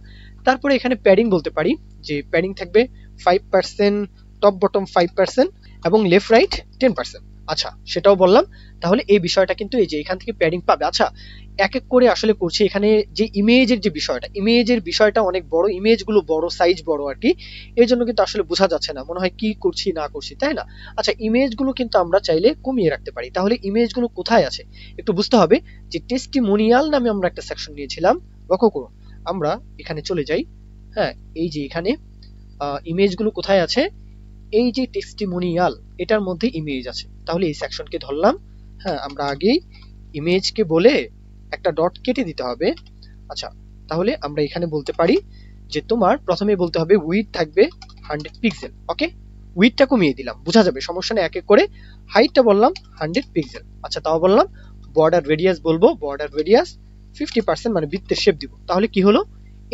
তারপরে এখানে প্যাডিং বলতে পারি, যে প্যাডিং থাকবে 5%, টপ বটম 5% এবং লেফট রাইট 10%। আচ্ছা সেটাও বললাম। তাহলে এই বিষয়টা কিন্তু এই যে এখান থেকে প্যাডিং পাবে। আচ্ছা এক এক করে আসলে করছি, এখানে যে ইমেজের যে বিষয়টা, ইমেজের বিষয়টা অনেক বড়, ইমেজগুলো বড়, সাইজ বড় আর কি, এই জন্য কিন্তু আসলে বোঝা যাচ্ছে না, মনে হয় কি করছি না করছি তাই না। আচ্ছা ইমেজগুলো কিন্তু আমরা চাইলে কমিয়ে রাখতে পারি। তাহলে ইমেজগুলো কোথায় আছে একটু বুঝতে হবে, যে টেস্টিমোনিয়াল নামে আমরা একটা সেকশন নিয়েছিলাম, লক্ষ্য করুন আমরা এখানে চলে যাই, হ্যাঁ এই যে এখানে ইমেজগুলো কোথায় আছে, এই যে টেস্টিমোনিয়াল এটার মধ্যে ইমেজ আছে, তাহলে এই সেকশনকে ধরলাম, হ্যাঁ আমরা আগেই ইমেজকে বলে একটা ডট কেটে দিতে হবে। আচ্ছা তাহলে আমরা এখানে বলতে পারি যে তোমার প্রথমে বলতে হবে উইডথ থাকবে 100 পিক্সেল। ওকে, উইডথটা কমিয়ে দিলাম, বোঝা যাবে সমস্যা নেই, এক এক করে। হাইটটা বললাম 100 পিক্সেল। আচ্ছা তাও বললাম। বর্ডার রেডিয়াস বলবো, বর্ডার রেডিয়াস 50%, মানে বৃত্তের শেপ দিব। তাহলে কি হলো,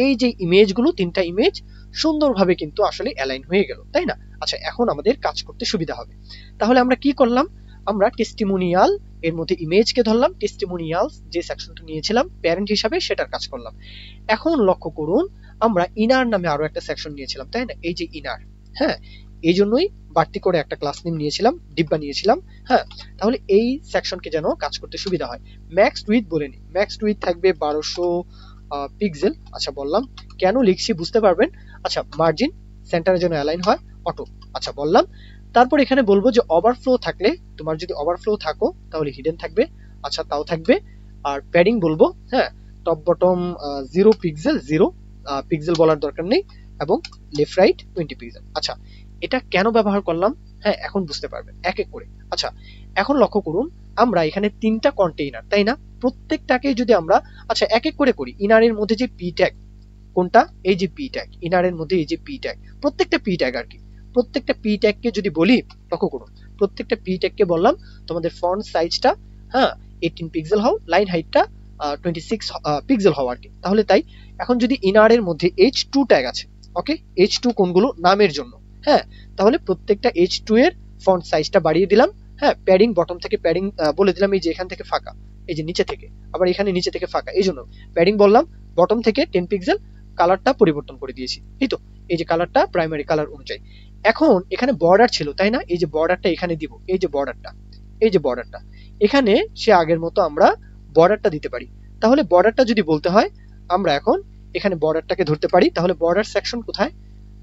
এই যে ইমেজগুলো, তিনটা ইমেজ সুন্দরভাবে কিন্তু আসলে অ্যালাইন হয়ে গেল, তাই না? আচ্ছা, এখন আমাদের কাজ করতে সুবিধা হবে। তাহলে আমরা কি করলাম, আমরা টেস্টিমোনিয়াল এর মধ্যে ইমেজকে ধরলাম, টেস্টিমোনিয়ালস যে সেকশনটা নিয়েছিলাম প্যারেন্ট হিসাবে সেটার কাজ করলাম। এখন লক্ষ্য করুন, আমরা ইনার নামে আরো একটা সেকশন নিয়েছিলাম, তাই না? এই যে ইনার, হ্যাঁ, এই জন্যই বাড়তি করে একটা ক্লাস নেম নিয়েছিলাম, ডিব্বা নিয়েছিলাম, হ্যাঁ। তাহলে এই সেকশনকে যেন কাজ করতে সুবিধা হয়, ম্যাক্স উইথ বলে নি, ম্যাক্স উইথ থাকবে 1200 পিক্সেল। আচ্ছা, বললাম কেন লিখছি বুঝতে পারবেন। আচ্ছা, মার্জিন সেন্টারের জন্য অ্যালাইন হয় অটো, আচ্ছা বললাম। তারপর এখানে বলবো যে ওভারফ্লো থাকলে, তোমার যদি ওভারফ্লো থাকো তাহলে হিডেন থাকবে, আচ্ছা তাও থাকবে। আর প্যাডিং বলবো, হ্যাঁ, টপ বটম 0 পিক্সেল, 0 পিক্সেল বলার দরকার নেই, এবং লেফট রাইট 20 পিক্সেল। আচ্ছা, এটা কেন ব্যবহার করলাম, হ্যাঁ এখন বুঝতে পারবেন এক এক করে। আচ্ছা, এখন লক্ষ্য করুন, আমরা এখানে তিনটা কন্টেইনার, তাই না? প্রত্যেকটাকে যদি আমরা আচ্ছা এক এক করে করি, ইনারের মধ্যে যে পি ট্যাগ, কোনটা, এই যে পি ট্যাগ, ইনারের মধ্যে এই যে পি ট্যাগ, প্রত্যেকটা পি ট্যাগ আর কি, প্রত্যেকটা পি ট্যাগকে যদি বলি, লক্ষ্য করুন, প্রত্যেকটা পি ট্যাগকে বললাম তোমাদের ফন্ট সাইজটা, হ্যাঁ 18 পিক্সেল হও, লাইন হাইটটা 26 পিক্সেল হও আর কি। তাহলে তাই এখন যদি ইনারের মধ্যে H2 ট্যাগ আছে, ওকে, H2 কোনগুলো, নামের জন্য, হ্যাঁ, তাহলে প্রত্যেকটা H2 এর ফন্ট সাইজটা বাড়িয়ে দিলাম, হ্যাঁ। প্যাডিং বটম থেকে প্যাডিং বলে দিলাম, এই যে এখান থেকে ফাঁকা, এই যে নিচে থেকে, আবার এখানে নিচে থেকে ফাঁকা, এই জন্য প্যাডিং বললাম বটম থেকে 10 পিক্সেল, কালারটা পরিবর্তন করে দিয়েছি, এই তো, এই যে কালারটা প্রাইমারি কালার অনুযায়ী। এখন এখানে বর্ডার ছিল, তাই না? এই যে বর্ডারটা এখানে দিব, এই যে বর্ডারটা, এই যে বর্ডারটা, এখানে সে আগের মতো আমরা বর্ডারটা দিতে পারি। তাহলে বর্ডারটা যদি বলতে হয়, আমরা এখন এখানে বর্ডারটাকে ধরতে পারি। তাহলে বর্ডার সেকশন কোথায়,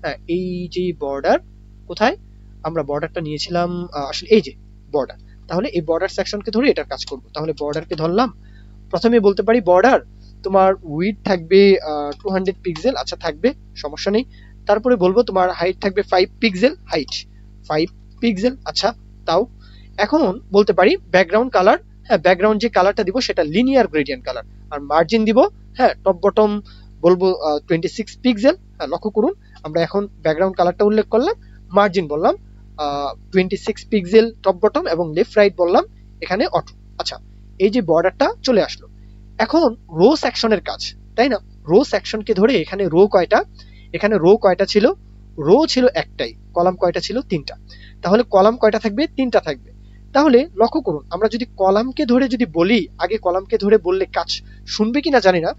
হ্যাঁ এই যে বর্ডার কোথায়, আমরা বর্ডারটা নিয়েছিলাম আসলে এই যে বর্ডার। তাহলে এই বর্ডার সেকশনকে ধরে এটার কাজ করব। তাহলে বর্ডারকে ধরলাম, প্রথমে বলতে পারি বর্ডার তোমার উইড থাকবে 200 পিক্সেল, আচ্ছা থাকবে, সমস্যা নেই। তারপরে বলবো তোমার হাইট থাকবে 5 পিক্সেল, হাইট 5 পিক্সেল, আচ্ছা তাও। এখন বলতে পারি ব্যাকগ্রাউন্ড কালার, হ্যাঁ ব্যাকগ্রাউন্ড যে কালারটা দিব সেটা লিনিয়ার গ্রেডিয়েন্ট কালার। আর মার্জিন দিব, হ্যাঁ টপ বটম বলবো 26 পিক্সেল। হ্যাঁ লক্ষ্য করুন, আমরা এখন ব্যাকগ্রাউন্ড কালারটা উল্লেখ করলাম, মার্জিন বললাম 26 পিক্সেল টপ বটম, এবং লেফট রাইট বললাম এখানে অটো। আচ্ছা, এই যে বর্ডারটা চলে আসলো। এখন রো সেকশনের কাজ, তাই না? রো সেকশনকে ধরে এখানে রো কয়টা, এখানে রো কয়টা ছিল, রো ছিল একটাই, কলাম কয়টা ছিল, তিনটা। তাহলে কলাম কয়টা থাকবে, তিনটা থাকবে। তাহলে লক্ষ্য করুন, আমরা যদি কলামকে ধরে যদি বলি, আগে কলামকে ধরে বললে কাজ শুনবে কিনা জানি না,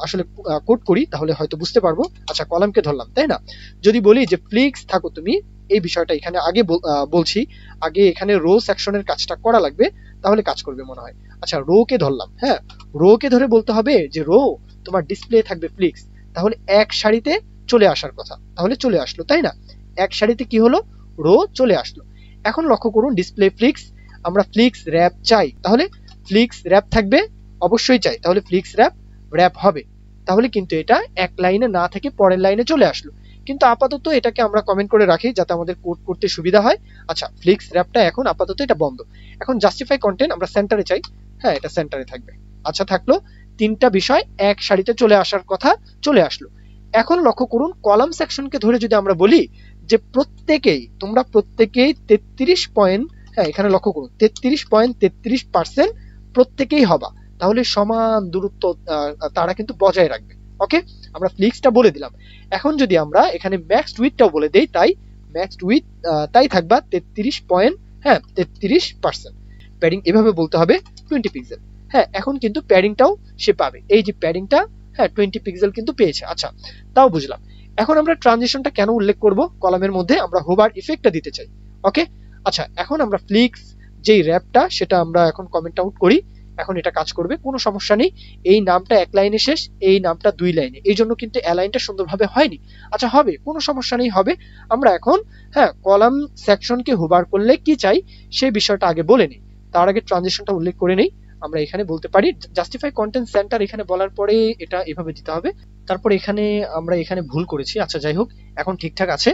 আসলে কোড করি তাহলে হয়তো বুঝতে পারবো। আচ্ছা, কলামকে ধরলাম, তাই না? যদি বলি যে ফ্লিক্স থাকো তুমি, এই বিষয়টা এখানে আগে বলছি, আগে এখানে রো সেকশনের কাজটা করা লাগবে, তাহলে কাজ করবে মনে হয়। আচ্ছা, রো কে ধরলাম, হ্যাঁ রো কে ধরে বলতে হবে যে রো তোমার ডিসপ্লে থাকবে ফ্লিক্স, তাহলে এক সারিতে চলে আসার কথা, তাহলে চলে আসলো, তাই না? এক সারিতে কি হলো, রো চলে আসলো। এখন লক্ষ্য করুন, ডিসপ্লে ফ্লিক্স, আমরা ফ্লিক্স র্যাপ চাই, তাহলে ফ্লিক্স র্যাপ থাকবে, অবশ্যই চাই, তাহলে ফ্লিক্স র্যাপ র্যাপ হবে। তাহলে কিন্তু এটা এক লাইনে না থেকে পরের লাইনে চলে আসলো, কিন্তু আপাতত এটাকে আমরা কমেন্ট করে রাখি যাতে আমাদের কোড করতে সুবিধা হয়। আচ্ছা, ফ্লিক্স র্যাপটা এখন আপাতত এটা বন্ধ। এখন জাস্টিফাই কন্টেন্ট আমরা সেন্টারে চাই, হ্যাঁ এটা সেন্টারে থাকবে। আচ্ছা থাকলো, তিনটা বিষয় এক সারিতে চলে আসার কথা, চলে আসলো। এখন লক্ষ্য করুন, কলাম সেকশনকে ধরে যদি আমরা বলি যে প্রত্যেকেই, তোমরা প্রত্যেকেই 33 পয়েন্ট, হ্যাঁ এখানে লক্ষ্য করুন 33.33% প্রত্যেকেই হবা, তাহলে সমান দূরত্ব তারা কিন্তু বজায় রাখবে। ওকে, আমরা ফ্লিক্সটা বলে দিলাম। এখন যদি আমরা এখানে ম্যাক্সড উইথটাও বলে দেই, তাই ম্যাক্সড উইথ তাই থাকবা 33 পয়েন্ট, হ্যাঁ 33%। প্যাডিং এভাবে বলতে হবে 20 পিক্সেল। হ্যাঁ এখন কিন্তু প্যাডিংটাও সে পাবে, এই যে প্যাডিংটা, হ্যাঁ 20 পিক্সেল কিন্তু পেয়েছে। আচ্ছা, তাও বুঝলাম। এখন আমরা ট্রানজিশনটা কেন উল্লেখ করব, কলামের মধ্যে আমরা হোভার ইফেক্টটা দিতে চাই। ওকে, আচ্ছা এখন আমরা ফ্লিক্স যেই র্যাপটা সেটা আমরা এখন কমেন্ট আউট করি, এখন এটা কাজ করবে, কোনো সমস্যা নেই। এই নামটা এক লাইনে শেষ, এই নামটা দুই লাইনে, এই জন্য কিন্তু অ্যালাইনটা সুন্দরভাবে হয়নি। আচ্ছা হবে, কোনো সমস্যা নেই, হবে। আমরা এখন হ্যাঁ কলাম সেকশনকে হোভার করলে কি চাই সেই বিষয়টা আগে বলে নিই, তার আগে ট্রানজিশনটা উল্লেখ করে নেই। আমরা এখানে বলতে পারি জাস্টিফাই কন্টেন্ট সেন্টার, এখানে বলার পরে এটা এভাবে দিতে হবে। তারপর এখানে আমরা এখানে ভুল করেছি, আচ্ছা যাই হোক এখন ঠিকঠাক আছে।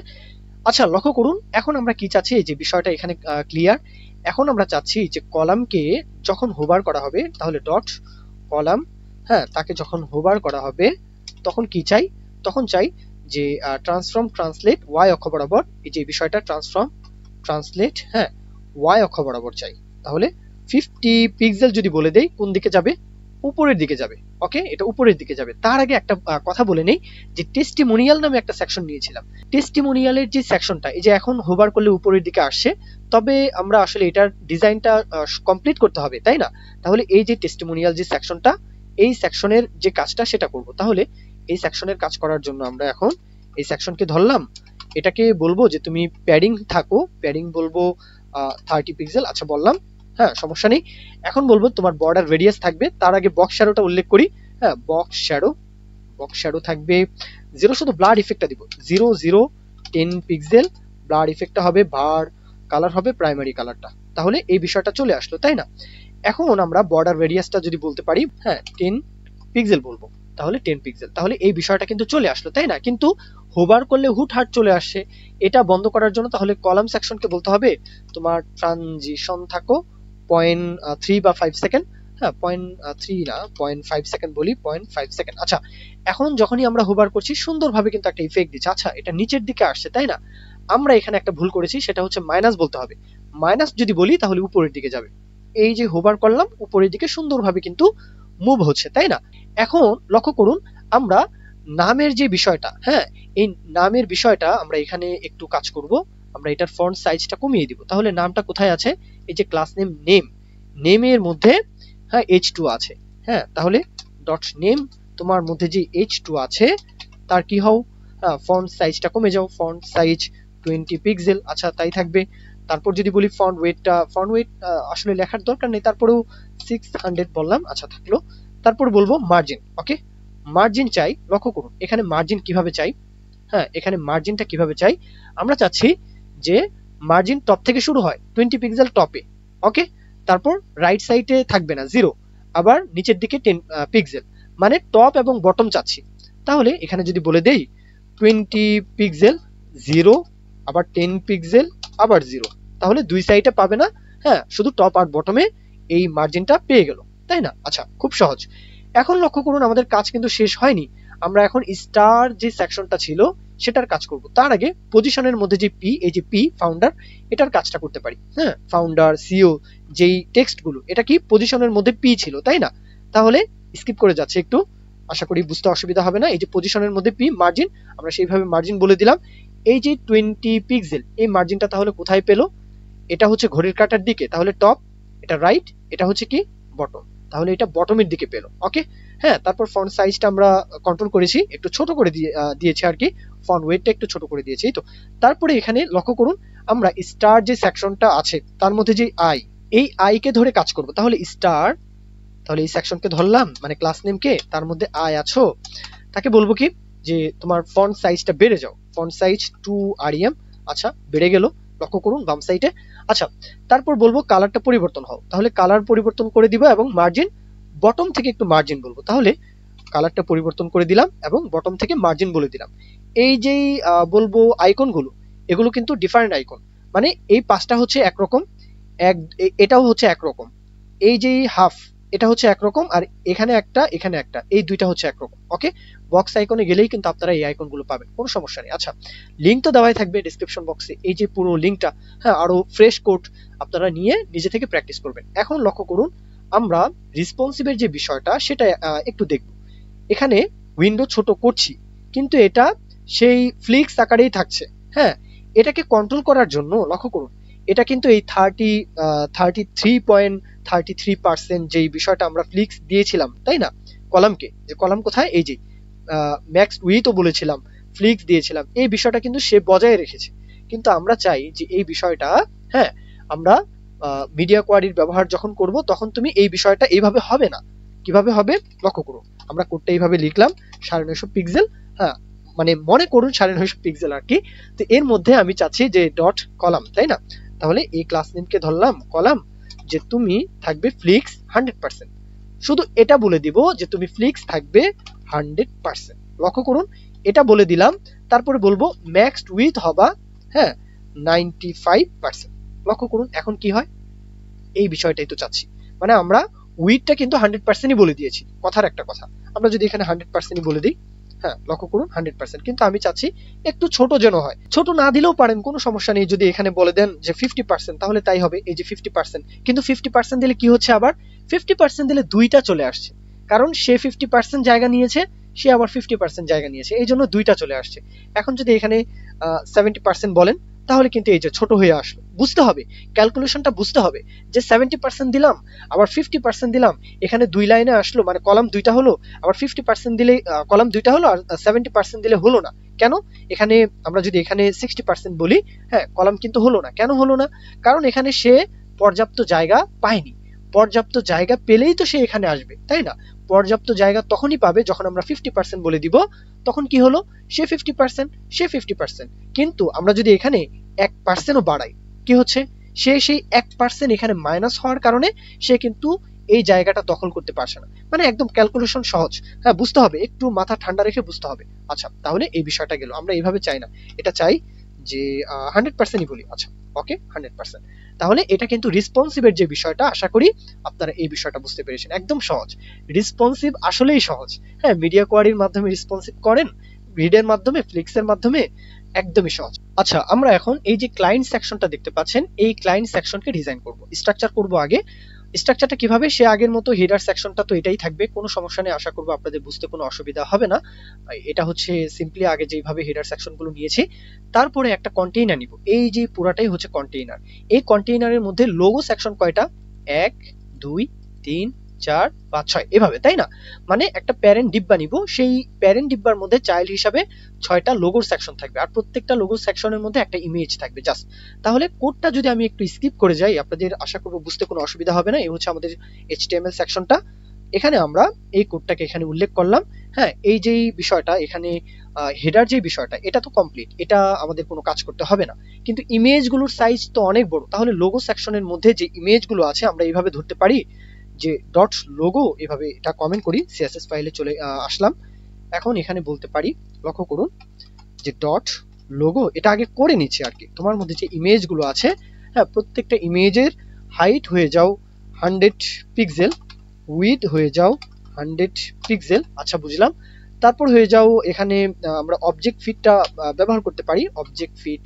আচ্ছা লক্ষ্য করুন, এখন আমরা কি চাচ্ছি, এই যে বিষয়টা এখানে ক্লিয়ার। এখন আমরা চাচ্ছি যে কলামকে যখন হোভার করা হবে, তাহলে ডট কলাম, হ্যাঁ তাকে যখন হোভার করা হবে তখন কি চাই, তখন চাই যে ট্রান্সফর্ম ট্রান্সলেট ওয়াই অক্ষ বরাবর, এই যে বিষয়টা ট্রান্সফর্ম ট্রান্সলেট, হ্যাঁ ওয়াই অক্ষ বরাবর চাই। তাহলে 50 পিক্সেল যদি বলে দেই কোন দিকে যাবে, উপরের দিকে যাবে। ওকে, এটা উপরের দিকে যাবে। তার আগে একটা কথা বলে নেই যে টেস্টিমোনিয়াল নামে একটা সেকশন নিয়েছিলাম। টেস্টিমোনিয়ালের যে সেকশনটা, এই যে এখন হোভার করলে উপরের দিকে আসছে, তবে আমরা আসলে এটার ডিজাইনটা কমপ্লিট করতে হবে, তাই না? তাহলে এই যে টেস্টিমোনিয়াল যে সেকশনটা, এই সেকশনের যে কাজটা সেটা করব। তাহলে এই সেকশনের কাজ করার জন্য আমরা এখন এই সেকশনকে ধরলাম, এটাকে বলবো যে তুমি প্যাডিং থাকো, প্যাডিং বলবো 30 পিক্সেল। আচ্ছা বললাম, হ্যাঁ সমস্যা নেই। এখন বলবো তোমার বর্ডার রেডিয়াস থাকবে, তার আগে বক্স শ্যাডোটা উল্লেখ করি। হ্যাঁ, বক্স শ্যাডো থাকবে 0, শুধু ব্লাড ইফেক্টটা দিব 0 0 10 পিক্সেল। ব্লাড ইফেক্টটা হবে ভার, কালার হবে প্রাইমারি কালারটা। তাহলে এই বিষয়টা চলে আসলো, তাই না? এখন আমরা বর্ডার রেডিয়াসটা যদি বলতে পারি, হ্যাঁ 10 পিক্সেল বলবো, তাহলে 10 পিক্সেল। তাহলে এই বিষয়টা কিন্তু চলে আসলো, তাই না? কিন্তু হোভার করলে হুটহাট চলে আসছে। এটা বন্ধ করার জন্য তাহলে কলাম সেকশনকে বলতে হবে তোমার ট্রানজিশন থাকো 0.3 বা 5 সেকেন্ড। হ্যাঁ 0.3 না, 0.5 সেকেন্ড বলি, 0.5 সেকেন্ড। আচ্ছা, এখন যখনই আমরা হোভার করছি সুন্দরভাবে কিন্তু একটা ইফেক্ট দিচ্ছে। আচ্ছা, এটা নিচের দিকে আসছে, তাই না? আমরা এখানে একটা ভুল করেছি, সেটা হচ্ছে মাইনাস বলতে হবে। মাইনাস যদি বলি তাহলে উপরের দিকে যাবে। এই যে হোভার করলাম, উপরের দিকে সুন্দরভাবে কিন্তু মুভ হচ্ছে, তাই না? এখন লক্ষ্য করুন, আমরা নামের যে বিষয়টা, হ্যাঁ এই নামের বিষয়টা আমরা এখানে একটু কাজ করব। আমরা এটার ফন্ট সাইজটা কমিয়ে দিব। তাহলে নামটা কোথায় আছে? এই যে ক্লাস নেম, নেমের মধ্যে হ্যাঁ h2 আছে। হ্যাঁ, তাহলে ডট নেম, তোমার মধ্যে যে h2 আছে তার কি হও, ফন্ট সাইজটা কমে যাও, ফন্ট সাইজ 20 পিক্সেল। আচ্ছা, তাই থাকবে। তারপর যদি বলি ফন্ট ওয়েট আসলে লেখার দরকার নেই, তারপরেও 600 বললাম। আচ্ছা থাকলো। তারপর বলবো মার্জিন। ওকে, মার্জিন চাই। লক্ষ্য করুন এখানে মার্জিন কিভাবে চাই। হ্যাঁ, এখানে মার্জিনটা কিভাবে চাই, আমরা চাচ্ছি যে মার্জিন টপ থেকে শুরু হয় 20 পিক্সেল টপে। ওকে, তারপর রাইট সাইডে থাকবে না 0, আবার নিচের দিকে 10 পিক্সেল, মানে টপ এবং বটম চাচ্ছি। তাহলে এখানে যদি বলে দেই 20 পিক্সেল 0, আবার 10 পিক্সেল আবার 0, তাহলে দুই সাইডে পাবে না। হ্যাঁ, শুধু টপ আর বটমে এই মার্জিনটা পেয়ে গেল, তাই না? আচ্ছা, খুব সহজ। এখন লক্ষ্য করুন আমাদের কাজ কিন্তু শেষ হয়নি। আমরা এখন স্টার যে সেকশনটা ছিল সেটার কাজ করব। তার আগে পজিশনের মধ্যে যে পি, এই যে পি ফাউন্ডার, এটার কাজটা করতে পারি। হ্যাঁ, ফাউন্ডার সিও যেই টেক্সটগুলো, এটা কি পজিশনের মধ্যে পি ছিল, তাই না? তাহলে স্কিপ করে যাচ্ছে একটু, আশা করি বুঝতে অসুবিধা হবে না। এই যে পজিশনের মধ্যে পি মার্জিন, আমরা সেইভাবে মার্জিন বলে দিলাম। এই যে 20 পিক্সেল, এই মার্জিনটা তাহলে কোথায় পেলো? এটা হচ্ছে ঘড়ির কাঁটার দিকে, তাহলে টপ, এটা রাইট, এটা হচ্ছে কি বটম, তাহলে এটা বটমের দিকে পেলো। ওকে, হ্যাঁ, তারপর ফন্ট সাইজটা আমরা কন্ট্রোল করেছি, একটু ছোট করে দিয়েছি আর কি, ফন্ট ওয়েটটা একটু ছোট করে দিয়েছি। তো তারপরে এখানে লক্ষ্য করুন, আমরা স্টার যে সেকশনটা আছে তার মধ্যে যে আই, এই আই কে ধরে কাজ করব। তাহলে স্টার, তাহলে এই সেকশনকে ধরলাম, মানে ক্লাস নেমকে, তার মধ্যে আই আছো, তাকে বলবো কি যে তোমার ফন্ট সাইজটা বেড়ে যাও, ফন্ট সাইজ 2 rem। আচ্ছা, বেড়ে গেল, লক্ষ্য করুন বাম সাইডে। আচ্ছা, তারপর বলবো কালারটা পরিবর্তন হও, তাহলে কালার পরিবর্তন করে দিব এবং মার্জিন বটম থেকে একটু মার্জিন বলবো। তাহলে কালারটা পরিবর্তন করে দিলাম এবং বটম থেকে মার্জিন বলে দিলাম। এই যেই বলবো আইকনগুলো, এগুলো কিন্তু ডিফারেন্ট আইকন, মানে এই পাঁচটা হচ্ছে একরকম, এটাও হচ্ছে একরকম। এই যে হাফ, এটা হচ্ছে একরকম, আর এখানে একটা, এই দুইটা হচ্ছে একরকম। ওকে, বক্স আইকনে গেলেই কিন্তু আপনারা এই আইকনগুলো পাবেন, কোনো সমস্যা নেই। আচ্ছা, লিঙ্ক তো দেওয়াই থাকবে ডেসক্রিপশন বক্সে, এই যে পুরো লিঙ্কটা। হ্যাঁ, আরো ফ্রেশ কোড আপনারা নিয়ে নিজে থেকে প্র্যাকটিস করবেন। এখন লক্ষ্য করুন, আমরা রেসপন্সিভের যে বিষয়টা সেটা একটু দেখব। এখানে উইন্ডো ছোট করছি, কিন্তু এটা সেই ফ্লিক্স আকারেই থাকছে। হ্যাঁ, এটাকে কন্ট্রোল করার জন্য লক্ষ্য করুন, এটা কিন্তু এই 33.33% যেই বিষয়টা আমরা ফ্লিক্স দিয়েছিলাম, তাই না? কলামকে, যে কলাম কোথায়, এই যে ম্যাক্স উইথও বলেছিলাম, ফ্লিক্স দিয়েছিলাম, এই বিষয়টা কিন্তু সে বজায় রেখেছে। কিন্তু আমরা চাই যে এই বিষয়টা, হ্যাঁ, আমরা মিডিয়া কোয়ারির ব্যবহার যখন করব তখন তুমি এই বিষয়টা এইভাবে হবে না। কিভাবে হবে লক্ষ্য করুন, আমরা কোডটা এইভাবে লিখলাম 950 পিক্সেল। হ্যাঁ, মানে মনে করুন 950 পিক্সেল আর কি। তো এর মধ্যে আমি চাচ্ছি যে ডট কলাম, তাই না? তাহলে এই ক্লাস নেমকে ধরলাম কলাম, যে তুমি থাকবে ফ্লিক্স 100%। শুধু এটা বলে দিব যে তুমি ফ্লিক্স থাকবে 100%। লক্ষ্য করুন, এটা বলে দিলাম। তারপরে বলবো ম্যাক্সড উইথ হবা, হ্যাঁ 95%। লক্ষ্য করুন এখন কি হয়, এই বিষয়টাই তো চাচ্ছি, মানে আমরা উইথটা কিন্তু 100%ই বলে দিয়েছি, কথার একটা কথা। আমরা যদি এখানে 100%ই বলে দিই, হ্যাঁ লক্ষ্য করুন 100%, কিন্তু আমি চাচ্ছি একটু ছোট যেন হয়। ছোট না দিলেও পারেন, কোনো সমস্যা নেই। যদি এখানে বলে দেন যে 50% তাহলে তাই হবে, এই যে 50%। কিন্তু 50% দিলে কি হচ্ছে, আবার 50% দিলে দুইটা চলে আসছে, কারণ সে 50% জায়গা নিয়েছে, সে আবার 50% জায়গা নিয়েছে, এই জন্য দুইটা চলে আসছে। এখন যদি এখানে 70% বলেন, তাহলে কিন্তু এই যে ছোট হয়ে আসলো। বুঝতে হবে, ক্যালকুলেশনটা বুঝতে হবে যে 70% দিলাম আবার 50% দিলাম, এখানে দুই লাইনে আসলো, মানে কলাম দুইটা হলো, আবার 50% দিলে কলাম দুইটা হলো, আর 70% দিলে হলো না। কেন? এখানে আমরা যদি এখানে 60% বলি, হ্যাঁ, কলাম কিন্তু হলো না। কেন হলো না? কারণ এখানে সে পর্যাপ্ত জায়গা পায়নি। পর্যাপ্ত জায়গা পেলেই তো সে এখানে আসবে, তাই না? পর্যাপ্ত জায়গা তখনই পাবে যখন আমরা 50% বলে দিব। তখন কি হলো? সে 50%, সে 50%। কিন্তু আমরা যদি এখানে 1%ও বাড়াই, কি হচ্ছে? সে সেই 1% এখানে মাইনাস হওয়ার কারণে সে কিন্তু এই জায়গাটা দখল করতে পারছে না। মানে একদম ক্যালকুলেশন সহজ। হ্যাঁ, বুঝতে হবে, একটু মাথা ঠান্ডা রেখে বুঝতে হবে। আচ্ছা, তাহলে এই বিষয়টা গেল। আমরা এইভাবে চাই না, এটা চাই যে 100%ই বলি। আচ্ছা, ওকে, 100%। তাহলে এটা কিন্তু রেসপন্সিভের যে বিষয়টা, আশা করি আপনারা এই বিষয়টা বুঝতে পেরেছেন। একদম সহজ, রেসপন্সিভ আসলেই সহজ। হ্যাঁ, মিডিয়া কোয়ারির মাধ্যমে রেসপন্সিভ করেন, গ্রিডের মাধ্যমে, ফ্লিক্সের মাধ্যমে, একদমই সহজ। আচ্ছা, আমরা এখন এই যে ক্লায়েন্ট সেকশনটা দেখতে পাচ্ছেন, এই ক্লায়েন্ট সেকশনকে ডিজাইন করব, স্ট্রাকচার করব। আগে স্ট্রাকচারটা কিভাবে? সে আগের মতো হেডার সেকশনটা তো এটাই থাকবে, কোনো সমস্যা নেই, আশা করব আপনাদের বুঝতে কোনো অসুবিধা হবে না। এটা হচ্ছে সিম্পলি আগে যেভাবে হেডার সেকশনগুলো নিয়েছি, তারপরে একটা কন্টেইনার নিব। এই যে পুরাটাই হচ্ছে কন্টেইনার। এই কন্টেইনারের মধ্যে লোগো সেকশন কয়টা? 1 2 3 4 5 6, এভাবে, তাই না? মানে একটা প্যারেন্ট ডিব্বা নিব, সেই প্যারেন্ট ডিব্বার মধ্যে চাইল্ড হিসাবে 6টা লোগোর সেকশন থাকবে, আর প্রত্যেকটা লোগো সেকশনের মধ্যে একটা ইমেজ থাকবে জাস্ট। তাহলে কোডটা যদি আমি একটু স্কিপ করে যাই, আপনাদের আশা করব বুঝতে কোনো অসুবিধা হবে না। এই হচ্ছে আমাদের HTML সেকশনটা। এখানে আমরা এই কোডটাকে এখানে উল্লেখ করলাম। হ্যাঁ, এই যে বিষয়টা এখানে হেডার যে বিষয়টা, এটা তো কমপ্লিট, এটা আমাদের কোনো কাজ করতে হবে না। কিন্তু ইমেজগুলোর সাইজ তো অনেক বড়, তাহলে লোগো সেকশনের মধ্যে যে ইমেজগুলো আছে আমরা এইভাবে ধরতে পারি যে ডট লোগো, এভাবে এটা কমেন্ট করি, সিএসএস ফাইলে চলে আসলাম। এখন এখানে বলতে পারি, লক্ষ্য করুন যে ডট লোগো, এটা আগে করে নিচ্ছি আর কি। তোমার মধ্যে যে ইমেজগুলো আছে, হ্যাঁ, প্রত্যেকটা ইমেজের হাইট হয়ে যাও 100 পিক্সেল, উইডথ হয়ে যাও 100 পিক্সেল। আচ্ছা, বুঝলাম। তারপর হয়ে যাও এখানে আমরা অবজেক্ট ফিটটা ব্যবহার করতে পারি, অবজেক্ট ফিট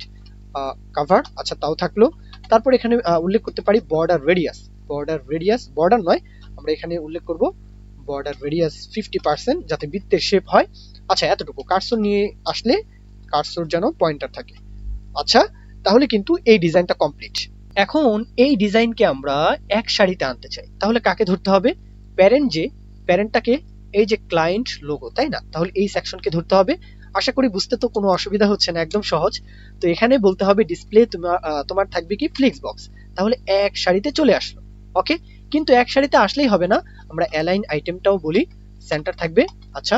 কভার। আচ্ছা, তাও থাকলো। তারপর এখানে উল্লেখ করতে পারি border radius, border radius, border নয়, আমরা এখানে উল্লেখ করব বর্ডার রেডিয়াস 50%, যাতে বৃত্তের শেপ হয়। আচ্ছা, এতটুকু। কার্সর নিয়ে আসলে কার্সর যেন পয়েন্টার থাকে। আচ্ছা, তাহলে কিন্তু এই ডিজাইনটা কমপ্লিট। এখন এই ডিজাইনকে আমরা এক সারিতে আনতে চাই, তাহলে কাকে ধরতে হবে? প্যারেন্ট, যে প্যারেন্টটাকে, এই যে ক্লায়েন্ট লোগো, তাই না? তাহলে এই সেকশনকে ধরতে হবে। আশা করি বুঝতে তো কোনো অসুবিধা হচ্ছে না, একদম সহজ। তো এখানে বলতে হবে ডিসপ্লে তোমার থাকবে কি ফ্লিক্স বক্স, তাহলে এক সারিতে চলে আসলো। ওকে, কিন্তু এক সারিতে আসলেই হবে না, আমরা অ্যালাইন আইটেমটাও বলি, সেন্টার থাকবে। আচ্ছা,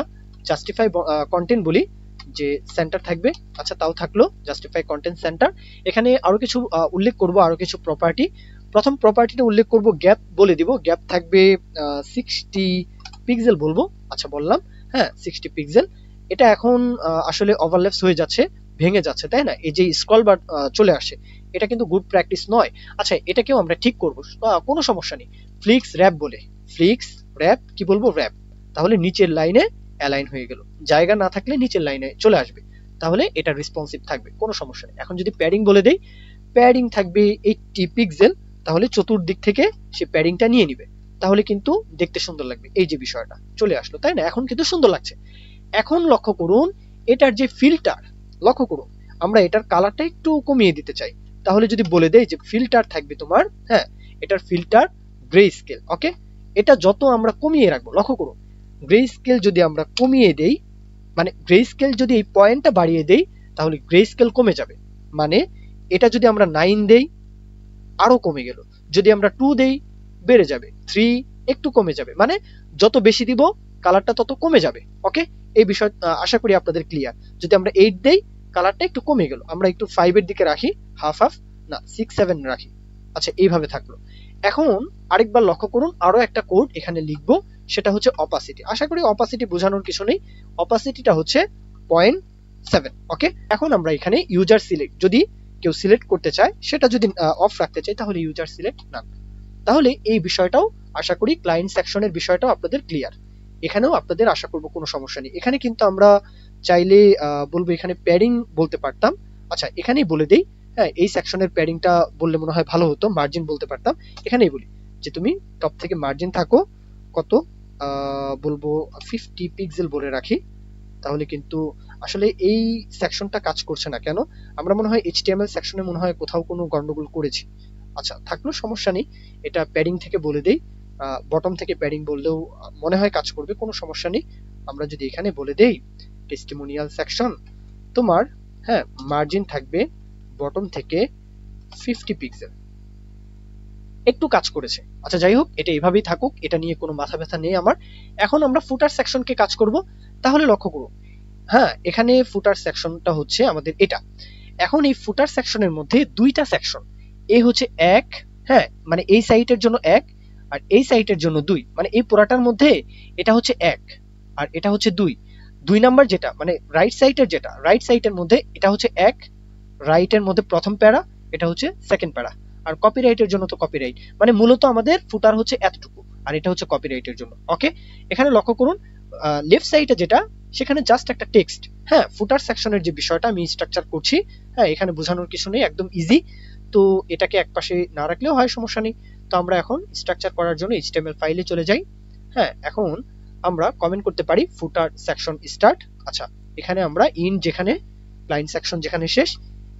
জাস্টিফাই কন্টেন্ট বলি যে সেন্টার থাকবে। আচ্ছা, তাও থাকলো, জাস্টিফাই কন্টেন্ট সেন্টার। এখানে আরো কিছু উল্লেখ করব, আরো কিছু প্রপার্টি। প্রথম প্রপার্টিটা উল্লেখ করব, গ্যাপ বলে দিব, গ্যাপ থাকবে 60 পিক্সেল বলবো। আচ্ছা, বললাম, হ্যাঁ, 60 পিক্সেল। এটা এখন আসলে ওভারল্যাপস হয়ে যাচ্ছে, ভেঙে যাচ্ছে, তাই না? এই যে স্ক্রল বার চলে আসে, এটা কিন্তু গুড প্র্যাকটিস নয়। আচ্ছা, এটাকেও আমরা ঠিক করব, কোনো সমস্যা নেই। ফ্লিক্স র্যাপ বলে, ফ্লিক্স র্যাপ, কি বলবো, র্যাপ। তাহলে নিচের লাইনে অ্যালাইন হয়ে গেল, জায়গা না থাকলে নিচের লাইনে চলে আসবে, তাহলে এটা রেসপন্সিভ থাকবে, কোনো সমস্যা নেই। এখন যদি প্যাডিং বলে দেই, প্যাডিং থাকবে 80 পিক্সেল, তাহলে চতুর্দিক থেকে সে প্যাডিংটা নিয়ে নিবে, তাহলে কিন্তু দেখতে সুন্দর লাগবে। এই যে বিষয়টা চলে আসলো, তাই না? এখন কিন্তু সুন্দর লাগছে। এখন লক্ষ্য করুন, এটার যে ফিল্টার, লক্ষ্য করুন, আমরা এটার কালারটা একটু কমিয়ে দিতে চাই, তাহলে যদি বলে দেই যে ফিল্টার থাকবে তোমার, হ্যাঁ, এটার ফিল্টার গ্রে স্কেল। ওকে, এটা যত আমরা কমিয়ে রাখবো, লক্ষ্য করুন, গ্রে স্কেল যদি আমরা কমিয়ে দেই, মানে গ্রে স্কেল যদি এই পয়েন্টটা বাড়িয়ে দেই, তাহলে গ্রে স্কেল কমে যাবে। মানে এটা যদি আমরা 9 দেই, আরো কমে গেল। যদি আমরা 2 দেই, বেড়ে যাবে। 3 একটু কমে যাবে। মানে যত বেশি দিব কালারটা তত কমে যাবে। ওকে, এই বিষয় আশা করি আপনাদের ক্লিয়ার। যদি আমরা 8 দেই, কালারটা একটু কমে গেল, আমরা একটু 5 এর দিকে রাখি, হাফ হাফ, না 6 7 রাখি। আচ্ছা, এইভাবে থাকলো। এখন আরেকবার লক্ষ্য করুন, আরো একটা কোড এখানে লিখবো, সেটা হচ্ছে অপাসিটি। আশা করি অপাসিটি বোঝানোর কিছু নেই, অপাসিটিটা হচ্ছে 0.7। ওকে, এখন আমরা এখানে ইউজার সিলেক্ট, যদি কেউ সিলেক্ট করতে চায়, সেটা যদি অফ রাখতে চাই, তাহলে ইউজার সিলেক্ট না। তাহলে এই বিষয়টাও আশা করি ক্লায়েন্ট সেকশনের বিষয়টাও আপনাদের ক্লিয়ার। এখানেও আপনাদের আশা করব কোনো সমস্যা নেই। এখানে কিন্তু আমরা চাইলে বলবো এখানে প্যাডিং বলতে পারতাম। আচ্ছা, এখানেই বলে দেই, হ্যাঁ, এই সেকশনের প্যাডিংটা বললে মনে হয় ভালো হতো, মার্জিন বলতে পারতাম। এখানেই বলি যে তুমি টপ থেকে মার্জিন থাকো কত বলবো 50 পিক্সেল বলে রাখি, তাহলে কিন্তু আসলে এই সেকশনটা কাজ করছে না কেন, আমরা মনে হয় HTML সেকশনে মনে হয় কোথাও কোনো গন্ডগোল করেছি। আচ্ছা থাকলেও সমস্যা নেই, এটা প্যাডিং থেকে বলে দেই, বটম থেকে প্যাডিং বললেও মনে হয় কাজ করবে, কোনো সমস্যা নেই। আমরা যদি এখানে বলে দেই টেস্টিমোনিয়াল সেকশন, তোমার হ্যাঁ মার্জিন থাকবে বটম থেকে 50 পিক্সেল, একটু কাজ করেছে। আচ্ছা যাই হোক, এটা এভাবেই থাকুক, এটা নিয়ে কোনো মাথা ব্যথা নেই আমার। এখন আমরা ফুটার সেকশনকে কাজ করব, তাহলে লক্ষ্য করুন, হ্যাঁ এখানে ফুটার সেকশনটা হচ্ছে আমাদের এটা। এখন এই ফুটার সেকশনের মধ্যে দুইটা সেকশন, এই হচ্ছে এক, হ্যাঁ মানে এই সাইটের জন্য এক আর এই সাইটের জন্য দুই, মানে এই পুরাটার মধ্যে এটা হচ্ছে এক আর এটা হচ্ছে দুই। দুই নাম্বার যেটা মানে রাইট সাইটের, যেটা রাইট সাইটের মধ্যে এটা হচ্ছে এক, রাইটের মধ্যে প্রথম প্যারা, এটা হচ্ছে সেকেন্ড প্যারা। আর কপিরাইটের জন্য তো কপিরাইট, মানে মূলত আমাদের ফুটার হচ্ছে এতটুকু আর এটা হচ্ছে কপিরাইটের জন্য। ওকে, এখানে লক্ষ্য করুন লেফট সাইডে যেটা, সেখানে জাস্ট একটা টেক্সট। হ্যাঁ ফুটার সেকশনের যে বিষয়টা আমি স্ট্রাকচার করছি, হ্যাঁ এখানে বোঝানোর কিছু নেই, একদম ইজি। তো এটাকে একপাশে না রাখলেও হয়, সমস্যা নেই। তো আমরা এখন স্ট্রাকচার করার জন্য HTML ফাইলে চলে যাই। হ্যাঁ এখন আমরা কমেন্ট করতে পারি ফুটার সেকশন স্টার্ট। আচ্ছা এখানে আমরা ইন যেখানে লাইন সেকশন যেখানে শেষ,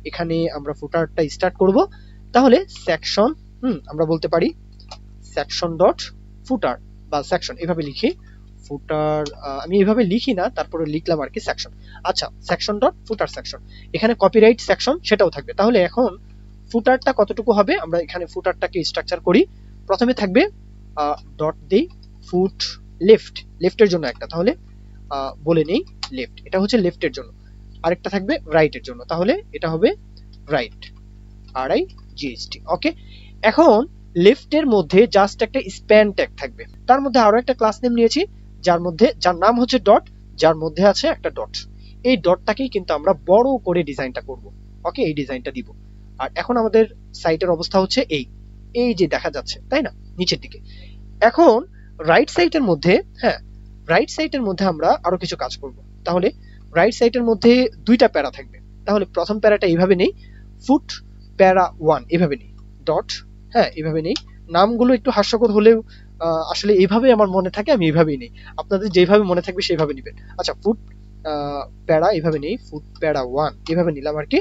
এখানে আমরা ফুটারটা স্টার্ট করব। তাহলে সেকশন আমরা বলতে পারি সেকশন ডট ফুটার বা সেকশন, এভাবে লিখি ফুটার, আমি এভাবে লিখি না, তারপরে লিখলাম আর কি সেকশন। আচ্ছা সেকশন ডট ফুটার সেকশন, এখানে কপিরাইট সেকশন সেটাও থাকবে। তাহলে এখন ফুটারটা কতটুকু হবে, আমরা এখানে ফুটারটাকে স্ট্রাকচার করি। প্রথমে থাকবে ডট দি ফুট লেফট, লেফটের জন্য একটা, তাহলে বলে নেই লেফট, এটা হচ্ছে লেফটের জন্য। আরেকটা থাকবে রাইটের জন্য, তাহলে এটা হবে রাইট, RIGHT। ওকে, এখন লেফটের মধ্যে জাস্ট একটা স্প্যান ট্যাগ থাকবে, তার মধ্যে আরো একটা ক্লাস নেম নিয়েছি যার নাম হচ্ছে ডট, যার মধ্যে আছে একটা ডট। এই ডটটাকেই কিন্তু আমরা বড় করে ডিজাইনটা করব। ওকে, এই ডিজাইনটা দিব। আর এখন আমাদের সাইটের অবস্থা হচ্ছে এই যে দেখা যাচ্ছে তাই না নিচের দিকে। এখন রাইট সাইটের মধ্যে, হ্যাঁ রাইট সাইটের মধ্যে আমরা আরো কিছু কাজ করব। তাহলে রাইট সাইটের মধ্যে দুইটা প্যারা থাকবে, তাহলে প্রথম প্যারাটা এইভাবে নেই ফুট প্যারা 1, এভাবে নেই ডট, হ্যাঁ এভাবে নেই। নামগুলো একটু হাস্যকর হলেও আসলে এইভাবে আমার মনে থাকে, আমি এইভাবেই নেই, আপনাদের যেভাবে মনে থাকবে সেইভাবে নেবেন। আচ্ছা ফুট প্যারা এভাবে নেই, ফুট প্যারা 1 এভাবে নিলাম আর কি।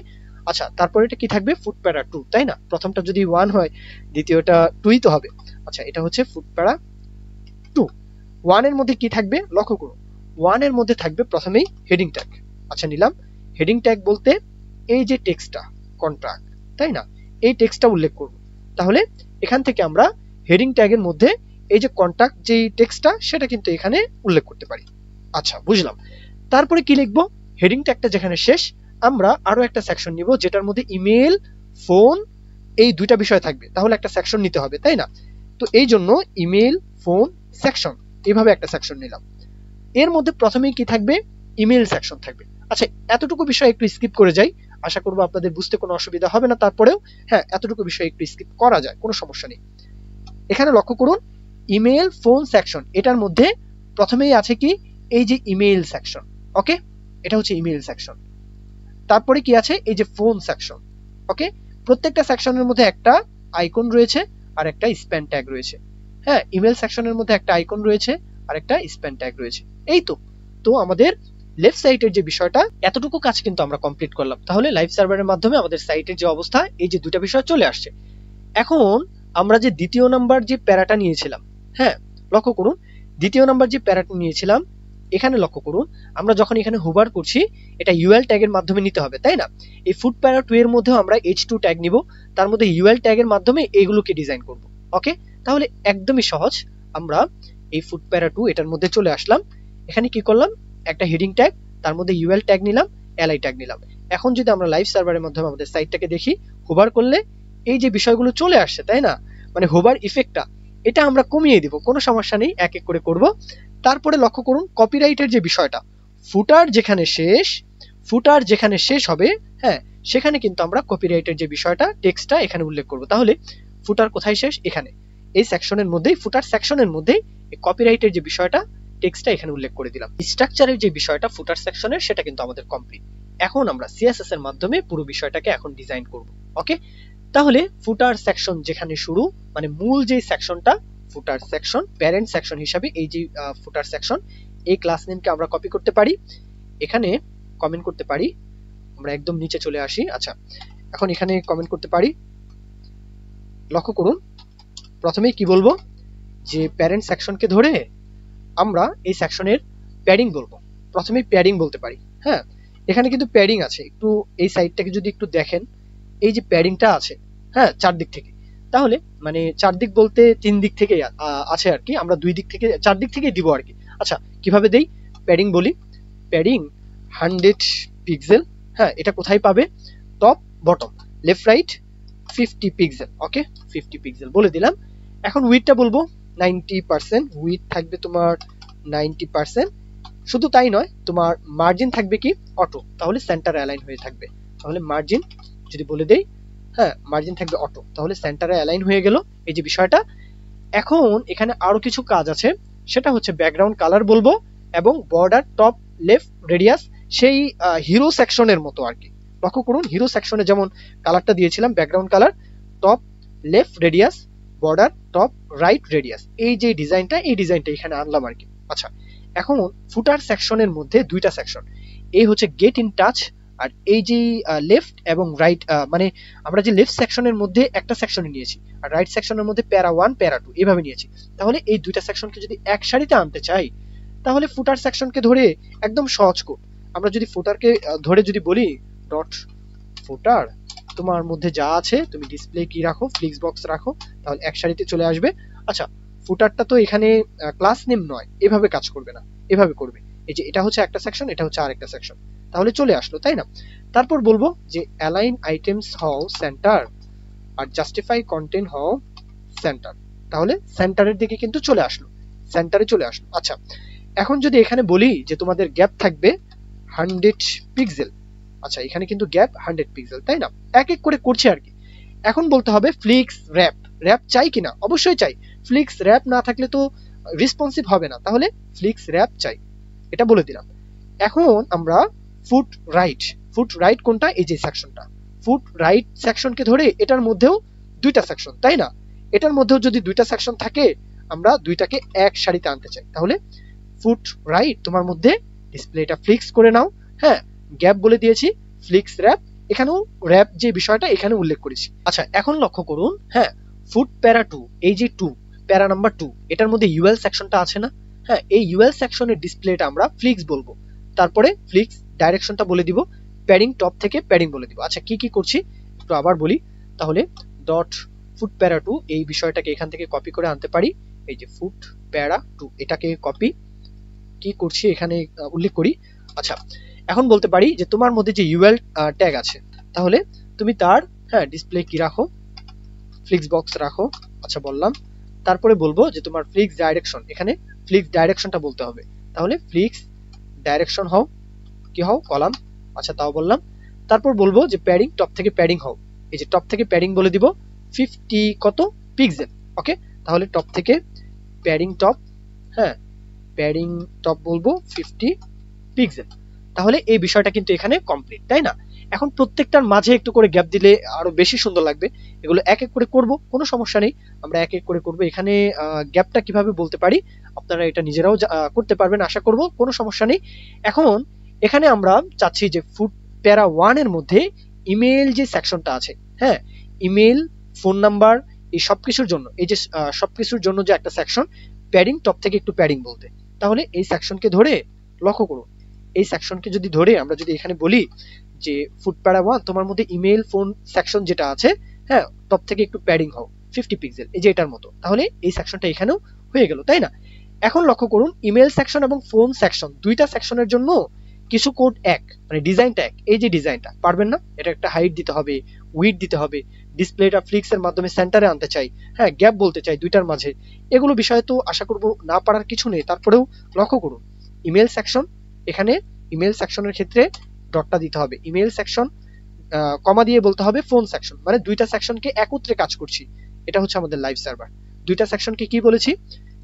আচ্ছা তারপরে এটা কি থাকবে, ফুট প্যারা 2, তাই না? প্রথমটা যদি 1 হয় দ্বিতীয়টা 2ই তো হবে। আচ্ছা এটা হচ্ছে ফুট প্যারা 2। 1 এর মধ্যে কি থাকবে লক্ষ্য করুন, 1 এর মধ্যে থাকবে প্রথমেই হেডিং ট্যাগ। আচ্ছা নিলাম হেডিং ট্যাগ বলতে এই যে টেক্সটটা কন্ট্রাক্ট, তাই না, এই টেক্সটটা উল্লেখ করব। তাহলে এখান থেকে আমরা হেডিং ট্যাগের মধ্যে এই যে কন্ট্যাক্ট যে টেক্সটটা সেটা কিন্তু এখানে উল্লেখ করতে পারি। আচ্ছা বুঝলাম। তারপরে কি লিখবো, হেডিং ট্যাগটা যেখানে শেষ আমরা আরো একটা সেকশন নিব যেটার মধ্যে ইমেল ফোন এই দুইটা বিষয় থাকবে, তাহলে একটা সেকশন নিতে হবে তাই না? তো এই জন্য ইমেল ফোন সেকশন, এভাবে একটা সেকশন নিলাম। এর মধ্যে প্রথমেই কি থাকবে, ইমেল সেকশন থাকবে। আচ্ছা এতটুকু বিষয় একটু স্কিপ করে যাই, আশা করবো আপনাদের বুঝতে কোনো অসুবিধা হবে না, তারপরেও হ্যাঁ এতটুকু বিষয় একটু স্কিপ করা যায়, কোনো সমস্যা নেই। এখানে লক্ষ্য করুন ইমেল ফোন সেকশন, এটার মধ্যে প্রথমেই আছে কি এই যে ইমেল সেকশন। ওকে, এটা হচ্ছে ইমেল সেকশন। তারপরে কি আছে, এই যে ফোন সেকশন। ওকে, প্রত্যেকটা সেকশনের মধ্যে একটা আইকন রয়েছে আর একটা স্প্যান ট্যাগ রয়েছে। হ্যাঁ ইমেল সেকশনের মধ্যে একটা আইকন রয়েছে আর একটা স্প্যান ট্যাগ রয়েছে। এই তো তো আমাদের লেফট সাইটের যে বিষয়টা, এতটুকু কাজ কিন্তু আমরা কমপ্লিট করলাম। তাহলে লাইভ সার্ভারের মাধ্যমে আমাদের সাইটের যে অবস্থা, এই যে দুটা বিষয় চলে আসছে। এখন আমরা যে দ্বিতীয় নাম্বার যে প্যারাটা নিয়েছিলাম, হ্যাঁ লক্ষ্য করুন দ্বিতীয় নাম্বার যে প্যারাটা নিয়েছিলাম, এখানে লক্ষ্য করুন আমরা যখন এখানে হোভার করছি এটা UL ট্যাগের মাধ্যমে নিতে হবে তাই না? এই ফুট প্যারা 2 এর মধ্যেও আমরা H2 ট্যাগ নিব, তার মধ্যে UL ট্যাগের মাধ্যমে এগুলোকে ডিজাইন করব। ওকে, তাহলে একদমই সহজ। আমরা এই ফুট প্যারা 2 এটার মধ্যে চলে আসলাম, এখানে কি করলাম একটা হেডিং ট্যাগ, তার মধ্যে UL ট্যাগ নিলাম, LI ট্যাগ নিলাম। এখন যদি আমরা লাইভ সার্ভারের মাধ্যমে আমাদের সাইটটাকে দেখি, হোভার করলে এই যে বিষয়গুলো চলে আসছে তাই না, মানে হোভার ইফেক্টটা এটা আমরা কমিয়ে দিব, কোনো সমস্যা নেই, এক এক করে করব। তারপরে লক্ষ্য করুন কপিরাইটের যে বিষয়টা, ফুটার যেখানে শেষ হবে, হ্যাঁ সেখানে কিন্তু আমরা কপিরাইটের যে বিষয়টা টেক্সটটা এখানে উল্লেখ করব। তাহলে ফুটার কোথায় শেষ, এখানে এই সেকশনের মধ্যেই, ফুটার সেকশনের মধ্যেই এই কপিরাইটের যে বিষয়টা টেক্সটটা এখানে উল্লেখ করে দিলাম। স্ট্রাকচারের যে বিষয়টা ফুটার সেকশনের সেটা কিন্তু আমাদের কমপ্লিট। এখন আমরা CSS এর মাধ্যমে পুরো বিষয়টাকে এখন ডিজাইন করব। ওকে, তাহলে ফুটার সেকশন যেখানে শুরু, মানে মূল যে সেকশনটা ফুটার সেকশন, প্যারেন্ট সেকশন হিসাবে এই যে ফুটার সেকশন, এই ক্লাস নেমকে আমরা কপি করতে পারি, এখানে কমেন্ট করতে পারি। আমরা একদম নিচে চলে আসি। আচ্ছা, এখন এখানে কমেন্ট করতে পারি। লক্ষ্য করুন, প্রথমেই কি বলবো, যে প্যারেন্ট সেকশনকে ধরে আমরা এই সেকশনের প্যাডিং বলবো। প্রথমেই প্যাডিং বলতে পারি। হ্যাঁ, এখানে কিন্তু প্যাডিং আছে, একটু এই সাইডটাকে যদি একটু দেখেন, এই যে প্যাডিংটা আছে, হ্যাঁ, চারদিক থেকে, তাহলে মানে চারদিক বলতে তিন দিক থেকে আছে আর কি, আমরা দুই দিক থেকে চারদিক থেকে দিব আর কি। আচ্ছা, কিভাবে দেই? প্যাডিং বলি, প্যাডিং 100 পিক্সেল। হ্যাঁ, এটা কোথায় পাবে? Top bottom left right 50 pixel. Okay, 50 pixel বলে দিলাম। এখন উইডটা বলবো 90%, উইড থাকবে তোমার 90%। শুধু তাই নয়, তোমার মার্জিন থাকবে কি? অটো, তাহলে সেন্টার অ্যালাইন হয়ে থাকবে। তাহলে মার্জিন যদি বলে দেই, হ্যাঁ, মার্জিন থাকবে অটো, তাহলে সেন্টারে অ্যালাইন হয়ে গেল, এই যে বিষয়টা। এখন এখানে আরো কিছু কাজ আছে, সেটা হচ্ছে ব্যাকগ্রাউন্ড কালার বলবো এবং বর্ডার টপ লেফট রেডিয়াস, সেই হিরো সেকশনের মতো আর কি। লক্ষ্য করুন, হিরো সেকশনে যেমন কালারটা দিয়েছিলাম, background colour top left radius, border top right radius, এই যে ডিজাইনটা, এই ডিজাইনটা এখানে আনলাম আর কি। আচ্ছা, এখন ফুটার সেকশনের মধ্যে দুইটা সেকশন, এই হচ্ছে গেট ইন টাচ, আর এই যে লেফট এবং রাইট, মানে আমরা যে লেফট সেকশনের মধ্যে একটা সেকশনে নিয়েছি, আর রাইট সেকশনের মধ্যে প্যারা 1 প্যারা 2 এভাবে নিয়েছি। তাহলে এই দুইটা সেকশনকে যদি এক সারিতে আনতে চাই, তাহলে ফুটার সেকশনকে ধরে একদম সহজ কোড। আমরা যদি ফুটারকে ধরে যদি বলি ডট ফুটার, তোমার মধ্যে যা আছে তুমি ডিসপ্লে কি রাখো, ফ্লিক্স বক্স রাখো, তাহলে এক সারিতে চলে আসবে। আচ্ছা, ফুটারটা তো এখানে ক্লাস নেম নয়, এভাবে কাজ করবে না, এভাবে করবে। এই যে এটা হচ্ছে একটা সেকশন, এটা হচ্ছে আরেকটা সেকশন, তাহলে চলে আসলো, তাই না? তারপর বলবো যে অ্যালাইন আইটেমস হও সেন্টার, আর জাস্টিফাই কন্টেন্ট হও সেন্টার, তাহলে সেন্টারের দিকে কিন্তু চলে আসলো, সেন্টারে চলে আসলো। আচ্ছা, এখন যদি এখানে বলি যে তোমাদের গ্যাপ থাকবে 100 পিক্সেল, আচ্ছা, এখানে কিন্তু গ্যাপ 100 পিক্সেল, তাই না? এক এক করে করছি আর কি। এখন বলতে হবে ফ্লিক্স র্যাপ, র্যাপ চাই কিনা? অবশ্যই চাই। ফ্লিক্স র্যাপ না থাকলে তো রেসপন্সিভ হবে না, তাহলে ফ্লিক্স র্যাপ চাই, এটা বলে দিলাম। এখন আমরা ফুট রাইট, ফুট রাইট কোনটা? এই যে সেকশনটা, ফুট রাইট সেকশনকে ধরে এটার মধ্যেও দুইটা সেকশন, তাই না? এটার মধ্যেও যদি দুইটা সেকশন থাকে, আমরা দুইটাকে এক সারিতে আনতে চাই, তাহলে ফুট রাইট তোমার মধ্যে ডিসপ্লেটা ফ্লিক্স করে নাও। হ্যাঁ, গ্যাপ বলে দিয়েছি, ফ্লিক্স র্যাপ, এখানেও র্যাপ যে বিষয়টা এখানে উল্লেখ করেছি। আচ্ছা, এখন লক্ষ্য করুন, হ্যাঁ, ফুট প্যারা 2, এই যে 2 প্যারা নাম্বার 2, এটার মধ্যে ইউএল সেকশনটা আছে না? হ্যাঁ, এই ইউএল সেকশনের ডিসপ্লেটা আমরা ফ্লিক্স বলবো, তারপরে ফ্লিক্স ডাইরেকশনটা বলে দিব, প্যাডিং টপ থেকে প্যাডিং বলে দিব। আচ্ছা, কি কি করছি একটু আবার বলি, তাহলে ডট ফুট প্যারা 2, এই বিষয়টাকে এখান থেকে কপি করে আনতে পারি, এই যে ফুট প্যারা 2, এটাকে কপি কি করছি এখানে উল্লেখ করি। আচ্ছা, এখন বলতে পারি যে তোমার মধ্যে যে ইউএল ট্যাগ আছে, তাহলে তুমি তার, হ্যাঁ, ডিসপ্লে কি রাখো, ফ্লিক্স বক্স রাখো। আচ্ছা, বললাম। তারপরে বলবো যে তোমার ফ্লিক্স ডাইরেকশন, এখানে ফ্লিক্স ডাইরেকশনটা বলতে হবে, তাহলে ফ্লিক্স ডাইরেকশন হও, কি হও, কলাম। আচ্ছা, তাও বললাম। তারপর বলবো যে প্যাডিং টপ থেকে প্যাডিং হও, এই যে টপ থেকে প্যাডিং বলে দিব 50 কত পিক্সেল। ওকে, তাহলে টপ থেকে প্যাডিং টপ, হ্যাঁ, প্যাডিং টপ বলবো 50 পিক্সেল। তাহলে এই বিষয়টা কিন্তু এখানে কমপ্লিট, তাই না? এখন প্রত্যেকটার মাঝে একটু করে গ্যাপ দিলে আরো বেশি সুন্দর লাগবে। এগুলো এক এক করে করব, কোনো সমস্যা নেই, আমরা এক এক করে করব। এখানে গ্যাপটা কিভাবে বলতে পারি, আপনারা এটা নিজেরাও করতে পারবেন আশা করব, কোনো সমস্যা নেই। এখন এখানে আমরা চাচ্ছি যে ফুট প্যারা 1 এর মধ্যে ইমেল যে সেকশনটা আছে, হ্যাঁ, ইমেল, ফোন নাম্বার, এই সবকিছুর জন্য, এই যে সবকিছুর জন্য যে একটা সেকশন, প্যাডিং টপ থেকে একটু প্যাডিং বলতে, তাহলে এই সেকশনকে ধরে, লক্ষ্য করুন, এই সেকশনকে যদি ধরে আমরা যদি এখানে বলি যে ফুট প্যারা 1 তোমার মধ্যে ইমেল ফোন সেকশন যেটা আছে, হ্যাঁ, টপ থেকে একটু প্যাডিং হও 50 পিক্সেল, এই যে এটার মতো, তাহলে এই সেকশনটা এখানেও হয়ে গেল, তাই না? এখন লক্ষ্য করুন, ইমেল সেকশন এবং ফোন সেকশন দুইটা সেকশনের জন্য কিছু কোড এক, মানে ডিজাইনটা এক। এই যে ডিজাইনটা পারবেন না, এটা একটা হাইট দিতে হবে, উইড দিতে হবে, ডিসপ্লেটা ফ্লিক্স এর মাধ্যমে সেন্টারে আনতে চাই, হ্যাঁ, গ্যাপ বলতে চাই দুইটার মাঝে, এগুলো বিষয় তো আশা করব না পারার কিছু নেই। তারপরেও লক্ষ্য করুন, ইমেল সেকশন, এখানে ইমেল সেকশনের ক্ষেত্রে ডটটা দিতে হবে, ইমেল সেকশন কমা দিয়ে বলতে হবে ফোন সেকশন, মানে দুইটা সেকশনকে একত্রে কাজ করছি, এটা হচ্ছে আমাদের লাইভ সার্ভার। দুইটা সেকশনকে কি বলেছি,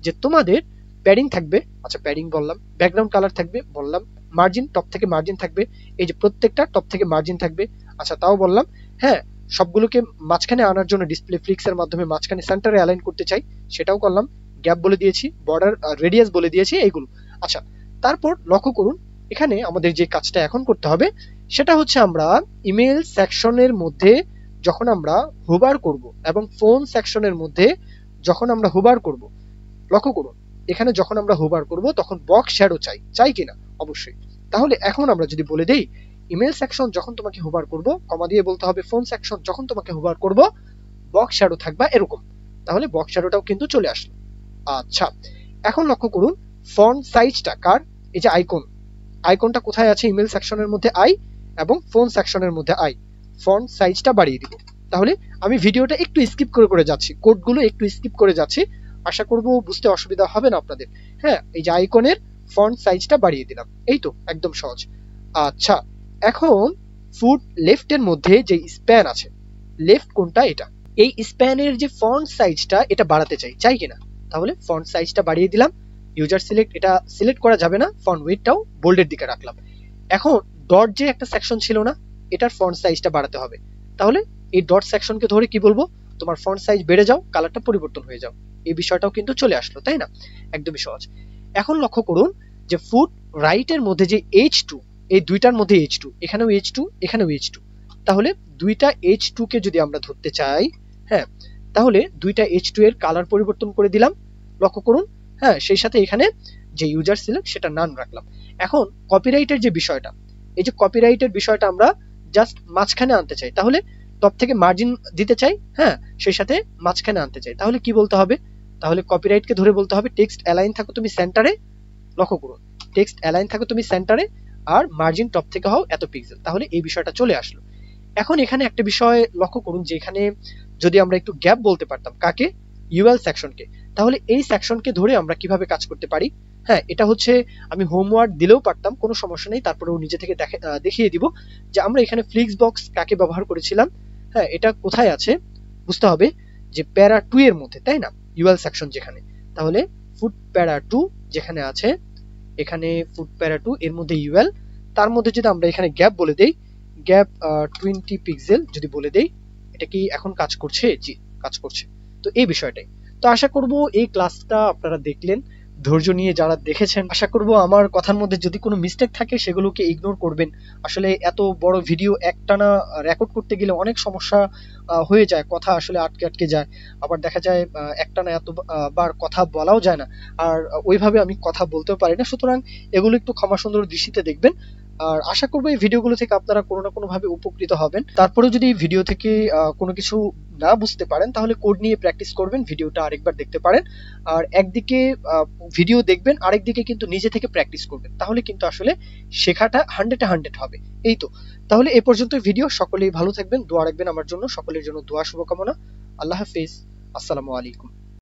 যে তোমাদের প্যাডিং থাকবে, আচ্ছা প্যাডিং বললাম, ব্যাকগ্রাউন্ড কালার থাকবে বললাম, মার্জিন টপ থেকে মার্জিন থাকবে, এই যে প্রত্যেকটা টপ থেকে মার্জিন থাকবে, আচ্ছা তাও বললাম, হ্যাঁ, সবগুলোকে মাঝখানে আনার জন্য ডিসপ্লে ফ্লিক্স এর মাধ্যমে মাঝখানে সেন্টারে অ্যালাইন করতে চাই, সেটাও করলাম। গ্যাপ বলে দিয়েছি, বর্ডার রেডিয়াস বলে দিয়েছি, এইগুলো। আচ্ছা, তারপর লক্ষ্য করুন এখানে আমাদের যে কাজটা এখন করতে হবে সেটা হচ্ছে আমরা ইমেল সেকশনের মধ্যে যখন আমরা হোভার করব এবং ফোন সেকশনের মধ্যে যখন আমরা হোভার করব, লক্ষ্য করুন এখানে যখন আমরা হোভার করব তখন বক্স শ্যাডো চাই কিনা, অবশ্যই। তাহলে এখন আমরা যদি বলে দেই ইমেল সেকশন যখন তোমাকে হোভার করব, কমা দিয়ে বলতে হবে ফোন সেকশন যখন তোমাকে হোভার করব বক্স শ্যাডো থাকবা এরকম, তাহলে বক্স শ্যাডোটাও কিন্তু চলে আসলো। আচ্ছা, এখন লক্ষ্য করুন ফন্ট সাইজটা কার, এই যে আইকনটা কোথায় আছে, ইমেল সেকশনের মধ্যে আই এবং ফোন সেকশনের মধ্যে আই, ফন্ট সাইজটা বাড়িয়ে দিব। তাহলে আমি ভিডিওটা একটু স্কিপ করে যাচ্ছি, কোডগুলো একটু স্কিপ করে যাচ্ছি, আশা করব বুঝতে অসুবিধা হবে না আপনাদের। হ্যাঁ, এই যে আইকনের ফন্ট সাইজটা বাড়িয়ে দিলাম, এই তো একদম সহজ। আচ্ছা, এখন ফুট লেফটের মধ্যে যে স্প্যান আছে, লেফট কোনটা, এটা, এই স্প্যানের যে ফন্ট সাইজটা এটা বাড়াতে চাই কিনা, তাহলে ফন্ট সাইজটা বাড়িয়ে দিলাম। ইউজার সিলেক্ট, এটা সিলেক্ট করা যাবে না, ফন্ট ওয়েটটাও বোল্ডের দিকে রাখলাম। এখন ডট যে একটা সেকশন ছিল না, এটার ফন্ট সাইজটা বাড়াতে হবে, তাহলে এই ডট সেকশনকে ধরে কি বলবো, তোমার ফন্ট সাইজ বেড়ে যাও, কালারটা পরিবর্তন হয়ে যাও, এই বিষয়টাও কিন্তু চলে আসলো, তাই না? একদমই সহজ। এখন লক্ষ্য করুন যে ফুট রাইটের মধ্যে যে H2, এই দুইটার মধ্যে H2, এখানেও H2 এখানেও H2, তাহলে দুইটা H2 কে যদি আমরা ধরতে চাই, হ্যাঁ, তাহলে দুইটা H2 এর কালার পরিবর্তন করে দিলাম, লক্ষ্য করুন। হ্যাঁ, সেই সাথে এখানে যে ইউজার সিলেক্ট সেটা নান রাখলাম। এখন কপিরাইটের যে বিষয়টা, এই যে কপিরাইটের বিষয়টা আমরা জাস্ট মাঝখানে আনতে চাই, তাহলে টপ থেকে মার্জিন দিতে চাই, হ্যাঁ, সেই সাথে মাঝখানে আনতে চাই, তাহলে কি বলতে হবে, তাহলে কপিরাইটকে ধরে বলতে হবে টেক্সট অ্যালাইন থাকো তুমি সেন্টারে, লক্ষ্য করুন টেক্সট অ্যালাইন থাকো তুমি সেন্টারে, আর মার্জিন টপ থেকে হও এত পিক্সেল, তাহলে এই বিষয়টা চলে আসলো। এখন এখানে একটা বিষয় লক্ষ্য করুন যে এখানে যদি আমরা একটু গ্যাপ বলতে পারতাম, কাকে, ইউএল সেকশনকে, তাহলে এই সেকশনকে ধরে আমরা কিভাবে কাজ করতে পারি। হ্যাঁ, এটা হচ্ছে আমি হোমওয়ার্ক দিলেও পারতাম, কোনো সমস্যা নেই, তারপরেও নিজে থেকে দেখিয়ে দিব যে আমরা এখানে ফ্লিক্স বক্স কাকে ব্যবহার করেছিলাম। হ্যাঁ, এটা কোথায় আছে বুঝতে হবে, যে প্যারা 2 এর মধ্যে, তাই না, ইউএল সেকশন যেখানে, তাহলে ফুট প্যারা 2 যেখানে আছে, এখানে ফুট প্যারা 2 এর মধ্যে ইউএল, তার মধ্যে যদি আমরা এখানে গ্যাপ বলে দেই, গ্যাপ 20 পিক্সেল যদি বলে দেই, এটা কি এখন কাজ করছে? জি, কাজ করছে। তো এই বিষয়টাই। তো আশা করব এই ক্লাসটা আপনারা দেখলেন, ধৈর্য নিয়ে যারা দেখেছেন, আশা করব আমার কথার মধ্যে যদি কোনো মিস্টেক থাকে সেগুলোকে ইগনোর করবেন। আসলে এত বড় ভিডিও একটানা রেকর্ড করতে গেলে অনেক সমস্যা হয়ে যায়, কথা আসলে আটকে যায়, আবার দেখা যায় একটানা এত বার কথা বলাও যায় না, আর ওইভাবে আমি কথা বলতেও পারি না, সুতরাং এগুলো একটু ক্ষমা সুন্দর দৃষ্টিতে দেখবেন। আর আশা করবো এই ভিডিওগুলো থেকে আপনারা কোনো না কোনো ভাবে উপকৃত হবেন। তারপরেও যদি এই ভিডিও থেকে কোনো কিছু না বুঝতে পারেন তাহলে কোড নিয়ে প্র্যাকটিস করবেন, ভিডিওটা আরেকবার দেখতে পারেন। আর একদিকে ভিডিও দেখবেন, আরেকদিকে কিন্তু নিজে থেকে প্র্যাকটিস করবেন, তাহলে কিন্তু আসলে শেখাটা 100-100 হবে। এই তো, তাহলে এ পর্যন্ত ভিডিও। সকলেই ভালো থাকবেন, দোয়া রাখবেন আমার জন্য, সকলের জন্য দোয়া, শুভকামনা। আল্লাহ হাফেজ, আসসালামু আলাইকুম।